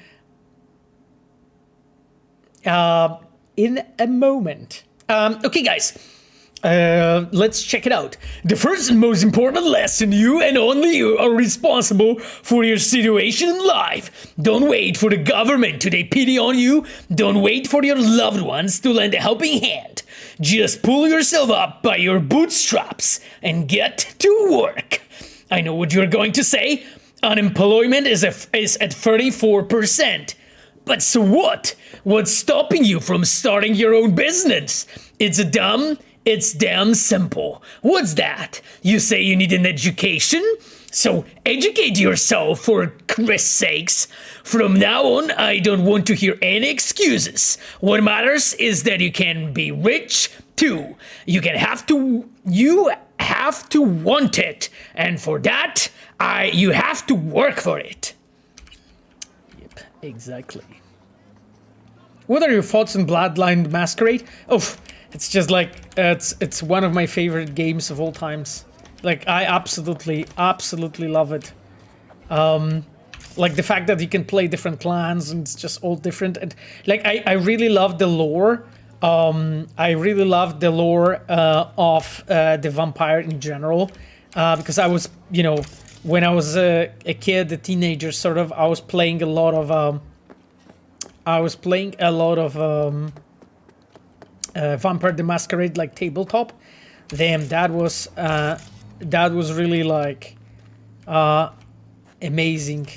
[SPEAKER 1] In a moment. Okay, guys. Let's check it out. The first and most important lesson: you and only you are responsible for your situation in life. Don't wait for the government to take pity on you. Don't wait for your loved ones to lend a helping hand. Just pull yourself up by your bootstraps and get to work. I know what you're going to say. Unemployment is at 34%. But so what? What's stopping you from starting your own business? It's damn simple. What's that? You say you need an education? So educate yourself, for Christ's sakes. From now on, I don't want to hear any excuses. What matters is that you can be rich too. You have to want it. And for that, you have to work for it. Yep, exactly. What are your thoughts on Bloodline Masquerade? Oh, it's just like, it's one of my favorite games of all times. Like, I absolutely love it. Like the fact that you can play different clans and it's just all different. And like, I really love the lore. I really love the lore of the vampire in general. Because I was, you know, when I was a kid, a teenager, sort of, I was playing a lot of Vampire the Masquerade, like tabletop. Damn, that was really like amazing.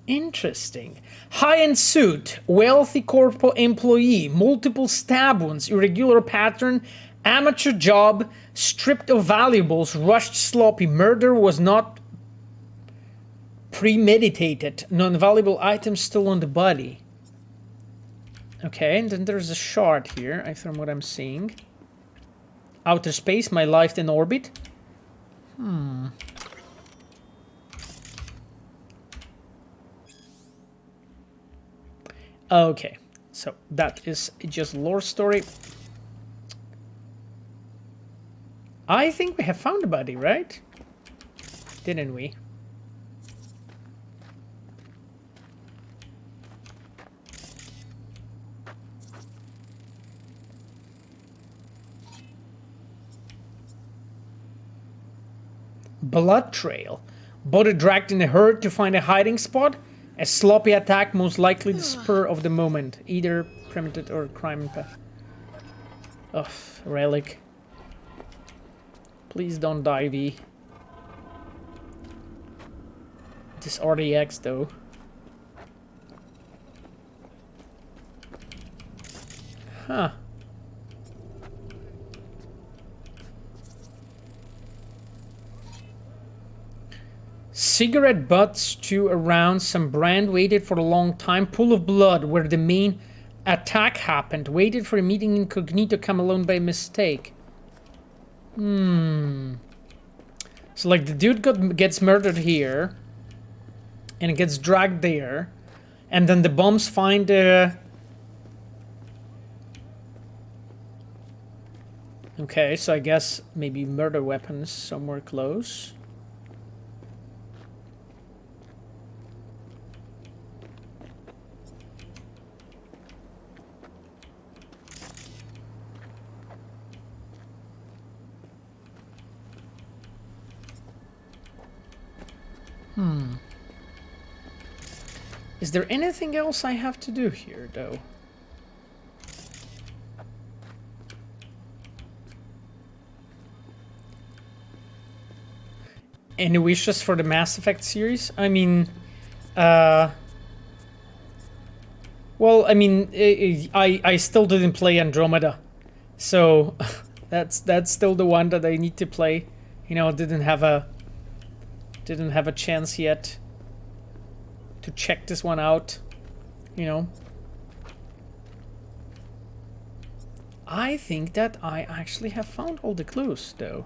[SPEAKER 1] Interesting. High-end suit, wealthy corporate employee, multiple stab wounds, irregular pattern, amateur job, stripped of valuables, rushed sloppy, murder was not premeditated, non-valuable items still on the body. Okay, and then there's a shard here, from what I'm seeing. Outer space, my life in orbit. Okay, so that is just lore story. I think we have found a body, right? Didn't we? Blood trail. Body dragged in a herd to find a hiding spot. A sloppy attack, most likely the spur of the moment. Either primitive or crime path. Ugh, relic. Please don't die, V. This RDX though. Huh. Cigarette butts stew around, some brand, waited for a long time, pool of blood where the main attack happened, waited for a meeting incognito, come alone by mistake. So like the dude gets murdered here and gets dragged there, and then the bombs find okay, so I guess maybe murder weapons somewhere close. Is there anything else I have to do here, though? Any wishes for the Mass Effect series? I mean, well, I mean, I still didn't play Andromeda, so that's still the one that I need to play. You know, didn't have a chance yet to check this one out, you know. I think that I actually have found all the clues, though,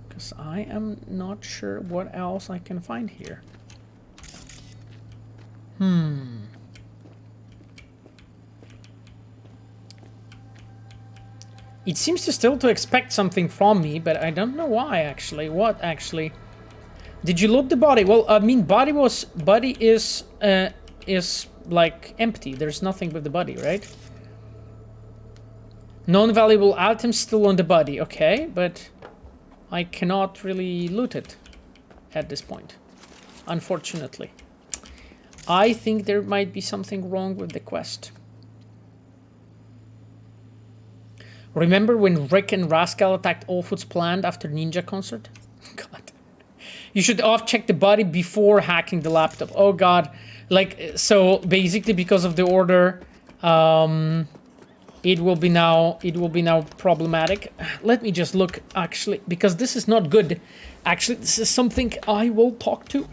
[SPEAKER 1] because I am not sure what else I can find here. It seems to still to expect something from me, but I don't know why, actually. What, actually? Did you loot the body? Well, I mean, body is like empty. There's nothing with the body, right? Non-valuable items still on the body. Okay, but I cannot really loot it at this point, unfortunately. I think there might be something wrong with the quest. Remember when Rick and Rascal attacked Allfoot's plant after Ninja concert? God. You should off-check the body before hacking the laptop. Oh god. Like, so basically because of the order, it will be now problematic. Let me just look, actually, because this is not good. Actually, this is something I will talk to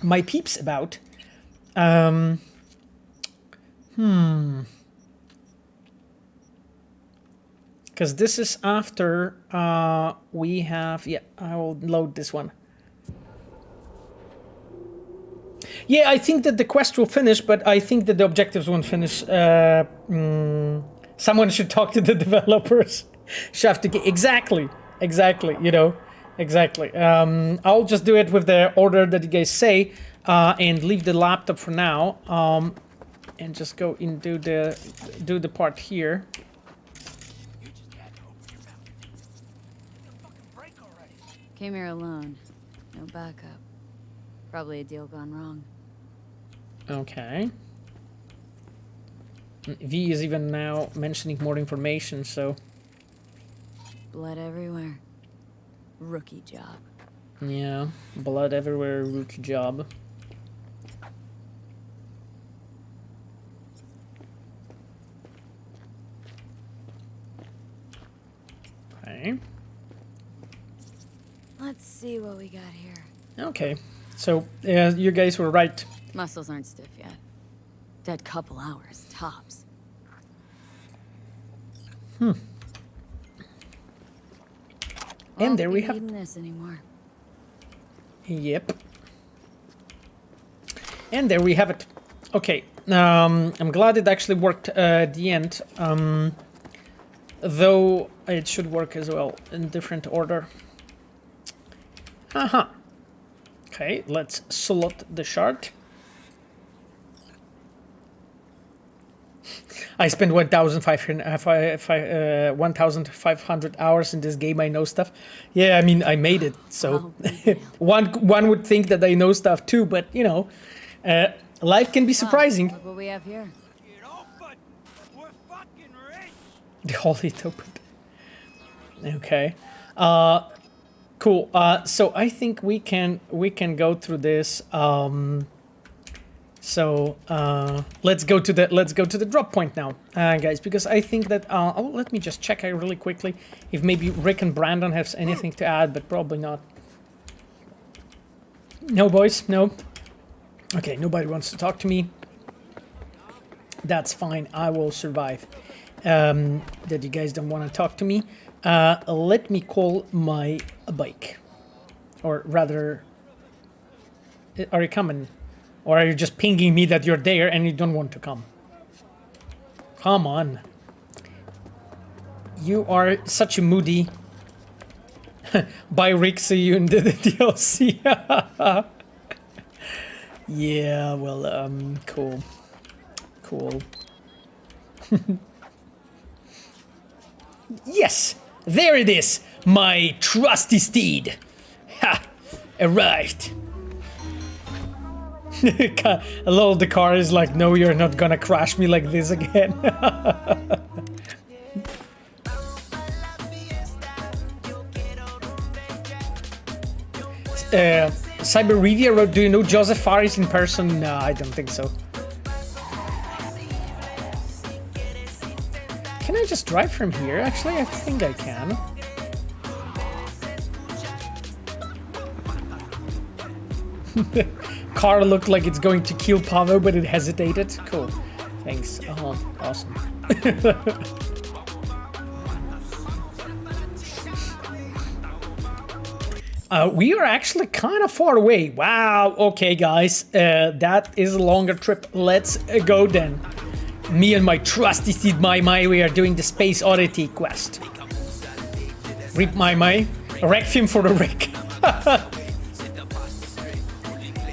[SPEAKER 1] my peeps about. Because this is after we have... Yeah, I will load this one. Yeah, I think that the quest will finish, but I think that the objectives won't finish. Someone should talk to the developers. Exactly, you know, exactly. I'll just do it with the order that you guys say, and leave the laptop for now, and just go into do the part here.
[SPEAKER 2] Came here alone. No backup. Probably a deal gone wrong.
[SPEAKER 1] Okay. V is even now mentioning more information, so...
[SPEAKER 2] Blood everywhere. Rookie job.
[SPEAKER 1] Yeah, blood everywhere, rookie job. Okay.
[SPEAKER 2] Let's see what we got here.
[SPEAKER 1] Okay, so you guys were right.
[SPEAKER 2] Muscles aren't stiff yet. Dead couple hours, tops.
[SPEAKER 1] And there we have...
[SPEAKER 2] Won't be needing this anymore.
[SPEAKER 1] Yep. And there we have it. Okay, I'm glad it actually worked at the end. Though it should work as well in different order. Okay, let's slot the shard. I spent 1,500 hours in this game. I know stuff. Yeah, I mean, I made it, so one would think that I know stuff too. But you know, Life can be surprising.
[SPEAKER 2] Look what we have here.
[SPEAKER 6] Get off, but we're fucking rich.
[SPEAKER 1] The holy token. Okay. Cool. So I think we can go through this. So let's go to the drop point now, guys, because I think that oh, let me just check really quickly if maybe Rick and Brandon have anything to add, but probably not. No, boys, no. Okay, nobody wants to talk to me. That's fine. I will survive. That you guys don't want to talk to me. Let me call my bike, or rather, are you coming? Or are you just pinging me that you're there and you don't want to come? Come on. You are such a moody. Bye, Rick, see you in the DLC. Yeah, well, cool. Cool. Yes! There it is! My trusty steed! Ha! Arrived! Hello, the car is like, no, you're not gonna crash me like this again. Cyberrevia wrote, do you know Joseph Fares in person? No, I don't think so. Can I just drive from here? Actually, I think I can. Car looked like it's going to kill Pavo, but it hesitated. Cool. Thanks. Oh, awesome. We are actually kind of far away. Wow. Okay, guys. That is a longer trip. Let's go then. Me and my trusty steed Mai, we are doing the Space Oddity quest. Rip Mai. Requiem for the Rick.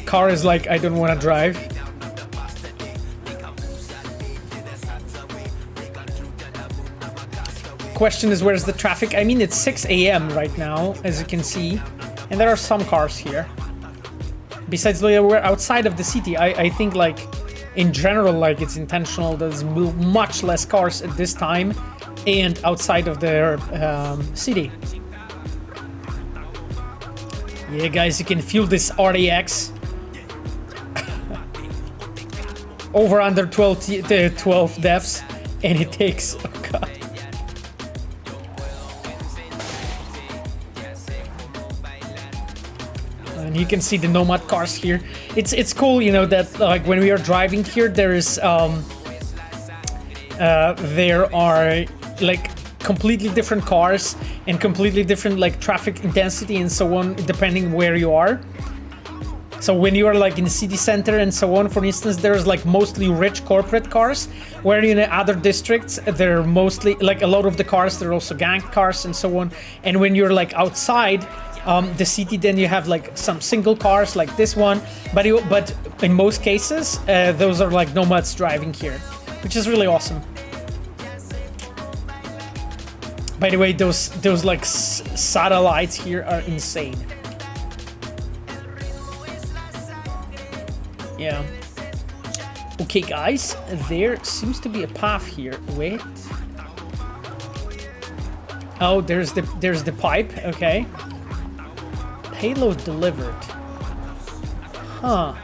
[SPEAKER 1] Car is like, I don't want to drive. Question is, where's the traffic? I mean, it's 6 a.m. right now, as you can see. And there are some cars here. Besides, we're outside of the city. I think, like, in general, like, it's intentional. There's much less cars at this time and outside of the city. Yeah, guys, you can feel this RDX. Over under 12 deaths, and it takes, oh god. And you can see the Nomad cars here. It's cool, you know, that like when we are driving here, there is there are like completely different cars and completely different like traffic intensity and so on, depending where you are. So when you are like in the city center and so on, for instance, there's like mostly rich corporate cars, where in other districts, they're mostly like a lot of the cars, they're also gang cars and so on. And when you're like outside the city, then you have like some single cars like this one, but in most cases, those are like nomads driving here, which is really awesome. By the way, those like satellites here are insane. Yeah. Okay, guys, there seems to be a path here. Wait. Oh, there's the pipe. Okay. Payload delivered. Huh.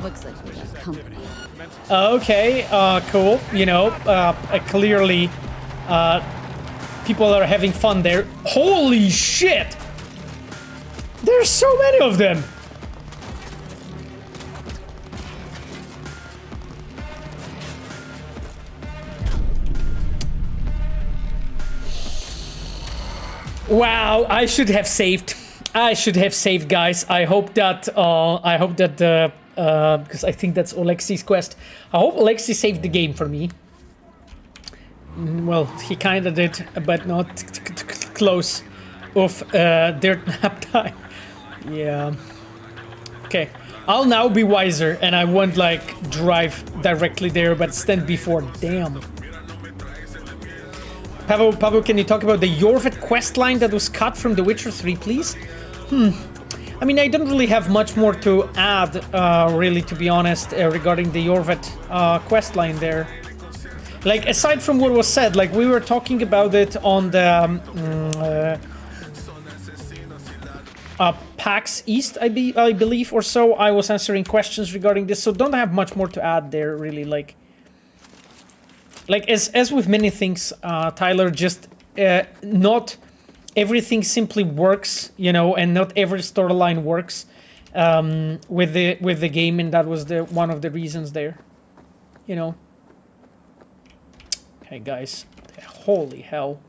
[SPEAKER 2] Looks like we got company.
[SPEAKER 1] Okay. Cool. You know, clearly, people are having fun there. Holy shit! There's so many of them! Wow, I should have saved. Guys. I hope that because I think that's Oleksi's quest. I hope Oleksi saved the game for me. Well, he kinda did, but not close of their nap time. Yeah. Okay. I'll now be wiser and I won't like drive directly there, but stand before. Damn. Pavo, can you talk about the Yorvet quest line that was cut from The Witcher 3, please? I I mean, I don't really have much more to add, really, to be honest, regarding the Yorvet quest line there. Like, aside from what was said, like, we were talking about it on the PAX East, I believe, or so. I was answering questions regarding this, so don't have much more to add there, really. Like as with many things, Tyler, just not everything simply works, you know, and not every storyline works with the game, and that was one of the reasons there, you know. Okay, guys, holy hell.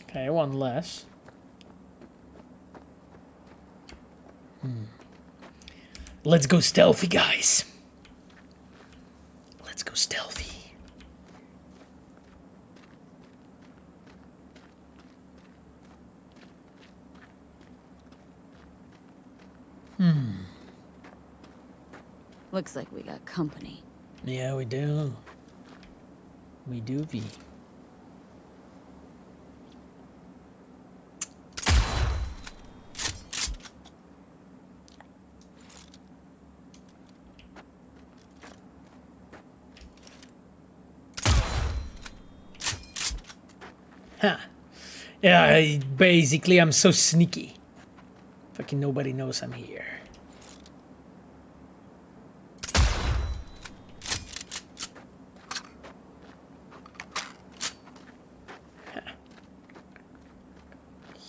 [SPEAKER 1] Okay, one less. Let's go stealthy, guys. Let's go stealthy.
[SPEAKER 2] Looks like we got company.
[SPEAKER 1] Yeah, we do. We do, V. Huh. Yeah, basically I'm so sneaky. Fucking nobody knows I'm here.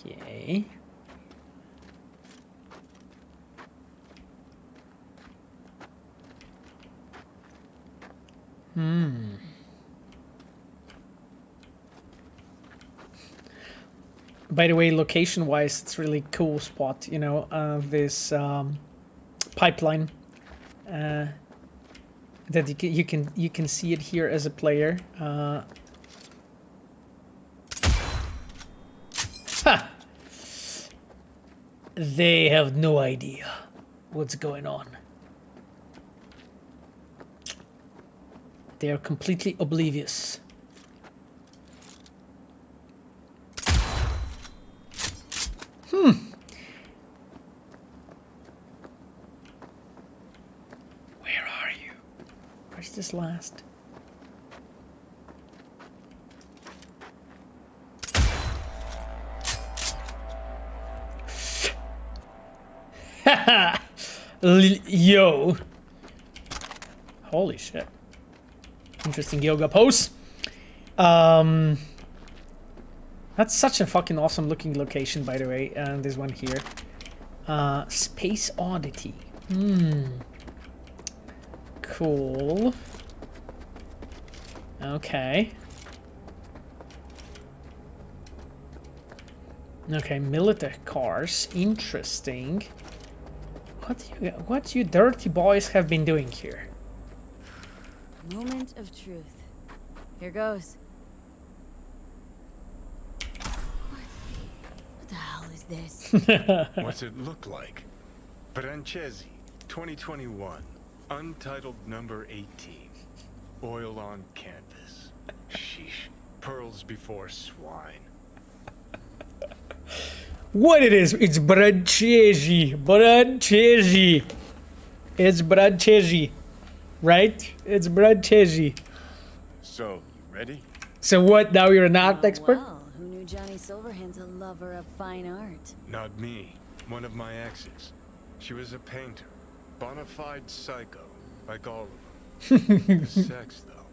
[SPEAKER 1] Okay. By the way, location-wise, it's really cool spot. You know, this pipeline. That you can see it here as a player. Ha! They have no idea what's going on. They are completely oblivious. Where are you? Where's this last? Yo. Holy shit. Interesting yoga pose. That's such a fucking awesome looking location, by the way. This one here. Space Oddity. Cool. Okay. Okay, Militech cars. Interesting. What you dirty boys have been doing here?
[SPEAKER 2] Moment of truth. Here goes. What the hell is this?
[SPEAKER 7] What's it look like? Brancesi, 2021. Untitled number 18. Oil on canvas. Sheesh. Pearls before swine.
[SPEAKER 1] What it is? It's Brancesi. Brancesi. It's Brancesi. Right? It's Brancesi.
[SPEAKER 7] So, you ready?
[SPEAKER 1] So what, now you're an art expert?
[SPEAKER 2] Well, who knew Johnny Silverhand's a lover of fine art?
[SPEAKER 7] Not me. One of my exes. She was a painter. Bona fide psycho. Like all of them. The sex, though.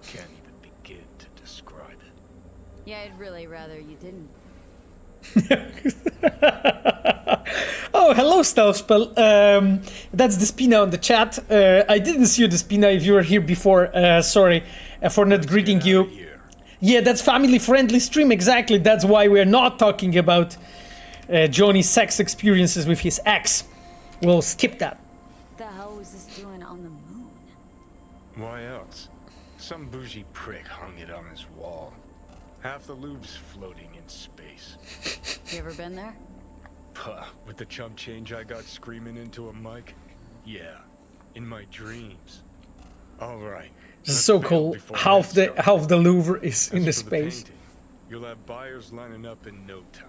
[SPEAKER 7] Can't even begin to describe it.
[SPEAKER 2] Yeah, I'd really rather you didn't.
[SPEAKER 1] Oh, hello, Stealthspell. That's Despina on the chat. I didn't see you, Despina, if you were here before. Sorry for not greeting you. Yeah, that's family-friendly stream, exactly. That's why we're not talking about Johnny's sex experiences with his ex. We'll skip that.
[SPEAKER 2] What the hell was this doing on the moon?
[SPEAKER 7] Why else? Some bougie prick hung it on his wall. Half the Louvre's floating in space.
[SPEAKER 2] You ever been there?
[SPEAKER 7] Puh, with the chump change I got screaming into a mic? Yeah, in my dreams. All right.
[SPEAKER 1] This is so cool. Half the Louvre is in the space.
[SPEAKER 7] You'll have buyers lining up in no time.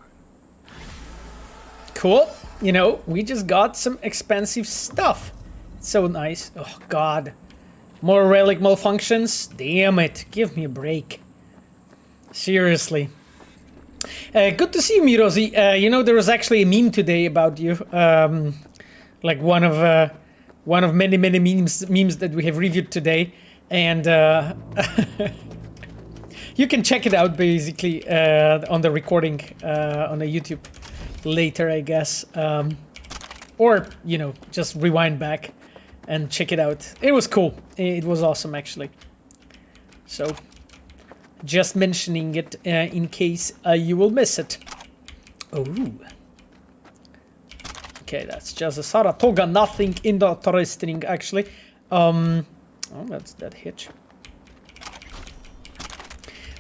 [SPEAKER 1] Cool. You know, we just got some expensive stuff. So nice. Oh, God. More relic malfunctions? Damn it. Give me a break. Seriously. Good to see you, Mirozi. You know, there was actually a meme today about you. Like one of many memes that we have reviewed today. And you can check it out, basically, on the recording on the YouTube later, I guess. Or, you know, just rewind back and check it out. It was cool. It was awesome, actually. So, just mentioning it in case you will miss it. Oh. Okay, that's just a Saratoga. Nothing interesting, actually. Oh, that's that hitch.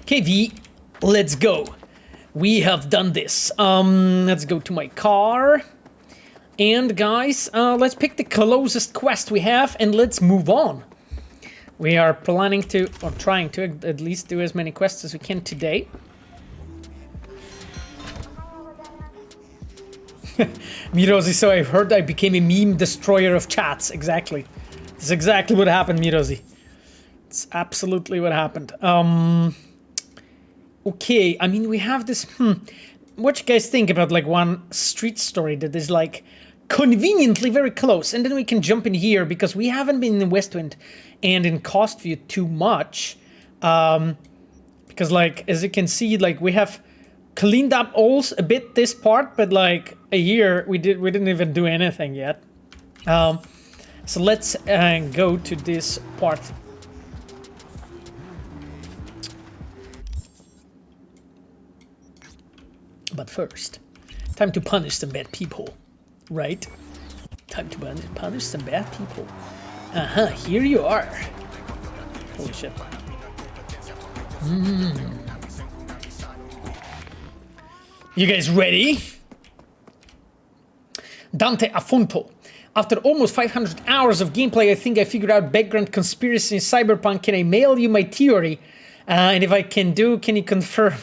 [SPEAKER 1] Okay, V, let's go. We have done this. Let's go to my car. And guys, let's pick the closest quest we have and let's move on. We are planning to, or trying to, at least do as many quests as we can today. Mirozi, so I heard I became a meme destroyer of chats. Exactly. That's exactly what happened, Mirozi. It's absolutely what happened. Okay, I mean, we have this, what you guys think about, like, one street story that is, like, conveniently very close, and then we can jump in here, because we haven't been in Westwind and in Costview too much, because, like, as you can see, like, we have cleaned up a bit this part, but, like, here, we didn't even do anything yet. So let's go to this part. But first, time to punish some bad people, right? Time to punish some bad people. Here you are. Holy shit. You guys ready? Dante Afonto. After almost 500 hours of gameplay, I think I figured out background conspiracy in Cyberpunk. Can I mail you my theory? And if I can you confirm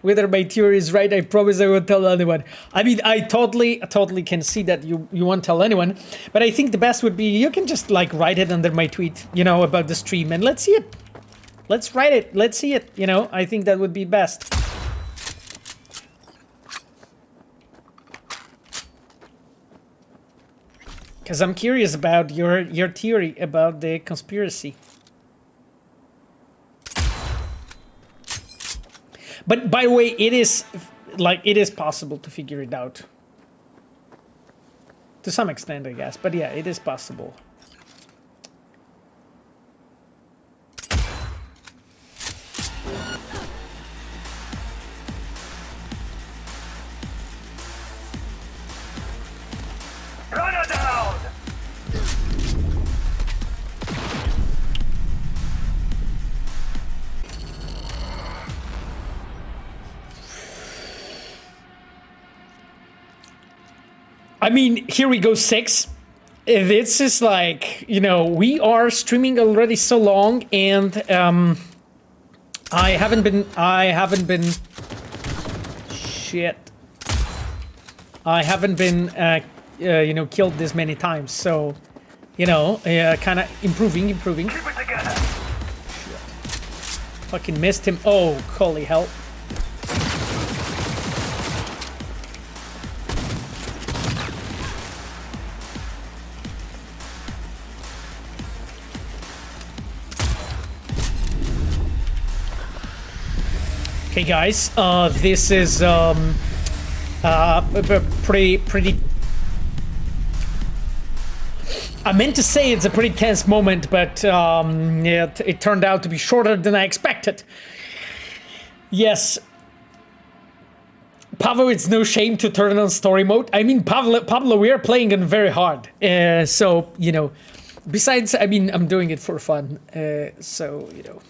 [SPEAKER 1] whether my theory is right? I promise I won't tell anyone. I mean, I totally can see that you won't tell anyone, but I think the best would be you can just like write it under my tweet, you know, about the stream, and let's see it. Let's write it. Let's see it. You know, I think that would be best. Because I'm curious about your theory about the conspiracy. But by the way, it is possible to figure it out. To some extent, I guess. But yeah, it is possible.
[SPEAKER 4] Run her down!
[SPEAKER 1] I mean, here we go, 6. This is like, you know, we are streaming already so long, and I haven't been you know, killed this many times, so, you know, kind of improving. Keep it together. Fucking missed him. Oh, holy hell. Hey guys, this is pretty. I meant to say it's a pretty tense moment, but yeah, it turned out to be shorter than I expected. Yes, Pablo, it's no shame to turn on story mode. I mean, Pablo, we are playing it very hard, so you know. Besides, I mean, I'm doing it for fun, so you know.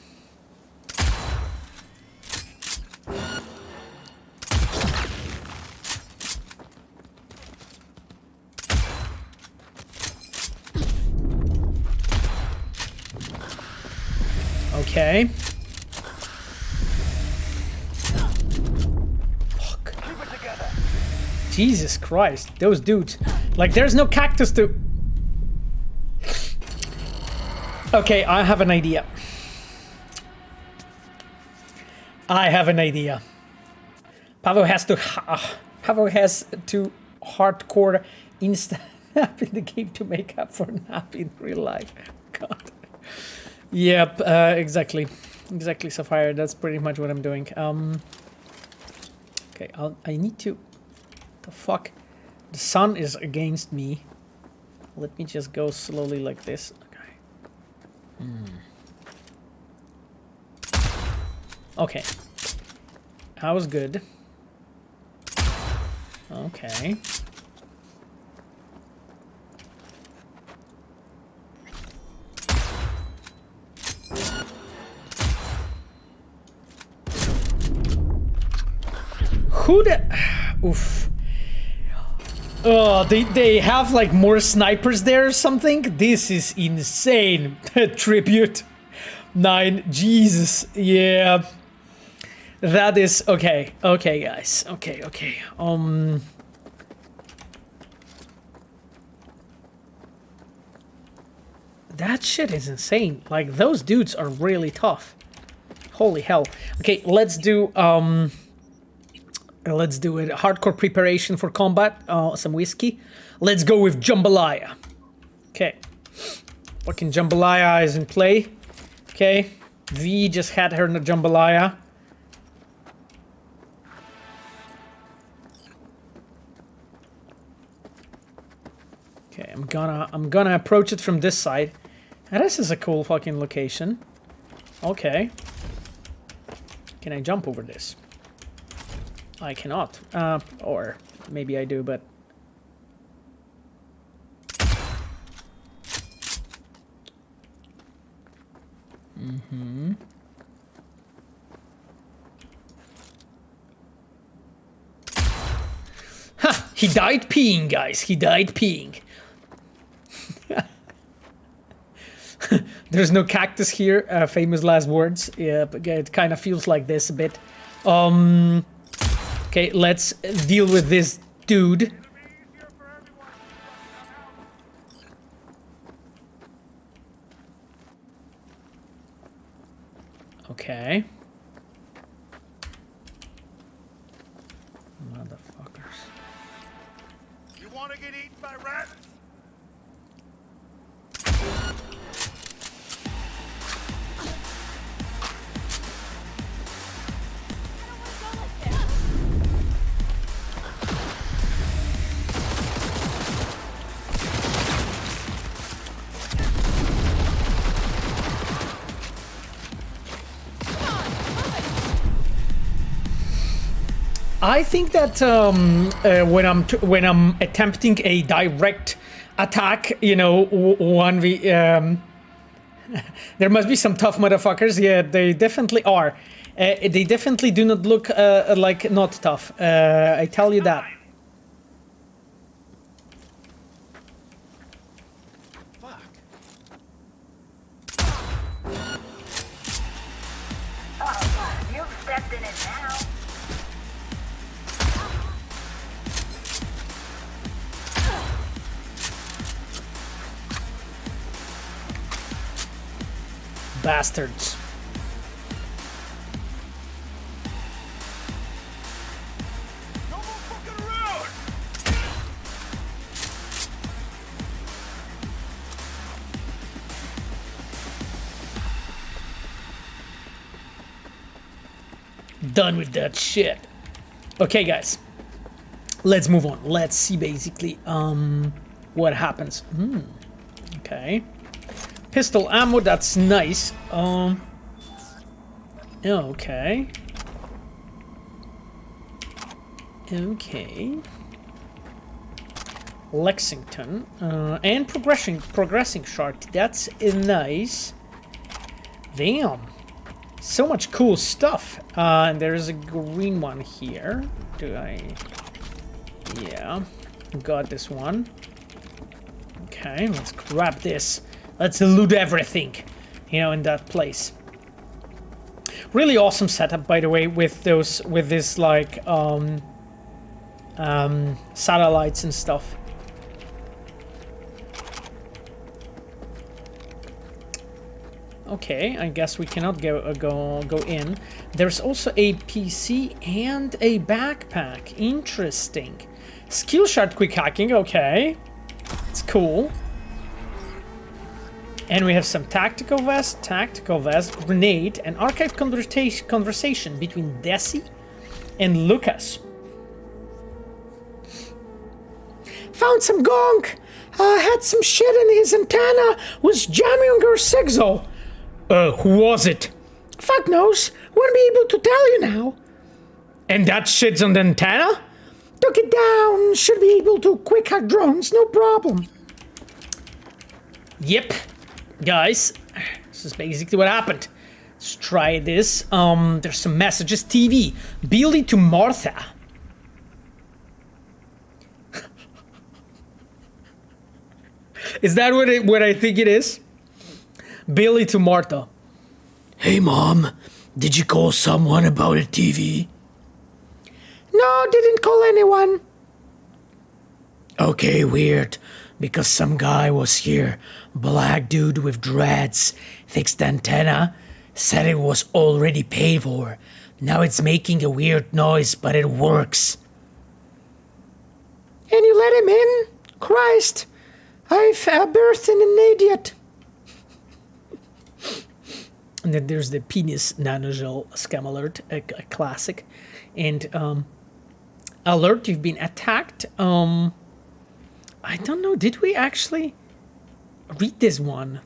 [SPEAKER 1] Okay. Jesus Christ, those dudes. Like, there's no cactus to... Okay, I have an idea. I have an idea. Pavo has to hardcore insta nap in the game to make up for nap in real life. God. Yep, exactly. Exactly, Sapphire. That's pretty much what I'm doing. Okay, I need to... The fuck? The sun is against me. Let me just go slowly like this. Okay. That was good. Okay. Who the... Oof. Oh, they have like more snipers there or something? This is insane. Tribute 9. Jesus. Yeah. That is okay. Okay, guys. Okay. That shit is insane. Like, those dudes are really tough. Holy hell. Okay, let's do it. Hardcore preparation for combat. Some whiskey. Let's go with jambalaya. Okay. Fucking jambalaya is in play. Okay. V just had her in the jambalaya. Okay, I'm gonna approach it from this side. And this is a cool fucking location. Okay. Can I jump over this? I cannot. Or maybe I do, but... Ha! He died peeing, guys. He died peeing. There's no cactus here. Famous last words. Yeah, but it kind of feels like this a bit. Okay, let's deal with this dude. Okay. Motherfuckers.
[SPEAKER 3] You want to get eaten by rats?
[SPEAKER 1] I think that when I'm attempting a direct attack, you know, 1v, there must be some tough motherfuckers. Yeah, they definitely are. They definitely do not look like not tough. I tell you that.
[SPEAKER 3] Fuck.
[SPEAKER 9] Oh, you've stepped in it now.
[SPEAKER 1] Bastards.
[SPEAKER 3] No more fucking around!
[SPEAKER 1] Done with that shit. Okay, guys. Let's move on. Let's see basically what happens. Okay. Pistol ammo, that's nice. Okay. Okay. Lexington. And progressing shard. That's nice. Damn. So much cool stuff. And there is a green one here. Do I... Yeah. Got this one. Okay, let's grab this. Let's loot everything, you know, in that place. Really awesome setup, by the way, with those, with this like satellites and stuff. Okay, I guess we cannot go in. There's also a PC and a backpack. Interesting. Skill shot quick hacking. Okay, it's cool. And we have some tactical vest, grenade, and archive conversation between Desi and Lucas. Found some gunk. Had some shit in his antenna. Was jamming on your signal. Who was it? Fuck knows. Won't be able to tell you now. And that shit's on the antenna? Took it down. Should be able to quick hack drones, no problem. Yep. Guys, this is basically what happened. Let's try this. There's some messages. TV. Billy to Martha. Is that what I think it is? Billy to Martha. Hey mom, did you call someone about a TV? No, didn't call anyone. Okay, weird. Because some guy was here, black dude with dreads, fixed antenna, said it was already paid for. Now it's making a weird noise, but it works. And you let him in? Christ, I've birthed an idiot. And then there's the penis nanogel scam alert, a classic. And alert, you've been attacked. I don't know, did we actually read this one?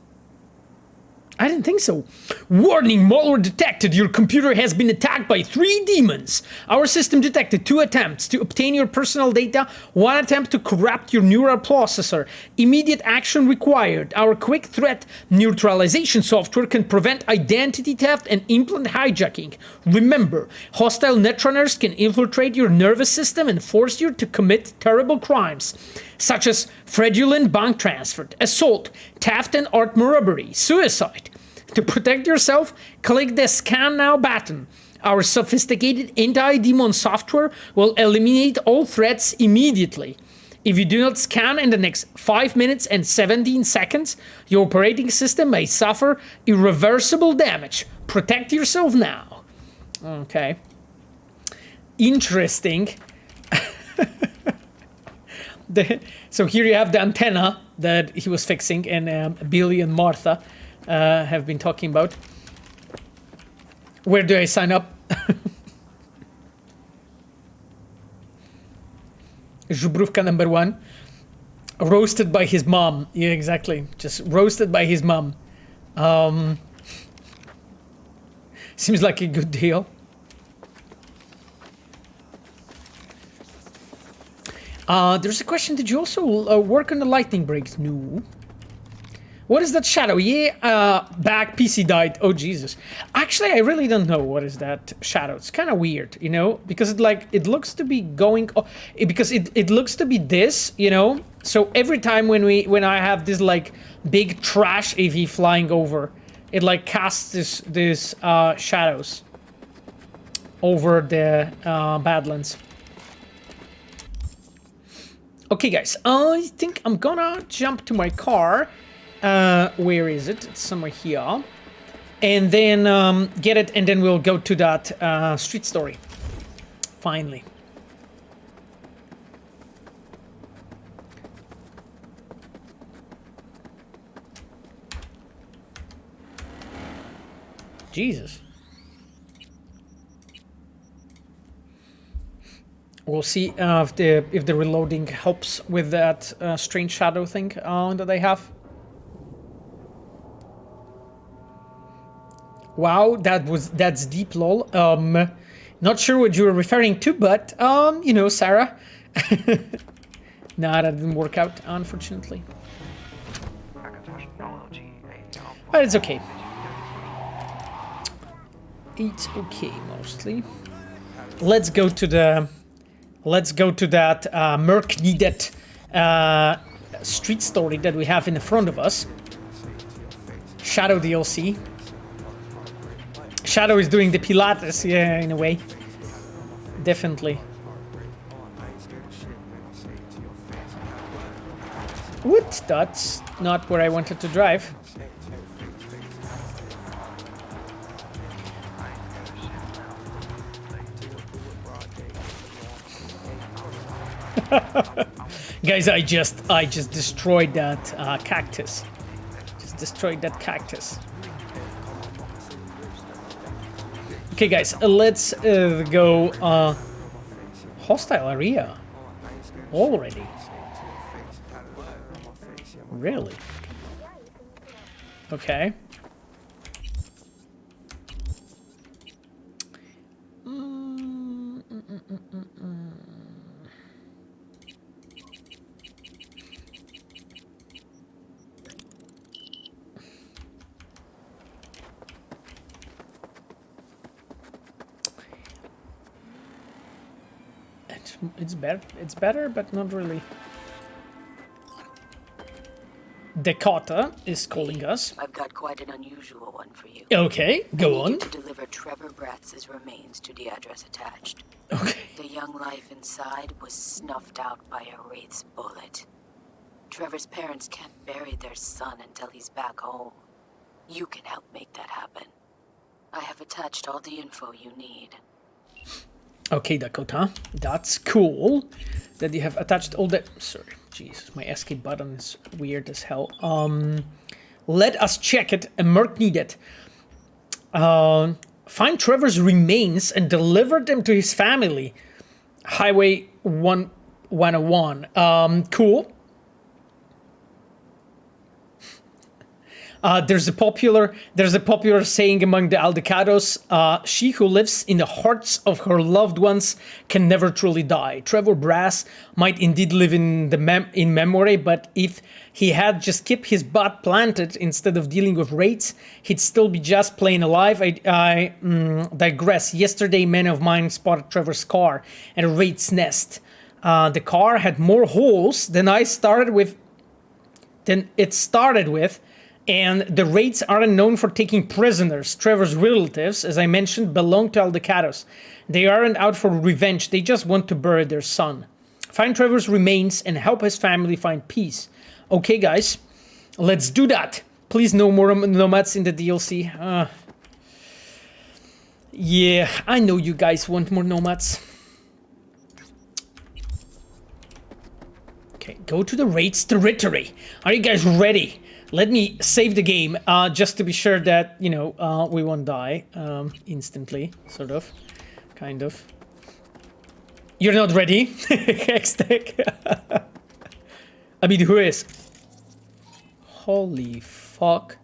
[SPEAKER 1] I didn't think so. Warning, malware detected. Your computer has been attacked by 3 demons. Our system detected 2 attempts to obtain your personal data, 1 attempt to corrupt your neural processor. Immediate action required. Our quick threat neutralization software can prevent identity theft and implant hijacking. Remember, hostile netrunners can infiltrate your nervous system and force you to commit terrible crimes, such as fraudulent bank transfer, assault, theft and armed robbery, suicide. To protect yourself, click the Scan Now button. Our sophisticated anti-demon software will eliminate all threats immediately. If you do not scan in the next 5 minutes and 17 seconds, your operating system may suffer irreversible damage. Protect yourself now. Okay. Interesting. So here you have the antenna that he was fixing, and Billy and Martha have been talking about. Where do I sign up? Zhubruvka number 1. Roasted by his mom. Yeah, exactly. Just roasted by his mom. Seems like a good deal. There's a question, did you also work on the lightning breaks? No. What is that shadow? Yeah, back PC died. Oh, Jesus. Actually, I really don't know what is that shadow. It's kind of weird, you know, because it looks to be going, because it looks to be this, you know. So every time when I have this like big trash AV flying over, it like casts this shadows over the Badlands. Okay, guys, I think I'm gonna jump to my car. Where is it? It's somewhere here. And then get it, and then we'll go to that street story. Finally. Jesus. We'll see if the reloading helps with that strange shadow thing that I have. Wow, that's deep, lol. Not sure what you were referring to, but you know, Sarah. Nah, that didn't work out, unfortunately. But it's okay. It's okay, mostly. Let's go to that Merc needed street story that we have in the front of us. Shadow DLC. Shadow is doing the Pilates, yeah, in a way. Definitely. What? That's not where I wanted to drive. Guys, I just destroyed that cactus. Just destroyed that cactus. Okay, guys, let's go. Hostile area already. Really? Okay. It's better, but not really. Dakota is calling us.
[SPEAKER 10] I've got quite an unusual one for you.
[SPEAKER 1] Okay, go
[SPEAKER 10] I need
[SPEAKER 1] on.
[SPEAKER 10] you to deliver Trevor Bratz's remains to the address attached.
[SPEAKER 1] Okay.
[SPEAKER 10] The young life inside was snuffed out by a Wraith's bullet. Trevor's parents can't bury their son until he's back home. You can help make that happen. I have attached all the info you need.
[SPEAKER 1] Okay, Dakota, that's cool that you have attached all the... Sorry, Jesus, my escape button is weird as hell. Let us check it. A merc needed. Find Trevor's remains and deliver them to his family. Highway 101. Cool. There's a popular saying among the Aldecados, she who lives in the hearts of her loved ones can never truly die. Trevor Brass might indeed live in memory, but if he had just kept his butt planted instead of dealing with wraiths, he'd still be just plain alive. I digress. Yesterday, men of mine spotted Trevor's car at a wraith's nest. The car had more holes than it started with, and the Wraiths aren't known for taking prisoners. Trevor's relatives, as I mentioned, belong to Aldecados. They aren't out for revenge, they just want to bury their son. Find Trevor's remains and help his family find peace. Okay, guys, let's do that. Please, no more nomads in the DLC. Yeah, I know you guys want more nomads. Okay, go to the Wraith's territory. Are you guys ready? Let me save the game, just to be sure that, you know, we won't die instantly, sort of, kind of. You're not ready? Hextech. I mean, who is? Holy fuck.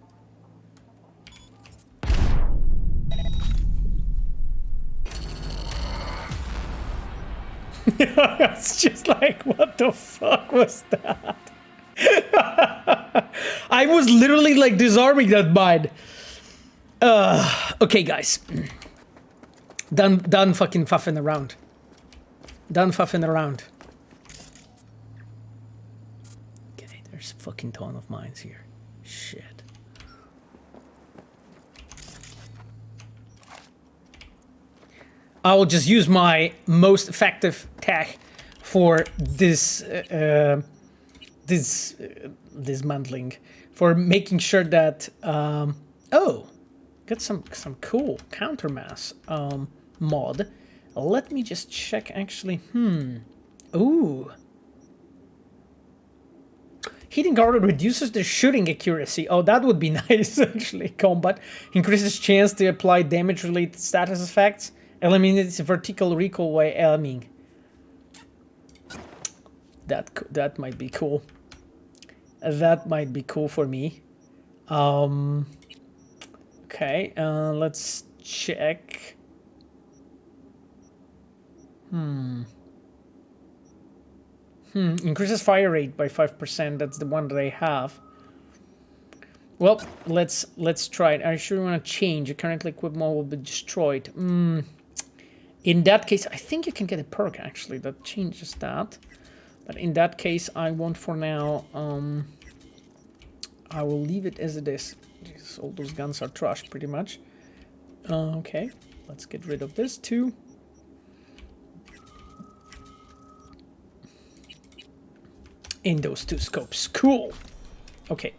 [SPEAKER 1] It's just like, what the fuck was that? I was literally like disarming that mine. Okay, guys. Done fucking fuffing around. Done fuffing around. Okay, there's a fucking ton of mines here. Shit. I will just use my most effective tech for this dismantling, for making sure that oh, got some cool countermass mod. Let me just check actually. Ooh, hitting harder reduces the shooting accuracy. Oh, that would be nice actually. Combat increases chance to apply damage related status effects. Eliminates vertical recoil while aiming. That might be cool. That might be cool for me. Okay, let's check. Increases fire rate by 5%. That's the one that I have. Well, let's try it. Are you sure you want to change? Your currently equipped mod will be destroyed. In that case, I think you can get a perk actually that changes that. But in that case, I won't for now. I will leave it as it is. Jesus, all those guns are trash, pretty much. Okay, let's get rid of this too. in those 2 scopes. Cool. Okay.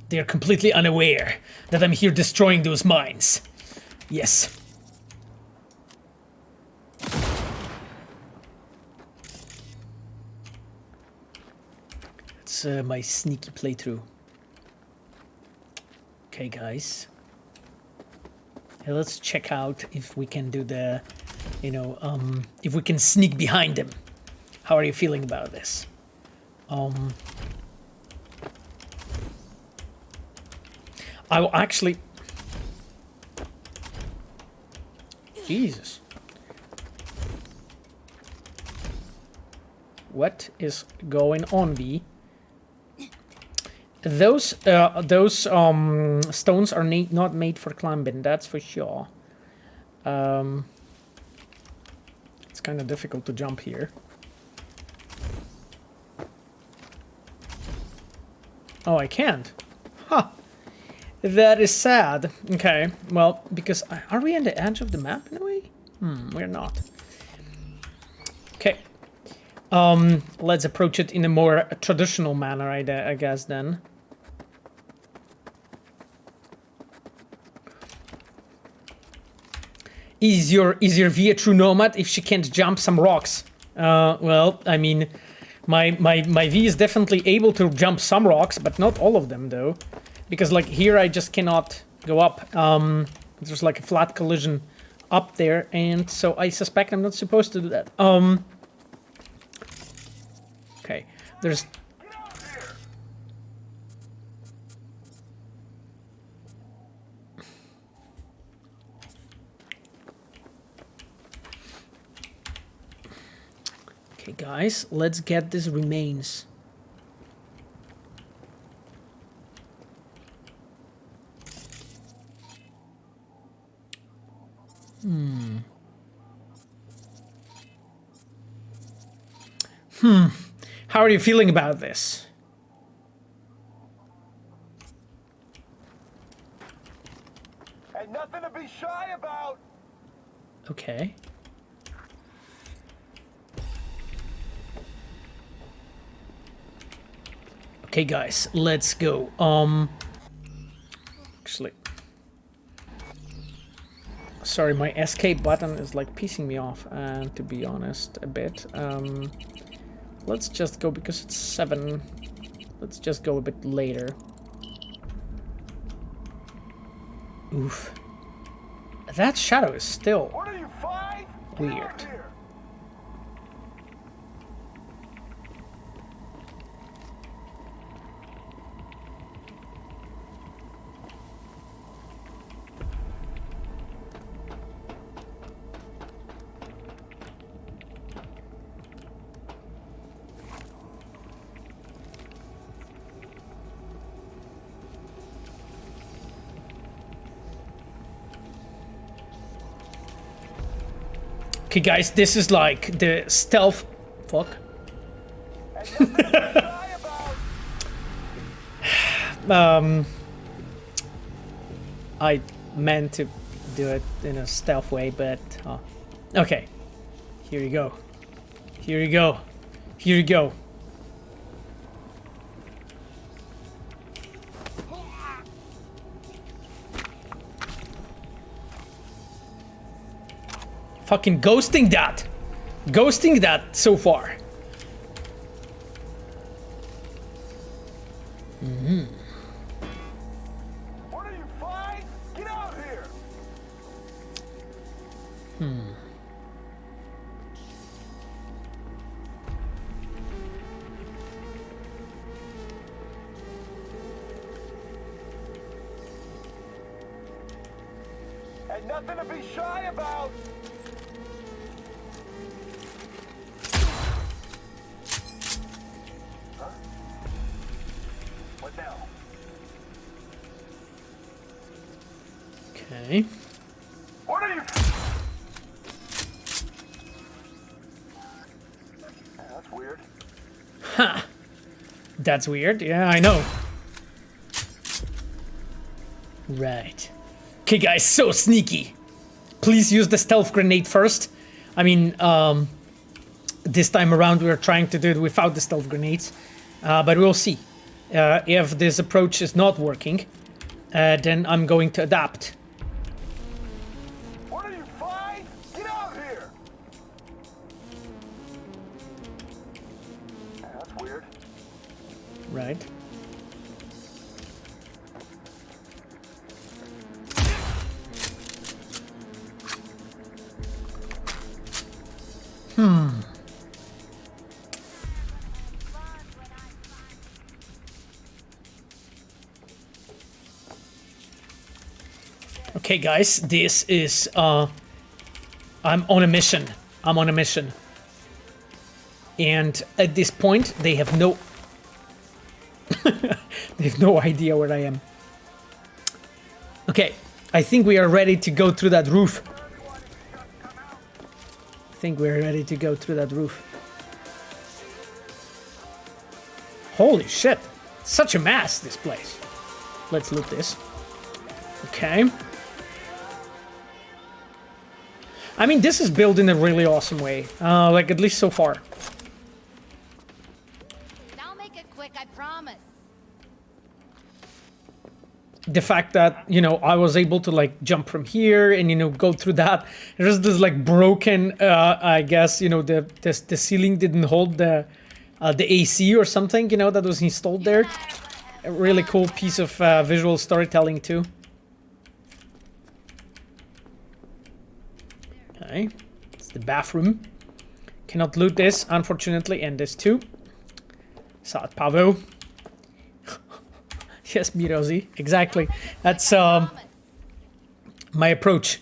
[SPEAKER 1] They're completely unaware that I'm here destroying those mines. Yes. That's my sneaky playthrough. Okay, guys. Hey, let's check out if we can do the, if we can sneak behind them. How are you feeling about this? I will actually... Jesus. What is going on, V? Those stones are not made for climbing, that's for sure. It's kind of difficult to jump here. Oh, I can't. Huh. That is sad. Okay, well, because... Are we on the edge of the map in a way? We're not. Okay. Let's approach it in a more traditional manner, I guess, then. Is your V a true nomad if she can't jump some rocks? Well, I mean, my V is definitely able to jump some rocks, but not all of them, though. Because, like, here I just cannot go up. There's, like, a flat collision up there, and so I suspect I'm not supposed to do that. Okay, there's... Okay, guys, let's get these remains. How are you feeling about this?
[SPEAKER 3] Ain't nothing to be shy about.
[SPEAKER 1] Okay. Okay, guys, let's go. Actually, sorry, my escape button is like pissing me off, and to be honest, a bit. Let's just go because it's 7. Let's just go a bit later. Oof. That shadow is still weird. Okay, guys, this is like the stealth... Fuck. I meant to do it in a stealth way, but... Okay. Here you go. Here you go. Here you go. Fucking ghosting that. Ghosting that so far.
[SPEAKER 3] What are you, fine? Get out here. Ain't nothing to be shy about.
[SPEAKER 1] Okay.
[SPEAKER 3] What are you? That's weird.
[SPEAKER 1] Ha! That's weird. Yeah, I know. Right. Okay, guys, so sneaky. please use the stealth grenade first. I mean, this time around we're trying to do it without the stealth grenades, but we'll see. If this approach is not working, then I'm going to adapt.
[SPEAKER 3] What are you, fine? Get out here! Yeah, that's weird.
[SPEAKER 1] Right. Okay, guys, this is, I'm on a mission. I'm on a mission. And at this point, they have no... they have no idea where I am. Okay, I think we are ready to go through that roof. I think we're ready to go through that roof. Holy shit. Such a mess, this place. Let's loot this. Okay. I mean, this is built in a really awesome way. Like, at least so far.
[SPEAKER 5] I'll make it quick, I promise.
[SPEAKER 1] The fact that, you know, I was able to, like, jump from here and, you know, go through that. There's this, like, broken, I guess, you know, the ceiling didn't hold the AC or something, you know, that was installed there. A really cool piece of visual storytelling, too. Okay, it's the bathroom. Cannot loot this, unfortunately, and this too. Sad Pavo. Yes, Mirozi, exactly. That's my approach.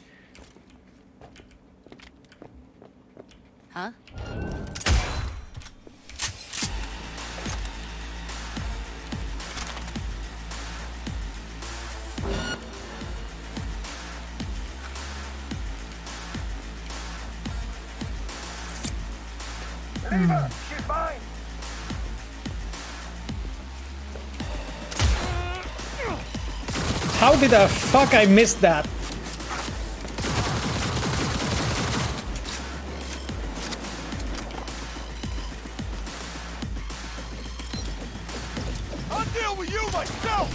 [SPEAKER 2] Huh?
[SPEAKER 3] She's mine!
[SPEAKER 1] How did the fuck I missed that?
[SPEAKER 3] I'll deal with you myself!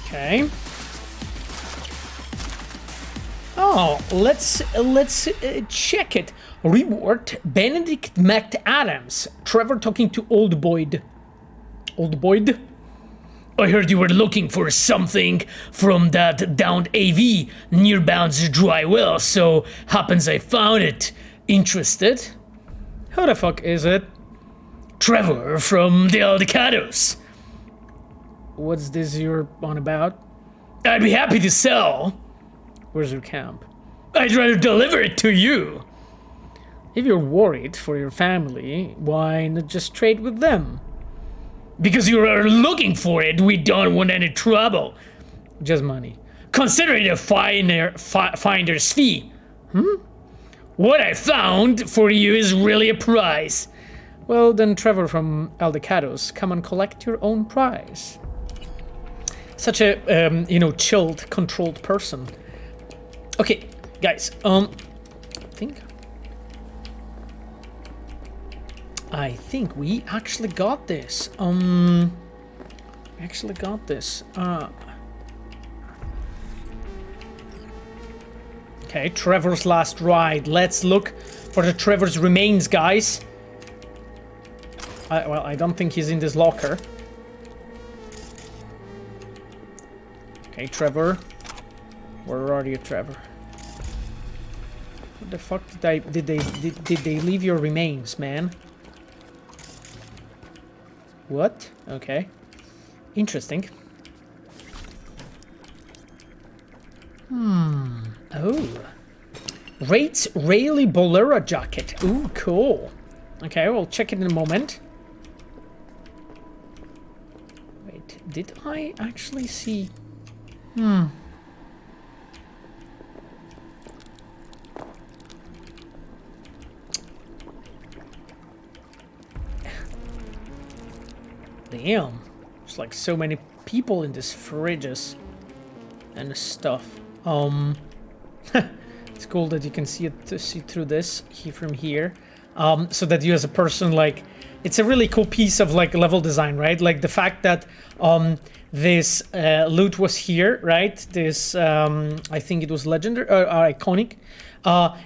[SPEAKER 1] Okay. Oh, let's check it. Reward Benedict McAdams. Trevor talking to Old Boyd. Old Boyd? I heard you were looking for something from that downed AV near Bound's dry well, so happens I found it. Interested? Who the fuck is it? Trevor from the Aldecados. What's this you're on about? I'd be happy to sell. Where's your camp? I'd rather deliver it to you. If you're worried for your family, why not just trade with them? Because you are looking for it, we don't want any trouble. Just money. Consider it a finder's fee. What I found for you is really a prize. Well, then Trevor from Aldecados, come and collect your own prize. Such a, you know, chilled, controlled person. Okay, guys, I think we actually got this. Okay, Trevor's last ride. Let's look for the Trevor's remains, guys. Well, I don't think he's in this locker. Okay, Trevor. Where are you, Trevor? What the fuck did they leave your remains, man? What? Okay. Interesting. Oh. Rates Rayleigh Bolera jacket. Ooh, cool. Okay, we'll check it in a moment. Wait, did I actually see... Damn. There's like so many people in these fridges and stuff. It's cool that you can see through this from here. So that you as a person, like, it's a really cool piece of like level design, right? Like the fact that this loot was here, right? This I think it was legendary or iconic.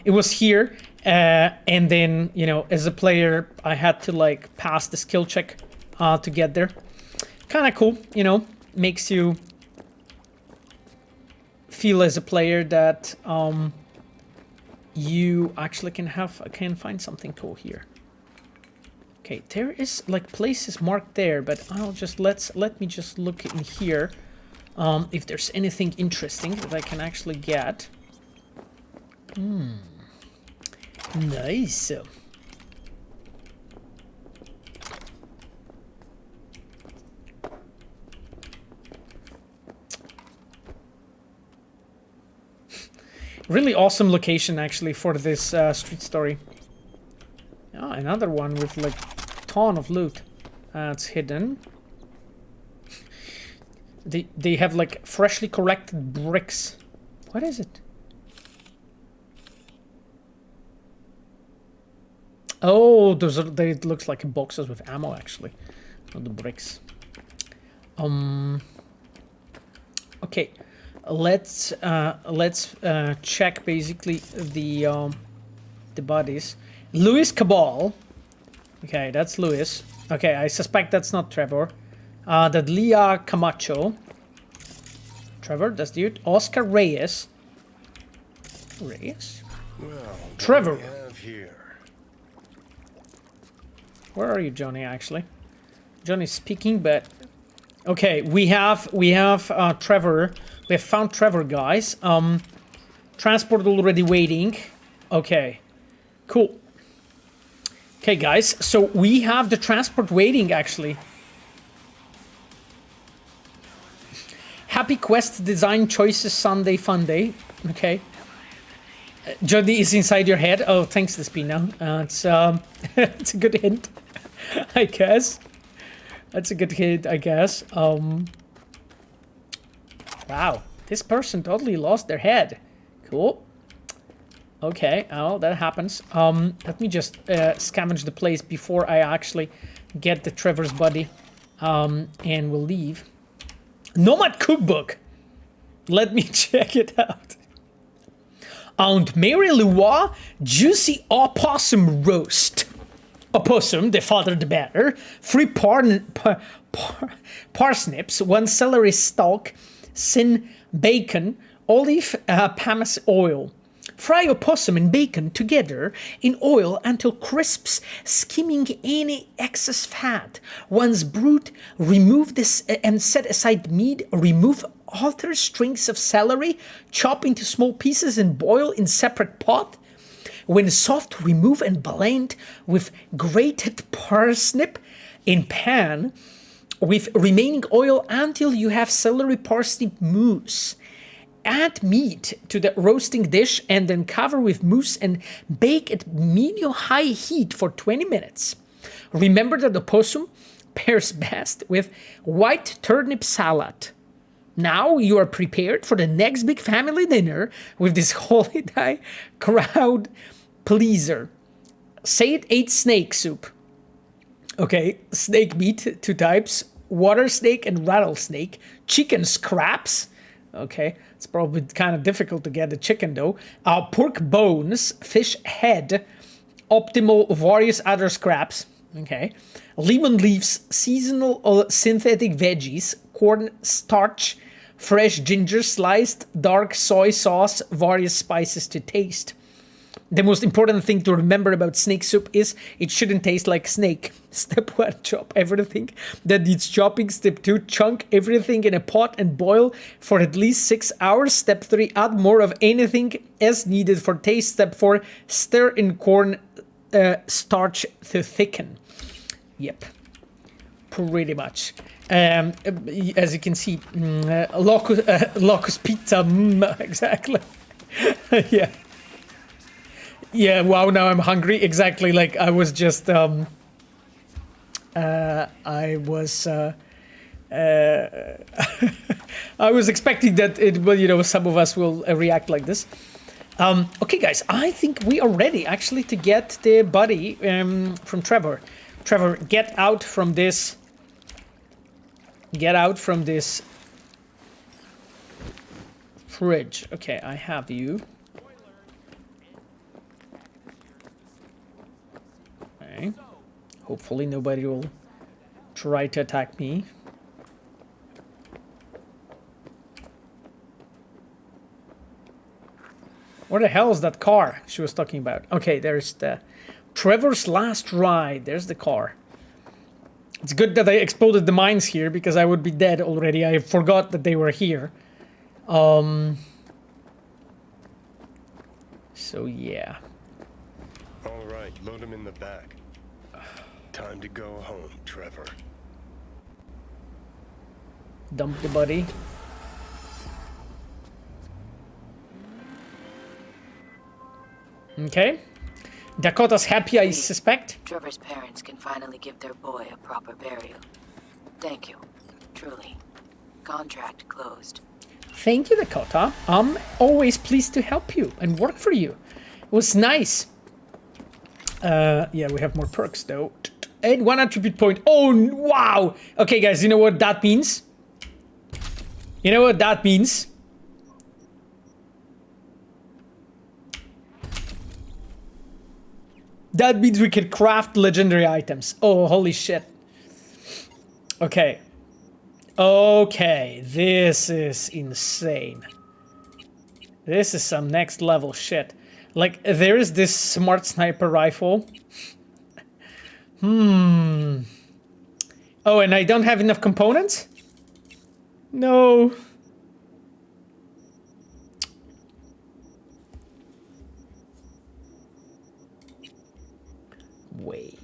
[SPEAKER 1] It was here, and then, you know, as a player, I had to like pass the skill check to get there. Kind of cool, you know, makes you feel as a player that you actually can find something cool here. Okay, there is like places marked there, but I'll just let me just look in here if there's anything interesting that I can actually get. Nice. Really awesome location actually for this street story. Oh, another one with like ton of loot. It's hidden. They have like freshly collected bricks. What is it? Oh, those are, they looks like boxes with ammo actually. Not the bricks. Okay. Let's check basically the bodies. Luis Cabal. Okay, that's Luis. Okay, I suspect that's not Trevor. That Leah Camacho. Trevor, that's the dude. Oscar Reyes. Reyes?
[SPEAKER 7] Well,
[SPEAKER 1] Trevor.
[SPEAKER 7] what do we have here?
[SPEAKER 1] Where are you, Johnny, actually? Johnny's speaking, but... Okay, we have Trevor. We have found Trevor, guys. Transport already waiting. Okay, cool. Okay, guys, so we have the transport waiting, actually. Happy Quest Design Choices Sunday Fun Day. Okay. Johnny is inside your head. Oh, thanks, Despina. It's a good hint, I guess. That's a good hint, I guess. Wow, this person totally lost their head. Cool. Okay, oh, that happens. Let me just scavenge the place before I actually get the Trevor's body. And we'll leave. Nomad Cookbook. Let me check it out. Aunt Mary Loire Juicy Opossum Roast. Opossum, the father the better. 3 parsnips, 1 celery stalk, sin bacon, olive pomace oil. Fry opossum and bacon together in oil until crisps, skimming any excess fat. Once brewed, remove this and set aside meat. Remove other strings of celery, chop into small pieces and boil in separate pot. When soft, remove and blend with grated parsnip in pan with remaining oil until you have celery parsnip mousse. Add meat to the roasting dish and then cover with mousse and bake at medium-high heat for 20 minutes. Remember that the opossum pairs best with white turnip salad. Now you are prepared for the next big family dinner with this holiday crowd pleaser. Say it ate snake soup. Okay, snake meat, 2 types. Water snake and rattlesnake. Chicken scraps. Okay, it's probably kind of difficult to get the chicken though. Pork bones, fish head, optimal various other scraps. Okay, lemon leaves, seasonal or synthetic veggies, corn starch, fresh ginger sliced, dark soy sauce, various spices to taste. The most important thing to remember about snake soup is it shouldn't taste like snake. Step 1, chop everything that needs chopping. Step 2, chunk everything in a pot and boil for at least 6 hours. Step 3, add more of anything as needed for taste. Step 4, stir in corn starch to thicken. Yep, pretty much. As you can see, locus pizza, exactly. Yeah. Yeah, wow, now I'm hungry. Exactly, like I was just I was I was expecting that it will, you know, some of us will react like this. Okay, guys, I think we are ready actually to get the buddy from Trevor. Trevor, get out from this. Get out from this fridge. Okay, I have you. Okay. Hopefully nobody will try to attack me. Where the hell is that car she was talking about? Okay, there's the Trevor's last ride. There's the car. It's good that I exploded the mines here because I would be dead already. I forgot that they were here. So yeah.
[SPEAKER 7] All right, load him in the back. Time to go home, Trevor.
[SPEAKER 1] Dump the body. Okay. Dakota's happy, I suspect.
[SPEAKER 10] Trevor's parents can finally give their boy a proper burial. Thank you. Truly. Contract closed.
[SPEAKER 1] Thank you, Dakota. I'm always pleased to help you and work for you. It was nice. Yeah, we have more perks though. And 1 attribute point. Oh, wow. Okay, guys, you know what that means? You know what that means? That means we can craft legendary items. Oh, holy shit. Okay. Okay, this is insane. This is some next level shit. Like, there is this smart sniper rifle. Oh, and I don't have enough components? No. Wait.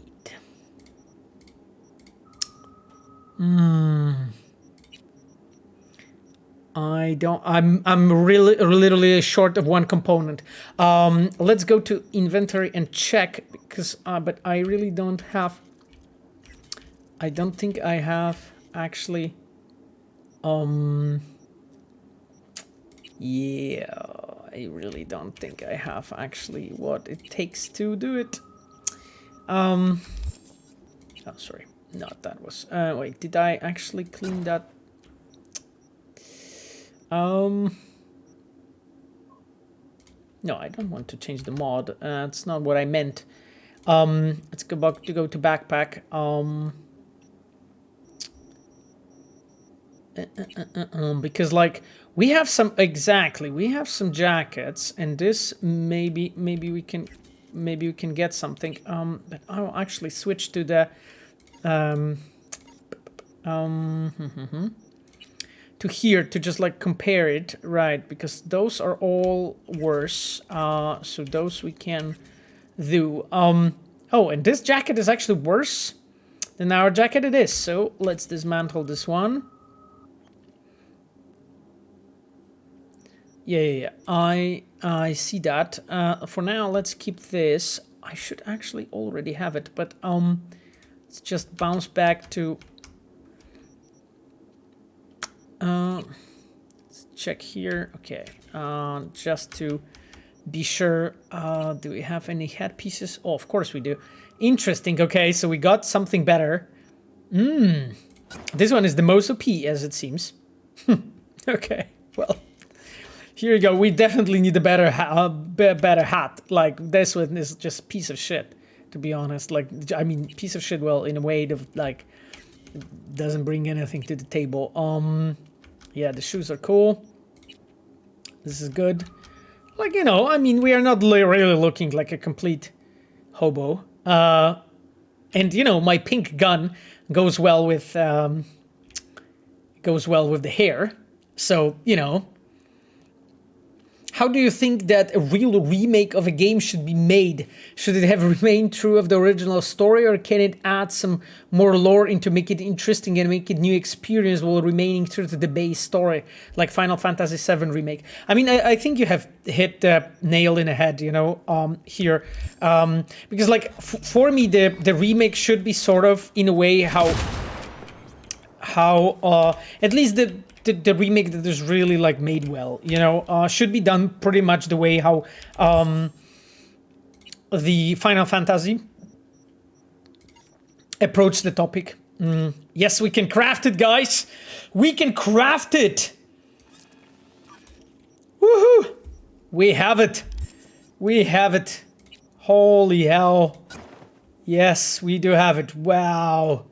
[SPEAKER 1] I'm really literally short of one component. Let's go to inventory and check because but I really don't have. I don't think I have actually. Yeah, I really don't think I have actually what it takes to do it. Oh, sorry. Not that was. Wait, did I actually clean that? No, I don't want to change the mod. That's not what I meant. Let's go back to backpack. Because like we have some we have some jackets, and this maybe we can get something. But I'll actually switch to the to here to just like compare it, right? Because those are all worse. So those we can do. Oh, and this jacket is actually worse than our jacket. It is. So let's dismantle this one. Yeah. I see that. For now, let's keep this. I should actually already have it, but let's just bounce back to. Let's check here. Okay. Just to be sure. Do we have any headpieces? Oh, of course we do. Interesting. Okay, so we got something better. This one is the most OP, as it seems. Okay. Well. Here you go. We definitely need a better hat. Like this one is just piece of shit, to be honest. Like I mean, piece of shit. Well, in a way of like, doesn't bring anything to the table. Yeah, the shoes are cool. This is good. Like you know, I mean, we are not really looking like a complete hobo. And you know, my pink gun goes well with the hair. So you know. How do you think that a real remake of a game should be made? Should it have remained true of the original story, or can it add some more lore into make it interesting and make it new experience while remaining true to the base story, like Final Fantasy VII Remake? I mean, I think you have hit the nail in the head, you know, here. Because, like, for me, the remake should be sort of, in a way, how at least the remake that is really like made well, you know, should be done pretty much the way how the Final Fantasy approached the topic. Yes, we can craft it, guys. We can craft it. Woohoo! We have it. We have it. Holy hell. Yes, we do have it. Wow.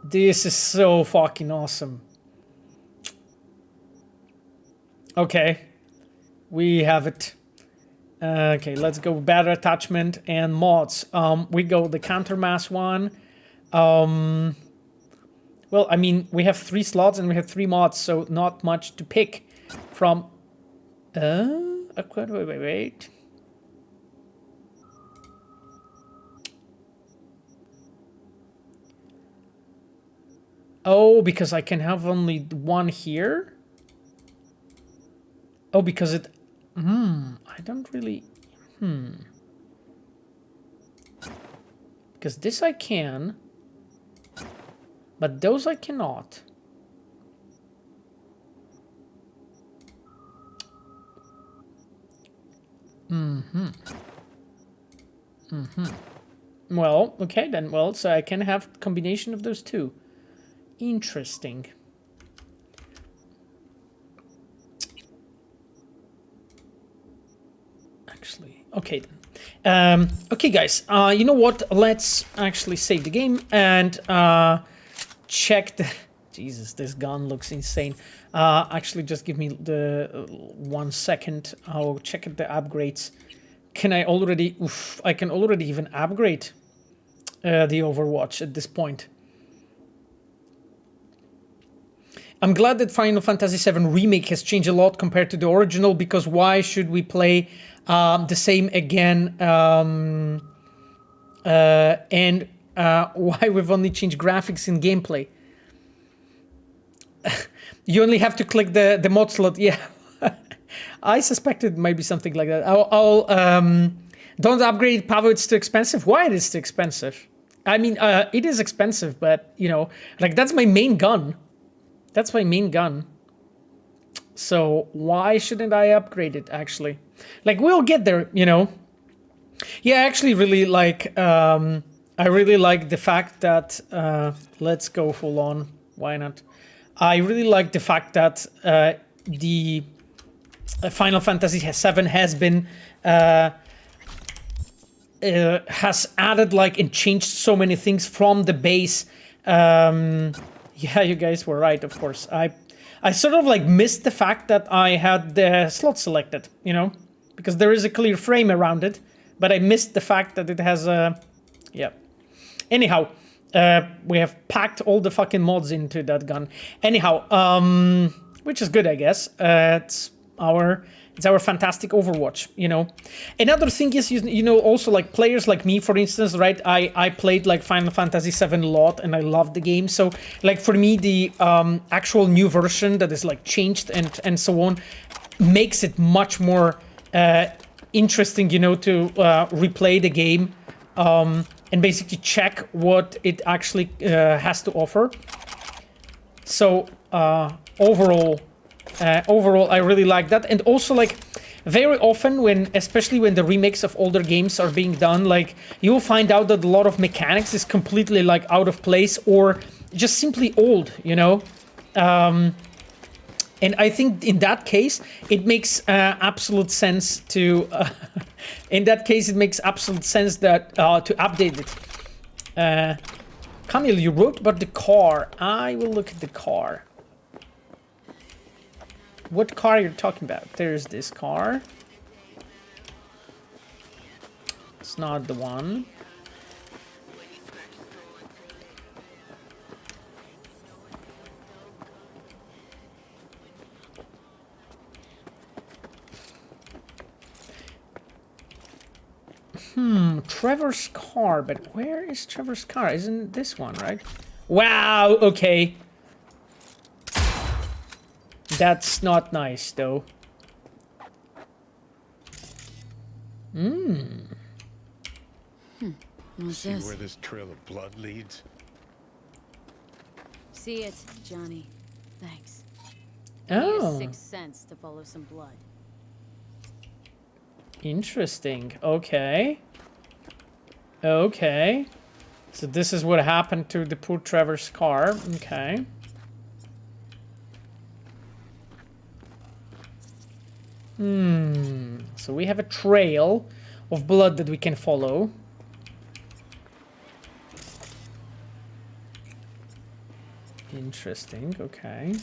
[SPEAKER 1] This is so fucking awesome. Okay, we have it. Okay, let's go battle attachment and mods. We go the countermass one. Well, I mean, we have 3 slots and we have 3 mods, so not much to pick from. Wait. Oh, because I can have only one here? Oh, because it... I don't really... Because this I can, but those I cannot. Well, okay then. Well, so I can have combination of those 2. Interesting. Actually, okay then. Okay, guys. You know what? Let's actually save the game and check the. Jesus, this gun looks insane. Actually, just give me the 1 second. I'll check the upgrades. Can I already? Oof, I can already even upgrade the Overwatch at this point. I'm glad that Final Fantasy VII Remake has changed a lot compared to the original, because why should we play the same again? And why we've only changed graphics and gameplay? You only have to click the mod slot. Yeah, I suspected it might be something like that. I'll don't upgrade, Pavo. It's too expensive. Why it is too expensive? I mean, it is expensive, but you know, like that's my main gun. That's my main gun. So why shouldn't I upgrade it, actually? Like, we'll get there, you know? Yeah, I actually really like... I really like the fact that... let's go full on. Why not? I really like the fact that the Final Fantasy VII has been... has added, like, and changed so many things from the base... Yeah, you guys were right, of course. I sort of like missed the fact that I had the slot selected, you know, because there is a clear frame around it, but I missed the fact that it has a, yeah. Anyhow, we have packed all the fucking mods into that gun. Anyhow, which is good, I guess. It's our fantastic Overwatch, you know. Another thing is, you know, also like players like me, for instance, right? I played like Final Fantasy VII a lot and I loved the game. So like for me, the actual new version that is like changed and so on makes it much more interesting, you know, to replay the game and basically check what it actually has to offer. So overall, I really like that. And also, like, very often especially when the remakes of older games are being done, like, you'll find out that a lot of mechanics is completely, like, out of place or just simply old, you know? And I think in that case, it makes absolute sense to... in that case, it makes absolute sense that to update it. Camille, you wrote about the car. I will look at the car. What car are you talking about? There's this car. It's not the one. Trevor's car, but where is Trevor's car? Isn't this one, right? Wow, okay. That's not nice, though.
[SPEAKER 2] What's
[SPEAKER 7] See
[SPEAKER 2] this?
[SPEAKER 7] where this trail of blood leads?
[SPEAKER 2] See it, Johnny. Thanks.
[SPEAKER 1] Oh.
[SPEAKER 2] Need a 6th sense to follow some blood.
[SPEAKER 1] Interesting. Okay. Okay. So this is what happened to the poor Trevor's car. Okay. So we have a trail of blood that we can follow. Interesting. Okay.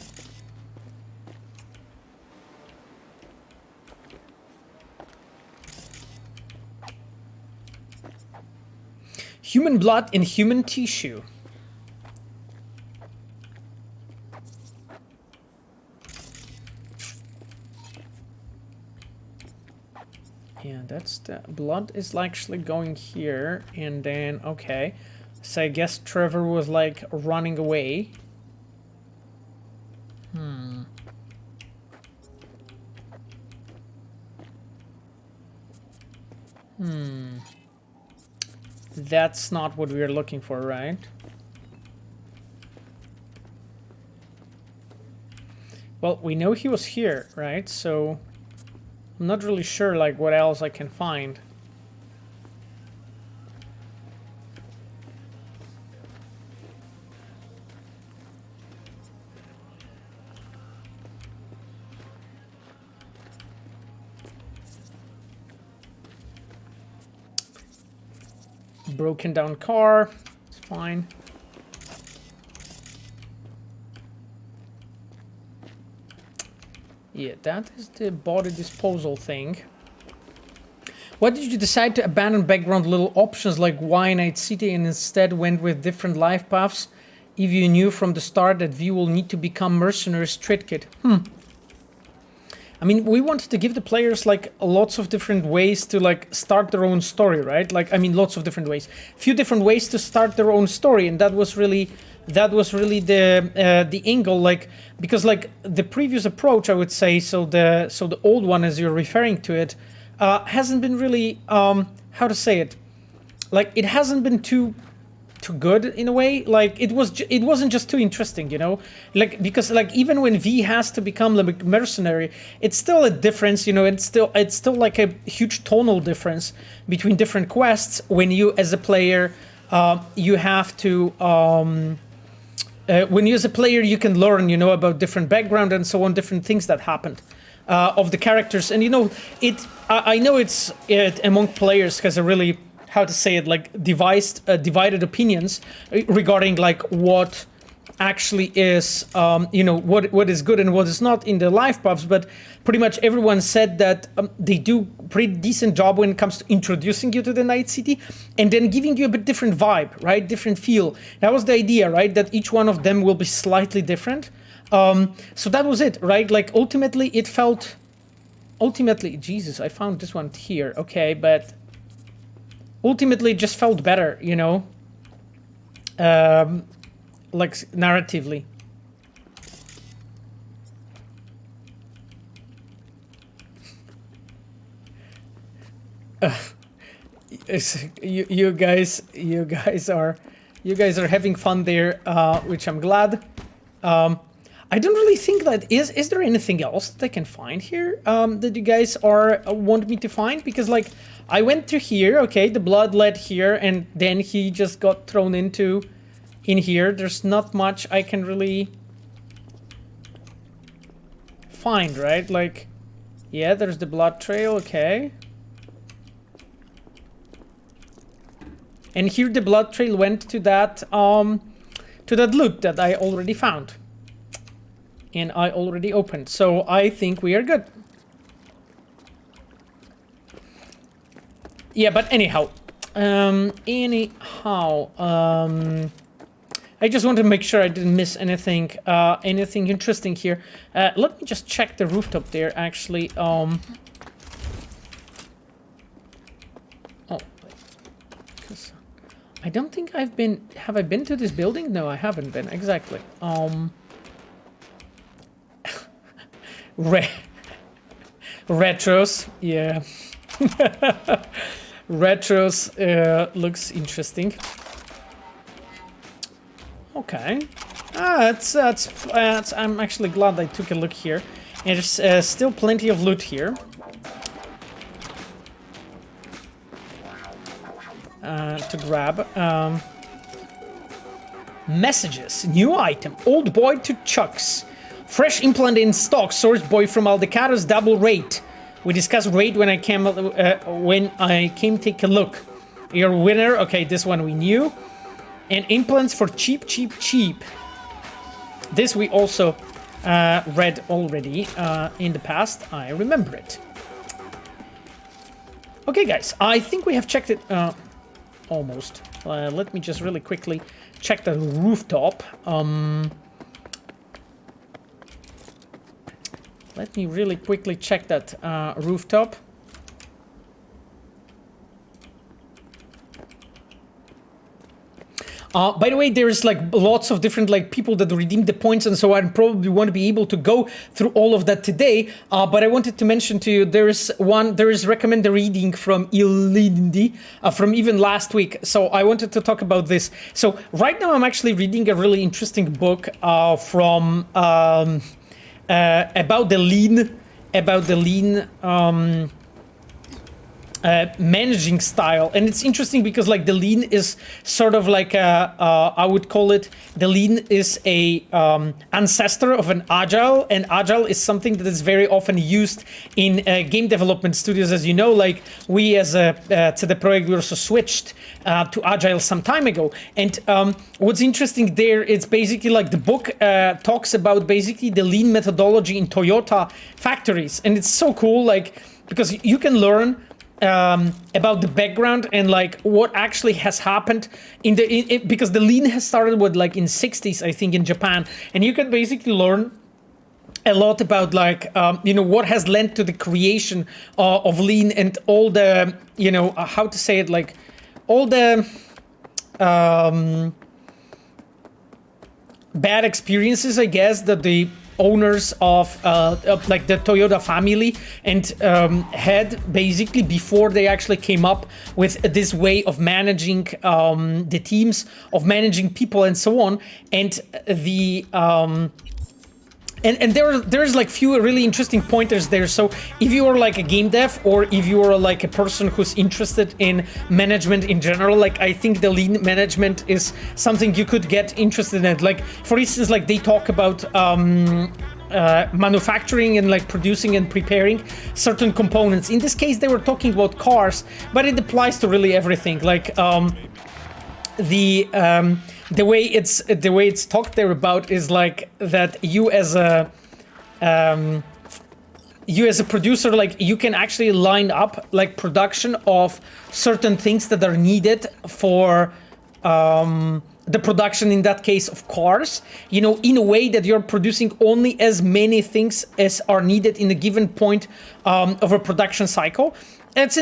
[SPEAKER 1] Human blood in human tissue. Yeah, that's the blood is actually going here, and then okay. So I guess Trevor was like running away. That's not what we are looking for, right? Well, we know he was here, right? So I'm not really sure like what else I can find. Broken down car, it's fine. Yeah, that is the body disposal thing. Why did you decide to abandon background little options like why Night City and instead went with different life paths if you knew from the start that V will need to become mercenary street kid? I mean, we wanted to give the players like lots of different ways to like start their own story, right? Like, I mean, lots of different ways, few different ways to start their own story, and that was really the angle, like, because like the previous approach, I would say, so the old one, as you're referring to it, hasn't been really how to say it, like it hasn't been too good in a way. Like it wasn't just too interesting, you know, like because like even when V has to become the mercenary, it's still a difference, you know. It's still like a huge tonal difference between different quests when you as a player you have to when you as a player you can learn, you know, about different background and so on, different things that happened of the characters. And you know, I know it among players has a really, how to say it, like divided opinions regarding like what actually is you know, what is good and what is not in the life paths. But pretty much everyone said that they do pretty decent job when it comes to introducing you to the Night City and then giving you a bit different vibe, right? Different feel. That was the idea, right? That each one of them will be slightly different. So that was it, right? Like ultimately it felt, Jesus, I found this one here, okay, but ultimately it just felt better, you know, like narratively. You guys are having fun there, which I'm glad. I don't really think that is there anything else that I can find here that you guys want me to find? Because like I went to here, okay, the blood led here, and then he just got thrown in here. There's not much I can really find, right? Like, yeah, there's the blood trail, okay. And here the blood trail went to that loot that I already found. And I already opened, so I think we are good. Yeah, but anyhow, I just want to make sure I didn't miss anything, anything interesting here. Let me just check the rooftop there, actually. Oh, I don't think I've been... Have I been to this building? No, I haven't been. Exactly. Retros. Yeah. Retros looks interesting. Okay. I'm actually glad I took a look here. And there's still plenty of loot here. To grab. Messages. New item. Old boy to Chuck's. Fresh implant in stock. Source boy from Aldecaro's double rate. We discussed rate when I came take a look. Your winner. Okay, this one we knew. And implants for cheap. This we also read already in the past. I remember it. Okay, guys. I think we have checked it almost. Let me just really quickly check the rooftop. Let me really quickly check that rooftop. By the way, there's like lots of different like people that redeemed the points, and so I probably want to be able to go through all of that today. But I wanted to mention to you there is recommended reading from Ilindi from even last week. So I wanted to talk about this. So right now I'm actually reading a really interesting book from about the lean managing style, and it's interesting because like the lean is sort of like I would call it, the lean is a ancestor of an agile, and agile is something that is very often used in game development studios. As you know, like we as a CD Projekt, we also switched to agile some time ago. And what's interesting there, it's basically like the book talks about basically the lean methodology in Toyota factories, and it's so cool, like because you can learn about the background and like what actually has happened in the because the lean has started with like in 60s, I think, in Japan, and you can basically learn a lot about like what has led to the creation of lean and all the how to say it, like all the bad experiences, I guess, that the owners of like the Toyota family and had basically before they actually came up with this way of managing the teams, of managing people and so on. And the and there's like few really interesting pointers there. So if you are like a game dev, or if you are like a person who's interested in management in general, like I think the lean management is something you could get interested in. Like for instance, like they talk about manufacturing and like producing and preparing certain components. In this case, they were talking about cars, but it applies to really everything. Like the way it's talked there about is like that you as a producer, like you can actually line up like production of certain things that are needed for the production, in that case, of cars, in a way that you're producing only as many things as are needed in a given point of a production cycle. It's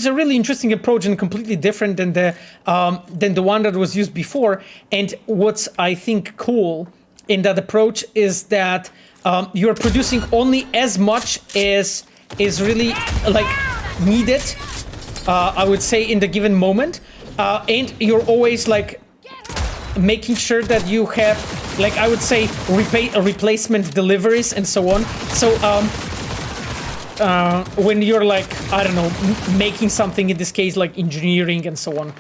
[SPEAKER 1] a really interesting approach and completely different than the one that was used before. And what's I think cool in that approach is that you're producing only as much as is really like needed, I would say, in the given moment, and you're always like making sure that you have, like, I would say, replacement deliveries and so on. So when you're like, I don't know, making something, in this case like engineering and so on.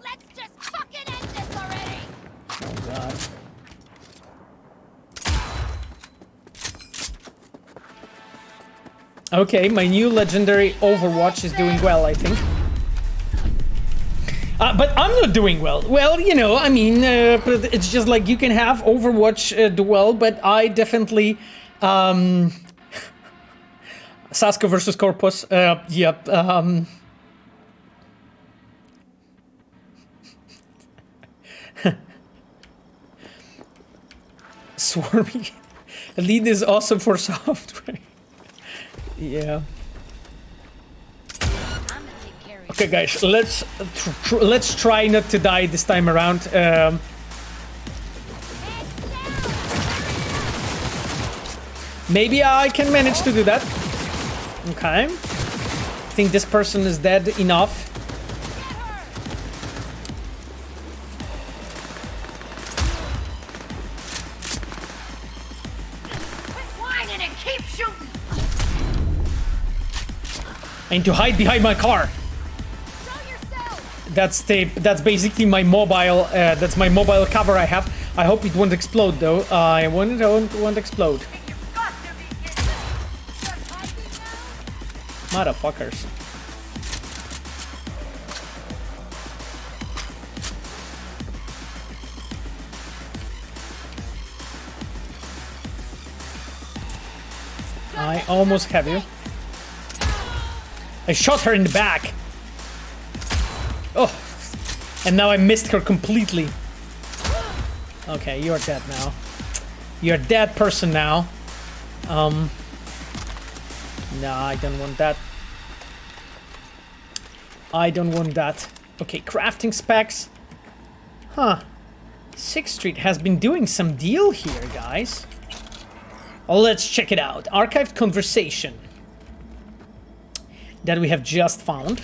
[SPEAKER 5] Let's just fucking end this already.
[SPEAKER 1] Oh god. Okay, my new legendary Overwatch is doing well, I think. But I'm not doing well. Well, I mean, but it's just like you can have Overwatch do well, but I definitely... Saska versus Corpus, yep. Swarming. Lead is awesome for software. Yeah.
[SPEAKER 5] I'm gonna take care of
[SPEAKER 1] Okay, guys, let's try not to die this time around. Maybe I can manage to do that. Okay. I think this person is dead enough. I need to hide behind my car. That's basically my mobile. That's my mobile cover I have. I hope it won't explode though. I won't explode. Motherfuckers. I almost have you. I shot her in the back. Oh, and now I missed her completely. Okay, you're dead now. You're a dead person now. No, I don't want that. I don't want that. Okay, crafting specs. Huh. 6th Street has been doing some deal here, guys. Let's check it out. Archived conversation that we have just found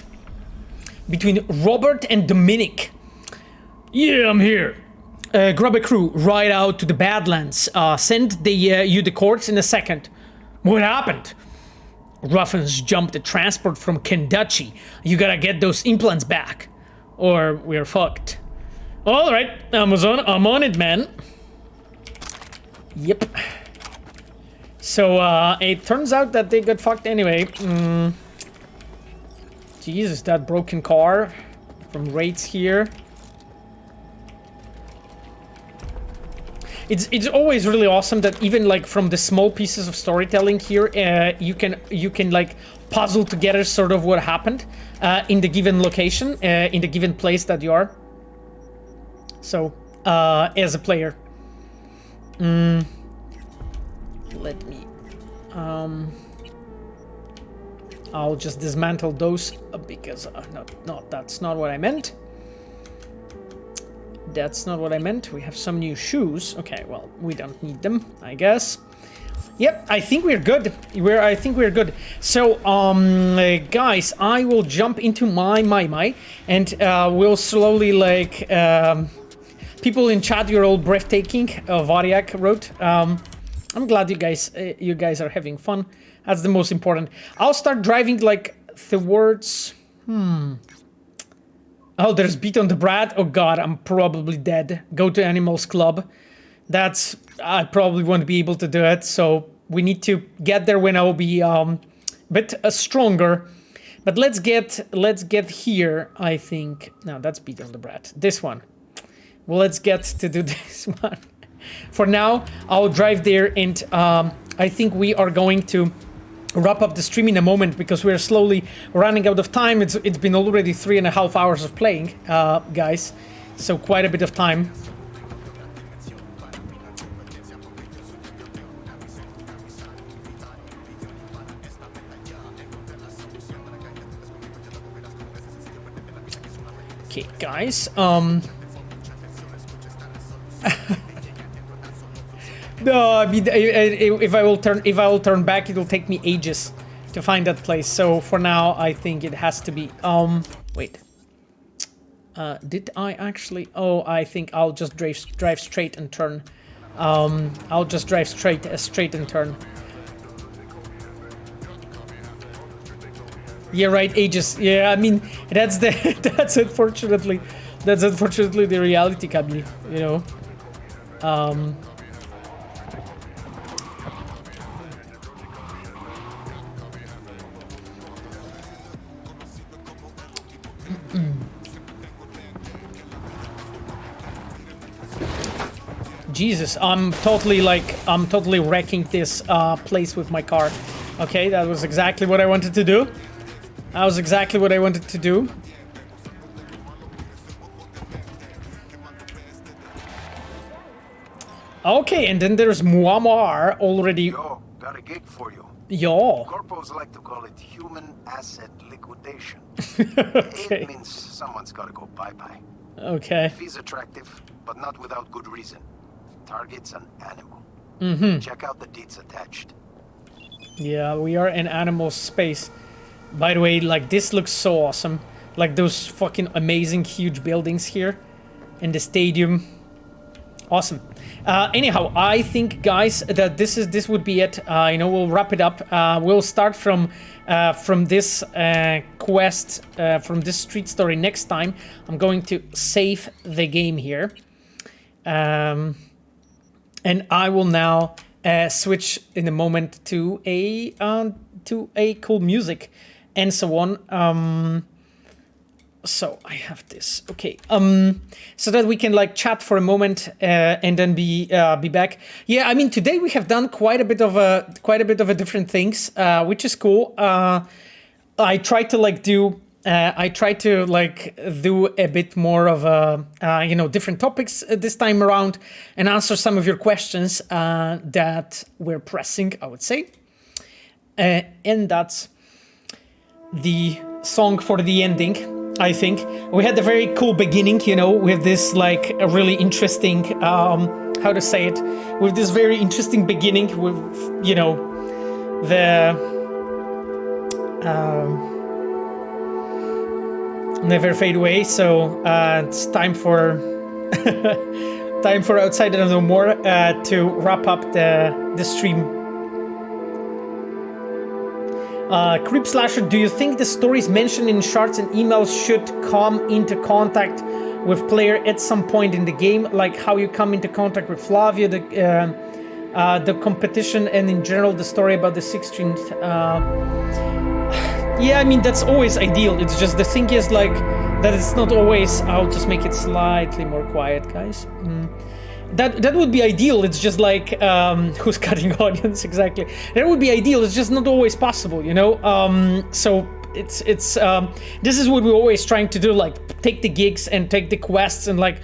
[SPEAKER 1] between Robert and Dominic. Yeah, I'm here. Grab a crew, ride out to the Badlands. Send you the cords in a second. What happened? Ruffins jumped the transport from Kentucky. You gotta get those implants back, or we're fucked. All right, Amazon, I'm on it, man. Yep. So it turns out that they got fucked anyway. Jesus, that broken car from Wraiths here. It's always really awesome that even like from the small pieces of storytelling here, you can like puzzle together sort of what happened in the given location, in the given place that you are. So as a player, let me. I'll just dismantle those because no, that's not what I meant. That's not what I meant. We have some new shoes. Okay, well, we don't need them, I guess. Yep, I think we're good. I think we're good. So, guys, I will jump into my and we'll slowly like people in chat. You're all breathtaking. Variak wrote. I'm glad you guys are having fun. That's the most important. I'll start driving like towards. Oh, there's beat on the Brat. Oh god, I'm probably dead. Go to Animals Club. I probably won't be able to do it. So we need to get there when I'll be a bit stronger. But let's get here. I think no, that's beat on the Brat. This one. Well, let's get to do this one. For now, I'll drive there, and I think we are going to wrap up the stream in a moment because we're slowly running out of time. It's been already 3.5 hours of playing, guys, so quite a bit of time. Okay, guys. No, I mean, if I will turn back, it'll take me ages to find that place. So for now, I think it has to be. Wait. Did I actually? Oh, I think I'll just drive straight and turn. I'll just drive straight and turn. Yeah, right. Ages. Yeah, I mean, that's unfortunately the reality, Kabli. You know. Jesus, I'm totally wrecking this place with my car. Okay, that was exactly what I wanted to do. Okay, and then there's Muammar already.
[SPEAKER 3] Yo, got a gig for you.
[SPEAKER 1] Yeah.
[SPEAKER 3] Corpos like to call it human asset liquidation.
[SPEAKER 1] Okay.
[SPEAKER 3] It means someone's gotta go bye-bye.
[SPEAKER 1] Okay.
[SPEAKER 3] Fee's attractive, but not without good reason. Target's an animal.
[SPEAKER 1] Mm-hmm.
[SPEAKER 3] Check out the deeds attached.
[SPEAKER 1] Yeah, we are in animal space. By the way, like, this looks so awesome. Like, those fucking amazing huge buildings here in the stadium. Awesome. Anyhow, I think, guys, that this would be it. You know, we'll wrap it up. We'll start from this quest, from this street story next time. I'm going to save the game here. And I will now switch in a moment to a cool music and so on. So I have this, okay. So that we can like chat for a moment and then be back. Yeah, I mean today we have done quite a bit of a different things, which is cool. I tried to do a bit more of you know, different topics this time around and answer some of your questions that were pressing, I would say. And that's the song for the ending. I think we had a very cool beginning, you know, with this like a really interesting, how to say it, with this very interesting beginning with, you know, the Never Fade Away. So it's time for time for Outside and No More to wrap up the stream. Creep Slasher, do you think the stories mentioned in shards and emails should come into contact with player at some point in the game, like how you come into contact with Flavio, the competition, and in general the story about the 16th? Yeah, I mean that's always ideal. It's just the thing is like that it's not always. I'll just make it slightly more quiet, guys. That would be ideal. It's just like who's cutting audience exactly. That would be ideal. It's just not always possible, you know. So it's this is what we're always trying to do. Like take the gigs and take the quests and like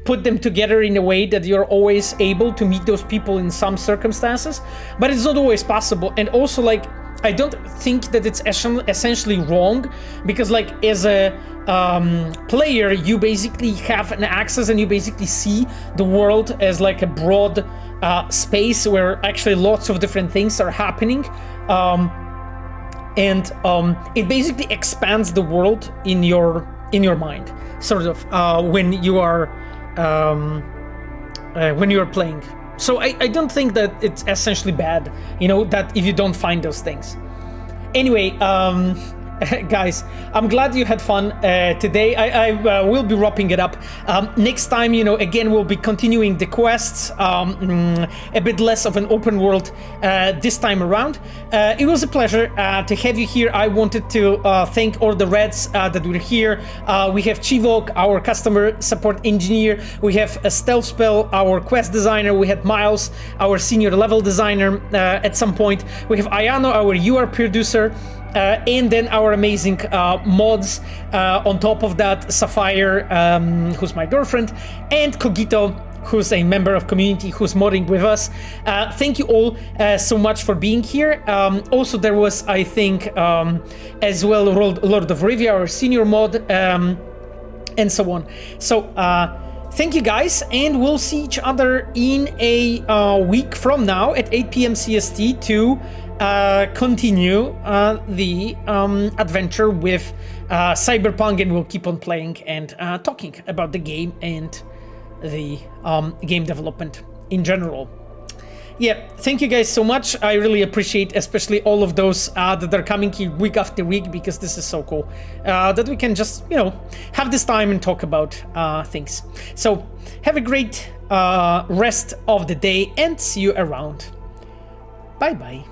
[SPEAKER 1] put them together in a way that you're always able to meet those people in some circumstances. But it's not always possible. And also like I don't think that it's essentially wrong because like as a player you basically have an access and you basically see the world as like a broad space where actually lots of different things are happening, and it basically expands the world in your mind sort of when you are playing. So I don't think that it's essentially bad, you know, that if you don't find those things. Anyway, guys, I'm glad you had fun today. I will be wrapping it up. Next time, you know, again, we'll be continuing the quests, a bit less of an open world this time around. It was a pleasure to have you here. I wanted to thank all the Reds that were here. We have Chivok, our customer support engineer. We have Stealth Spell, our quest designer. We had Miles, our senior level designer at some point. We have Ayano, our UR producer. And then our amazing mods. On top of that, Sapphire, who's my girlfriend, and Kogito, who's a member of community who's modding with us. Thank you all so much for being here. Also, there was, I think, as well, Lord of Rivia, our senior mod, and so on. So, thank you guys, and we'll see each other in a week from now at 8 p.m. CST to continue the adventure with Cyberpunk, and we'll keep on playing and talking about the game and the game development in general. Yeah, thank you guys so much. I really appreciate especially all of those that are coming here week after week, because this is so cool that we can just, you know, have this time and talk about things. So have a great rest of the day and see you around. Bye bye.